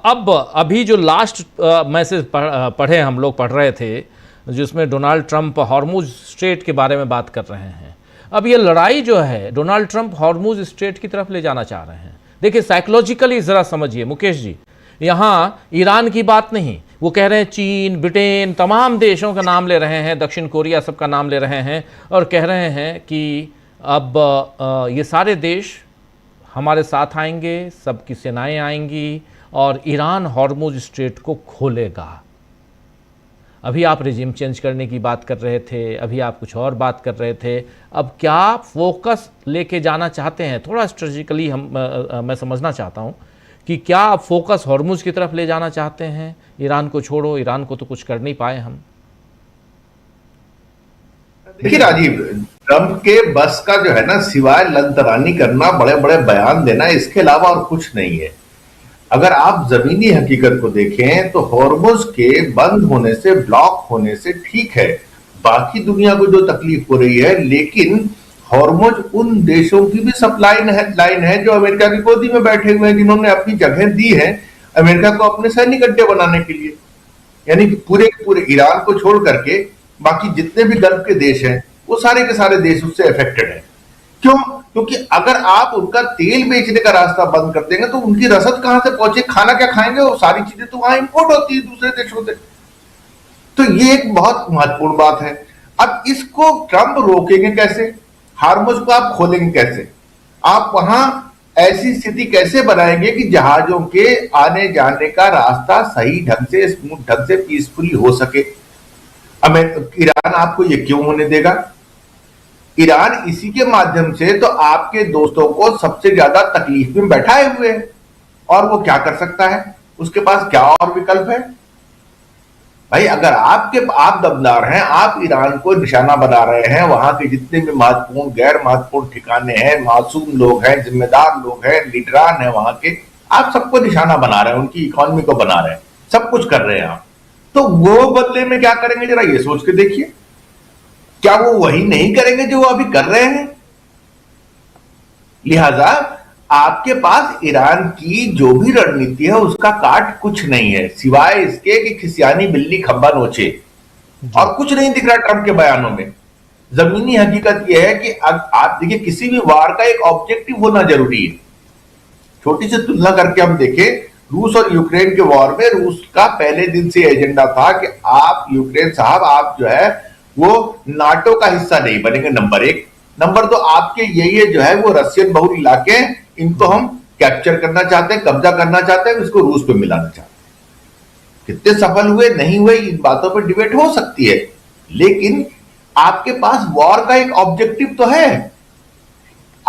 अब अभी जो लास्ट मैसेज पढ़े, हम लोग पढ़ रहे थे, जिसमें डोनाल्ड ट्रंप हॉर्मुज स्ट्रेट के बारे में बात कर रहे हैं। अब ये लड़ाई जो है, डोनाल्ड ट्रंप हॉर्मुज स्ट्रेट की तरफ ले जाना चाह रहे हैं। देखिए, साइकोलॉजिकली ज़रा समझिए मुकेश जी, यहाँ ईरान की बात नहीं, वो कह रहे हैं चीन, ब्रिटेन, तमाम देशों का नाम ले रहे हैं, दक्षिण कोरिया सबका नाम ले रहे हैं, और कह रहे हैं कि अब ये सारे देश हमारे साथ आएंगे, सबकी सेनाएं आएंगी और ईरान हॉर्मुज स्ट्रेट को खोलेगा। अभी आप रिजिम चेंज करने की बात कर रहे थे, अभी आप कुछ और बात कर रहे थे। अब क्या फोकस लेके जाना चाहते हैं? थोड़ा स्ट्रेटेजिकली मैं समझना चाहता हूं कि क्या आप फोकस हॉर्मुज की तरफ ले जाना चाहते हैं? ईरान को छोड़ो, ईरान को तो कुछ कर नहीं पाए हम। देखिए राजीव, ट्रंप के बस का जो है ना, सिवाय लंतरानी करना, बड़े बड़े बयान देना, इसके अलावा और कुछ नहीं है। अगर आप जमीनी हकीकत को देखें तो हॉर्मुज के बंद होने से, ब्लॉक होने से ठीक है, बाकी दुनिया को जो तकलीफ हो रही है, लेकिन हॉर्मुज उन देशों की भी सप्लाई लाइन है जो अमेरिका की गोदी में बैठे हुए हैं, जिन्होंने अपनी जगह दी है अमेरिका को अपने सैनिक अड्डे बनाने के लिए। यानी कि पूरे पूरे ईरान को छोड़ करके बाकी जितने भी गल्फ के देश हैं वो सारे के सारे देश उससे अफेक्टेड हैं। क्यों? क्योंकि अगर आप उनका तेल बेचने का रास्ता बंद कर देंगे तो उनकी रसद कहां से पहुंचे, खाना क्या खाएंगे, वो सारी चीजें तो वहां इंपोर्ट होती है दूसरे देशों से। तो ये एक बहुत महत्वपूर्ण बात है। अब इसको ट्रंप रोकेंगे कैसे? हार्मुज को आप खोलेंगे कैसे? आप वहां ऐसी स्थिति कैसे बनाएंगे कि जहाजों के आने जाने का रास्ता सही ढंग से, स्मूथ ढंग से, पीसफुली हो सके? ईरान आपको ये क्यों होने देगा? ईरान इसी के माध्यम से तो आपके दोस्तों को सबसे ज्यादा तकलीफ में बैठाए हुए है, और वो क्या कर सकता है? उसके पास क्या और विकल्प है? भाई अगर आप दमदार हैं, आप ईरान को निशाना बना रहे हैं, वहां के जितने भी महत्वपूर्ण गैर महत्वपूर्ण ठिकाने हैं, मासूम लोग हैं, जिम्मेदार लोग हैं, लीडरान हैं वहां के, आप सबको निशाना बना रहे हैं, उनकी इकोनॉमी को बना रहे हैं, सब कुछ कर रहे हैं आप। तो वो बदले में क्या करेंगे जरा ये सोच के देखिए। क्या वो वही नहीं करेंगे जो वो अभी कर रहे हैं? लिहाजा आपके पास ईरान की जो भी रणनीति है उसका काट कुछ नहीं है, सिवाय इसके कि खिसियानी बिल्ली खंबा नोचे, और कुछ नहीं दिख रहा ट्रंप के बयानों में। जमीनी हकीकत यह है कि आप देखिए, किसी भी वार का एक ऑब्जेक्टिव होना जरूरी है। छोटी सी तुलना करके हम देखें, रूस और यूक्रेन के वॉर में रूस का पहले दिन से एजेंडा था कि आप यूक्रेन साहब, आप जो है वो नाटो का हिस्सा नहीं बनेंगे, नंबर 1। नंबर 2, आपके ये जो है वो रशियन बहुल इलाके हैं, इनको हम कैप्चर करना चाहते हैं, कब्जा करना चाहते हैं, इसको रूस पे मिलाना चाहते हैं। कितने सफल हुए नहीं हुए इन बातों पर डिबेट हो सकती है, लेकिन आपके पास वॉर का एक ऑब्जेक्टिव तो है।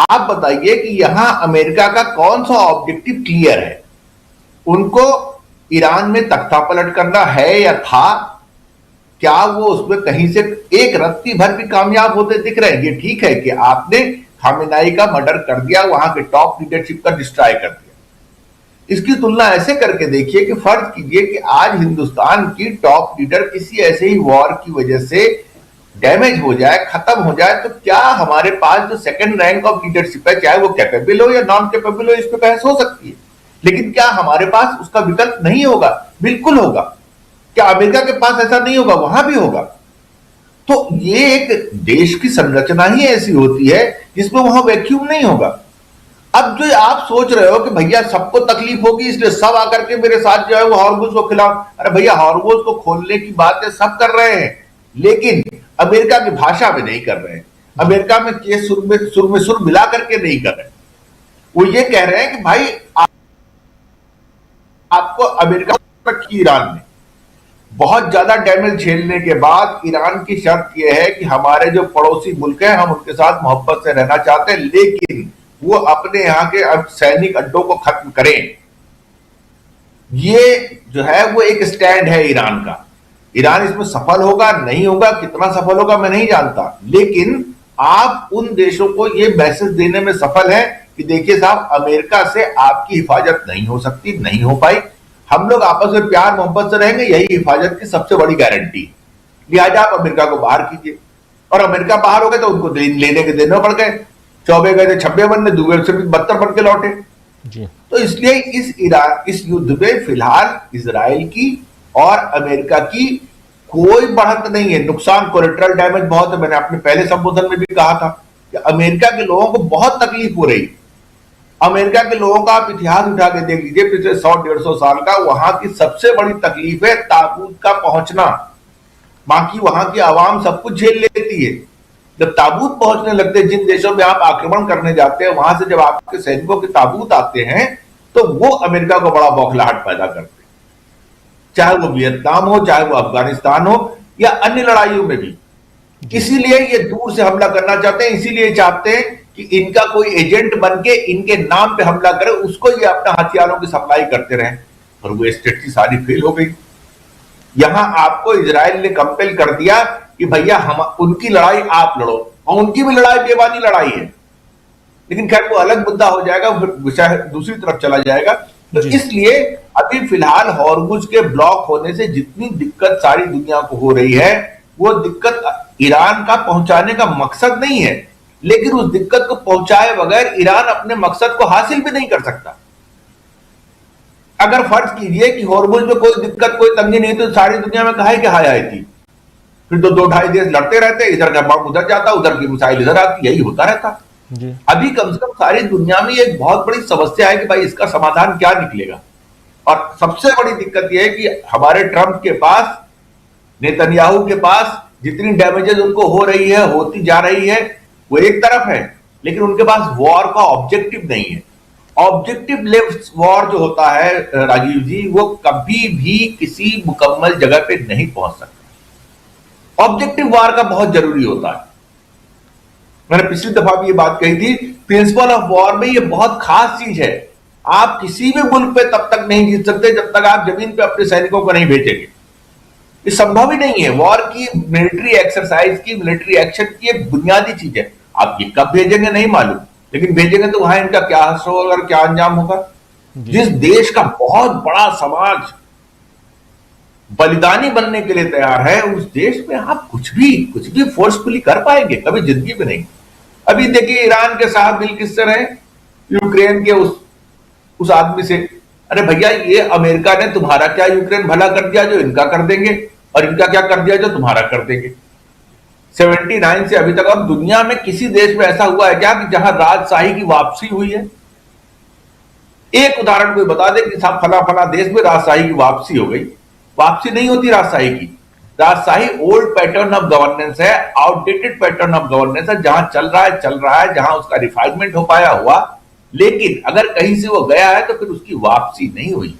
आप बताइए कि यहां अमेरिका का कौन सा ऑब्जेक्टिव क्लियर है? उनको ईरान में तख्ता पलट करना है या था? क्या वो उसमें कहीं से एक रत्ती भर भी कामयाब होते दिख रहे हैं? ये ठीक है कि आपने खामेनेई का मर्डर कर दिया, वहां के टॉप लीडरशिप का डिस्ट्रॉय कर दिया। इसकी तुलना ऐसे करके देखिए कि फर्ज कीजिए कि आज हिंदुस्तान की टॉप लीडर किसी ऐसे ही वॉर की वजह से डैमेज हो जाए, खत्म हो जाए, तो क्या हमारे पास जो सेकंड रैंक ऑफ लीडरशिप है, चाहे वो कैपेबल हो या नॉन कैपेबल हो, इस पे बहस हो सकती है, लेकिन क्या हमारे पास उसका विकल्प नहीं होगा? बिल्कुल होगा। क्या अमेरिका के पास ऐसा नहीं होगा? वहां भी होगा। तो ये एक देश की संरचना ही ऐसी होती है जिसमें वहां वैक्यूम नहीं होगा। अब जो आप सोच रहे हो कि भैया सबको तकलीफ होगी इसलिए सब आकर के मेरे साथ जो है वो हॉर्मुज को खिलाओ, अरे भैया हॉर्मुज को खोलने की बातें सब कर रहे हैं, लेकिन अमेरिका की भाषा में नहीं कर रहे हैं, अमेरिका में के सुर में सुर मिला करके नहीं कर रहे। वो ये कह रहे हैं कि भाई आपको अमेरिका की ईरान में बहुत ज्यादा डैमेज झेलने के बाद ईरान की शर्त यह है कि हमारे जो पड़ोसी मुल्क हैं हम उनके साथ मोहब्बत से रहना चाहते हैं, लेकिन वो अपने यहाँ के अब सैनिक अड्डों को खत्म करें। ये जो है वो एक स्टैंड है ईरान का। ईरान इसमें सफल होगा नहीं होगा, कितना सफल होगा मैं नहीं जानता, लेकिन आप उन देशों को ये मैसेज देने में सफल है कि देखिए साहब, अमेरिका से आपकी हिफाजत नहीं हो सकती, नहीं हो पाई, हम लोग आपस में प्यार मोहब्बत से रहेंगे, यही हिफाजत की सबसे बड़ी गारंटी। लिहाजा आप अमेरिका को बाहर कीजिए, और अमेरिका बाहर हो गए तो उनको लेने के देने पड़ गए, 24 गए थे 26 बनने, दूसरे से भी 72 बन के लौटे जी। तो इसलिए इस युद्ध में फिलहाल इजराइल की और अमेरिका की कोई बढ़त नहीं है। नुकसान कोलेटरल डैमेज बहुत है, मैंने अपने पहले संबोधन में भी कहा था कि अमेरिका के लोगों को बहुत तकलीफ हो रही। अमेरिका के लोगों का आप इतिहास उठा के देख लीजिए पिछले 100-150 साल का, वहां की सबसे बड़ी तकलीफ है ताबूत का पहुंचना। बाकी वहां की आवाम सब कुछ झेल लेती है, जब ताबूत पहुंचने लगते हैं, जिन देशों में आप आक्रमण करने जाते हैं वहां से जब आपके सैनिकों के ताबूत आते हैं तो वो अमेरिका को बड़ा बौखलाहट पैदा करते हैं, चाहे वो वियतनाम हो, चाहे वो अफगानिस्तान हो या अन्य लड़ाइयों में भी। इसीलिए ये दूर से हमला करना चाहते हैं, इसीलिए चाहते हैं कि इनका कोई एजेंट बन के इनके नाम पे हमला करे, उसको ये अपना हथियारों की सप्लाई करते रहे, और वो स्ट्रेटजी सारी फेल हो गई। यहां आपको इजराइल ने कंपेल कर दिया कि भैया हम उनकी लड़ाई आप लड़ो, और उनकी भी लड़ाई बेवानी लड़ाई है, लेकिन खैर वो अलग मुद्दा हो जाएगा, विषय दूसरी तरफ चला जाएगा। तो इसलिए अभी फिलहाल हॉर्मुज के ब्लॉक होने से जितनी दिक्कत सारी दुनिया को हो रही है, वो दिक्कत ईरान का पहुंचाने का मकसद नहीं है, लेकिन उस दिक्कत को पहुंचाए बगैर ईरान अपने मकसद को हासिल भी नहीं कर सकता। अगर फर्ज कीजिए कि हॉर्मुज में कोई दिक्कत, कोई तंगी नहीं, तो सारी दुनिया में काहे की हाय आई थी? फिर तो 2-2.5 देश लड़ते रहते, इधर का बम उधर जाता, उधर की मिसाइल इधर आती, यही होता रहता। अभी कम से कम सारी दुनिया में एक बहुत बड़ी समस्या है कि भाई इसका समाधान क्या निकलेगा। और सबसे बड़ी दिक्कत यह है कि हमारे ट्रंप के पास, नेतन्याहू के पास जितनी डैमेजेस उनको हो रही है, होती जा रही है, वो एक तरफ है, लेकिन उनके पास वॉर का ऑब्जेक्टिव नहीं है। ऑब्जेक्टिव लेफ्ट वॉर जो होता है राजीव जी, वो कभी भी किसी मुकम्मल जगह पे नहीं पहुंच सकता। ऑब्जेक्टिव वॉर का बहुत जरूरी होता है। मैंने पिछली दफा भी ये बात कही थी, प्रिंसिपल ऑफ वॉर में ये बहुत खास चीज है। आप किसी भी मुल्क पे तब तक नहीं जीत सकते जब तक आप जमीन पे अपने सैनिकों को नहीं भेजेंगे। ये संभव ही नहीं है। वॉर की, मिलिट्री एक्सरसाइज की, मिलिट्री एक्शन की एक बुनियादी चीज है। आप ये कब भेजेंगे नहीं मालूम, लेकिन भेजेंगे तो वहां इनका क्या असर होगा और क्या अंजाम होगा। जिस देश का बहुत बड़ा समाज बलिदानी बनने के लिए तैयार है, उस देश में आप कुछ भी फोर्सफुली कर पाएंगे? कभी जिंदगी में नहीं। अभी देखिए ईरान के साथ दिल किससे रहे? यूक्रेन के उस आदमी से। अरे भैया, ये अमेरिका ने तुम्हारा क्या यूक्रेन भला कर दिया जो इनका कर देंगे, और इनका क्या कर दिया जो तुम्हारा कर देंगे। 79 से अभी तक अब दुनिया में किसी देश में ऐसा हुआ है क्या कि जहां राजशाही की वापसी हुई है? एक उदाहरण कोई बता दे कि साहब फला फला देश में राजशाही की वापसी हो गई। वापसी नहीं होती राजशाही की। राजशाही ओल्ड पैटर्न ऑफ गवर्नेंस है, आउटडेटेड पैटर्न ऑफ गवर्नेंस है। जहां चल रहा है, जहां उसका रिफाइनमेंट हो पाया हुआ, लेकिन अगर कहीं से वो गया है तो फिर उसकी वापसी नहीं हुई।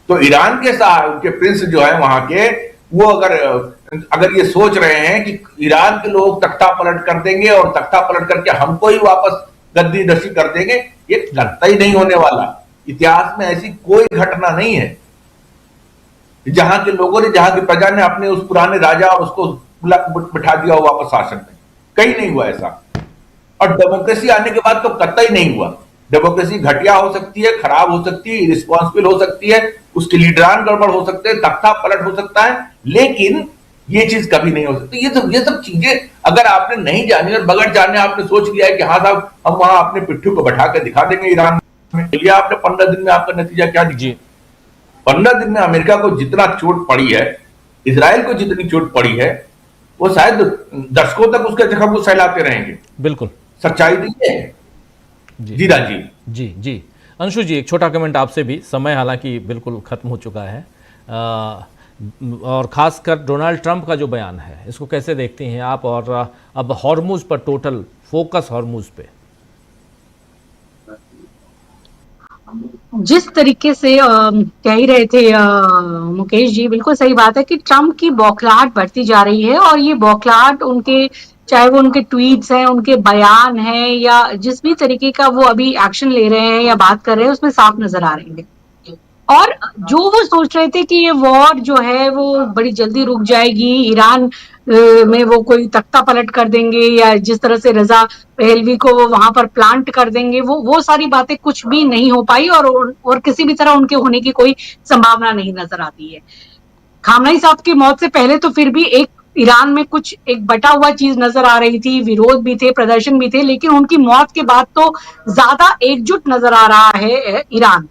तो ईरान के साथ उनके प्रिंस जो है वहां के, वो अगर ये सोच रहे हैं कि ईरान के लोग तख्ता पलट कर देंगे और तख्ता पलट करके हमको ही वापस गद्दी नशी कर देंगे, ये करता ही नहीं होने वाला। इतिहास में ऐसी कोई घटना नहीं है जहां के लोगों ने, जहां की प्रजा ने अपने उस पुराने राजा और उसको बिठा दिया हो वापस शासन में। कहीं नहीं हुआ ऐसा। और डेमोक्रेसी आने के बाद तो कतई नहीं हुआ। डेमोक्रेसी घटिया हो सकती है, खराब हो सकती है, इरिस्पॉन्सिबल हो सकती है, उसके लीडरान गड़बड़ हो सकते हैं, तख्ता पलट हो सकता है, लेकिन ये चीज कभी नहीं हो सकती। ये सब चीजें अगर आपने नहीं जानी और बगैर जाने आपने सोच लिया है कि हाँ साहब हम वहां अपने पिट्ठू को बैठा के दिखा देंगे ईरान में, लिया आपने 15 दिन में आपका नतीजा क्या दिखे? 15 दिन में अमेरिका को जितना चोट पड़ी है, इजराइल को जितनी चोट पड़ी है, वो शायद दशकों तक उसके जख्म को सहलाते रहेंगे। बिल्कुल सच्चाई तो ये है। जी राजीव जी अंशु जी, एक छोटा कमेंट आपसे भी। समय हालांकि बिल्कुल खत्म हो चुका है, और खासकर डोनाल्ड ट्रंप का जो बयान है, इसको कैसे देखते हैं आप? और अब हॉर्मुज पर टोटल फोकस, हॉर्मुज पे जिस तरीके से कह ही रहे थे मुकेश जी, बिल्कुल सही बात है कि ट्रंप की बौखलाहट बढ़ती जा रही है। और ये बौखलाहट उनके, चाहे वो उनके ट्वीट्स हैं, उनके बयान हैं, या जिस भी तरीके का वो अभी एक्शन ले रहे हैं या बात कर रहे हैं, उसमें साफ नजर आ रहे हैं। और जो वो सोच रहे थे कि ये वॉर जो है वो बड़ी जल्दी रुक जाएगी, ईरान में वो कोई तख्ता पलट कर देंगे, या जिस तरह से रजा पहलवी को वो वहां पर प्लांट कर देंगे, वो सारी बातें कुछ भी नहीं हो पाई, और किसी भी तरह उनके होने की कोई संभावना नहीं नजर आती है। खामनेई साहब की मौत से पहले तो फिर भी ईरान में कुछ एक बटा हुआ चीज नजर आ रही थी, विरोध भी थे, प्रदर्शन भी थे, लेकिन उनकी मौत के बाद तो ज्यादा एकजुट नजर आ रहा है ईरान।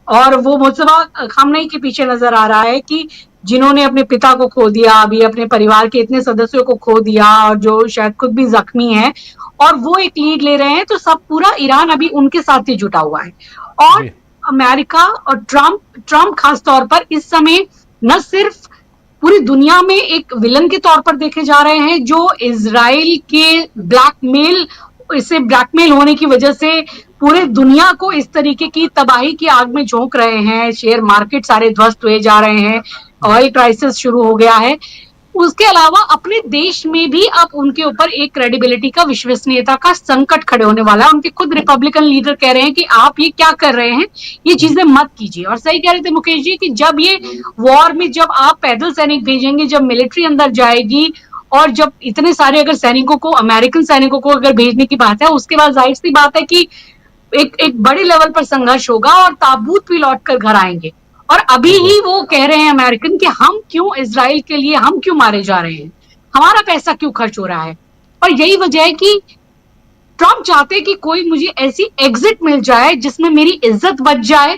और वो मुस्तफा खामनेई के पीछे नजर आ रहा है कि जिन्होंने अपने पिता को खो दिया, अभी अपने परिवार के इतने सदस्यों को खो दिया, और जो शायद खुद भी जख्मी है, और वो एक लीड ले रहे हैं, तो सब पूरा ईरान अभी उनके साथ ही जुटा हुआ है। और अमेरिका और ट्रंप खास तौर पर इस समय न सिर्फ पूरी दुनिया में एक विलन के तौर पर देखे जा रहे हैं, जो इजराइल के ब्लैकमेल होने की वजह से पूरे दुनिया को इस तरीके की तबाही की आग में झोंक रहे हैं। शेयर मार्केट सारे ध्वस्त हुए जा रहे हैं, ऑयल क्राइसिस शुरू हो गया है। उसके अलावा अपने देश में भी अब उनके ऊपर एक क्रेडिबिलिटी का, विश्वसनीयता का संकट खड़े होने वाला है। उनके खुद रिपब्लिकन लीडर कह रहे हैं कि आप ये क्या कर रहे हैं, ये चीजें मत कीजिए। और सही कह रहे थे मुकेश जी कि जब ये वॉर में, जब आप पैदल सैनिक भेजेंगे, जब मिलिट्री अंदर जाएगी, और जब इतने सारे अगर सैनिकों को, अमेरिकन सैनिकों को अगर भेजने की बात है, उसके बाद जाहिर सी बात है कि एक बड़े लेवल पर संघर्ष होगा और ताबूत भी लौट कर घर आएंगे। और अभी ही वो कह रहे हैं अमेरिकन कि हम क्यों इजराइल के लिए, हम क्यों मारे जा रहे हैं, हमारा पैसा क्यों खर्च हो रहा है। और यही वजह है कि ट्रम्प चाहते कि कोई मुझे ऐसी एग्जिट मिल जाए जिसमें मेरी इज्जत बच जाए,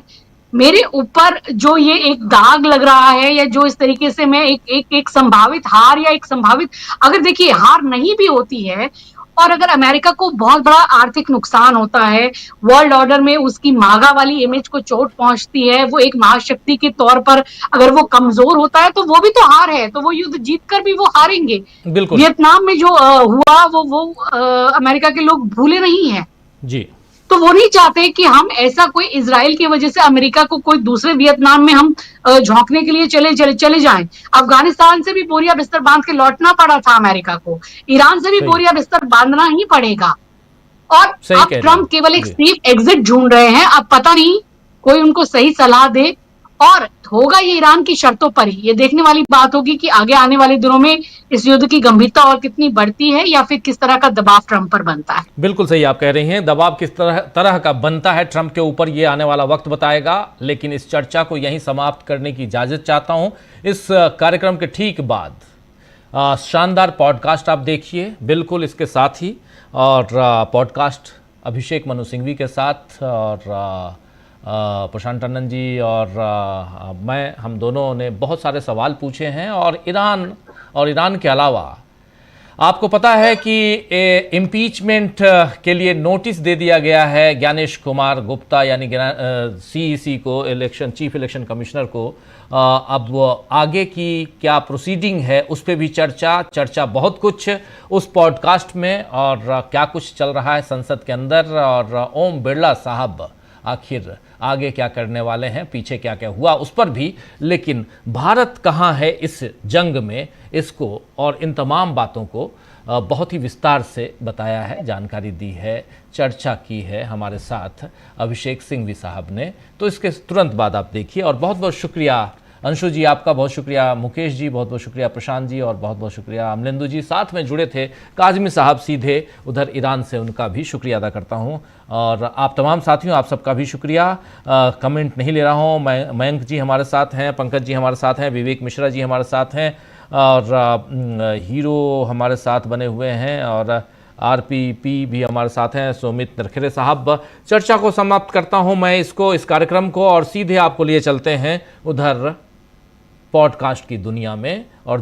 मेरे ऊपर जो ये एक दाग लग रहा है या जो इस तरीके से मैं एक संभावित हार या एक संभावित, अगर देखिए हार नहीं भी होती है और अगर अमेरिका को बहुत बड़ा आर्थिक नुकसान होता है, वर्ल्ड ऑर्डर में उसकी मागा वाली इमेज को चोट पहुंचती है, वो एक महाशक्ति के तौर पर अगर वो कमजोर होता है तो वो भी तो हार है, तो वो युद्ध जीतकर भी वो हारेंगे। बिल्कुल। वियतनाम में जो हुआ वो अमेरिका के लोग भूले नहीं है जी। तो वो नहीं चाहते कि हम ऐसा कोई इजराइल की वजह से अमेरिका को कोई दूसरे वियतनाम में हम झोंकने के लिए चले जाएं। अफगानिस्तान से भी बोरिया बिस्तर बांध के लौटना पड़ा था अमेरिका को, ईरान से भी बोरिया बिस्तर बांधना ही पड़ेगा। और अब ट्रम्प केवल एक सेफ एग्जिट ढूंढ रहे हैं। अब पता नहीं कोई उनको सही सलाह दे, और होगा ये ईरान की शर्तों पर ही। ये देखने वाली बात होगी कि आगे आने वाले दिनों में इस युद्ध की गंभीरता और कितनी बढ़ती है या फिर किस तरह का दबाव ट्रम्प पर बनता है। बिल्कुल सही आप कह रही हैं, दबाव किस तरह का बनता है ट्रम्प के ऊपर, ये आने वाला वक्त बताएगा। लेकिन इस चर्चा को यहीं समाप्त करने की इजाजत चाहता हूं। इस कार्यक्रम के ठीक बाद शानदार पॉडकास्ट आप देखिए बिल्कुल इसके साथ ही, और पॉडकास्ट अभिषेक मनु सिंघवी के साथ और प्रशांत टंडन जी और मैं, हम दोनों ने बहुत सारे सवाल पूछे हैं। और ईरान के अलावा आपको पता है कि इम्पीचमेंट के लिए नोटिस दे दिया गया है ज्ञानेश कुमार गुप्ता यानी सीईसी को, चीफ इलेक्शन कमिश्नर को। अब आगे की क्या प्रोसीडिंग है उस पर भी चर्चा बहुत कुछ उस पॉडकास्ट में, और क्या कुछ चल रहा है संसद के अंदर, और ओम बिरला साहब आखिर आगे क्या करने वाले हैं, पीछे क्या क्या हुआ उस पर भी। लेकिन भारत कहाँ है इस जंग में, इसको और इन तमाम बातों को बहुत ही विस्तार से बताया है, जानकारी दी है, चर्चा की है हमारे साथ अभिषेक सिंघवी साहब ने। तो इसके तुरंत बाद आप देखिए। और बहुत बहुत शुक्रिया अंशु जी, आपका बहुत शुक्रिया, मुकेश जी बहुत बहुत शुक्रिया, प्रशांत जी और बहुत बहुत शुक्रिया, अमलेंदु जी साथ में जुड़े थे, काजमी साहब सीधे उधर ईरान से, उनका भी शुक्रिया अदा करता हूं। और आप तमाम साथियों, आप सबका भी शुक्रिया। कमेंट नहीं ले रहा हूं, मयंक जी हमारे साथ हैं, पंकज जी हमारे साथ हैं, विवेक मिश्रा जी हमारे साथ हैं, और हीरो हमारे साथ बने हुए हैं, और आरपीपी भी हमारे साथ हैं, सुमित नरखेरे साहब। चर्चा को समाप्त करता हूं मैं इस कार्यक्रम को, और सीधे आपको लिए चलते हैं उधर पॉडकास्ट की दुनिया में, और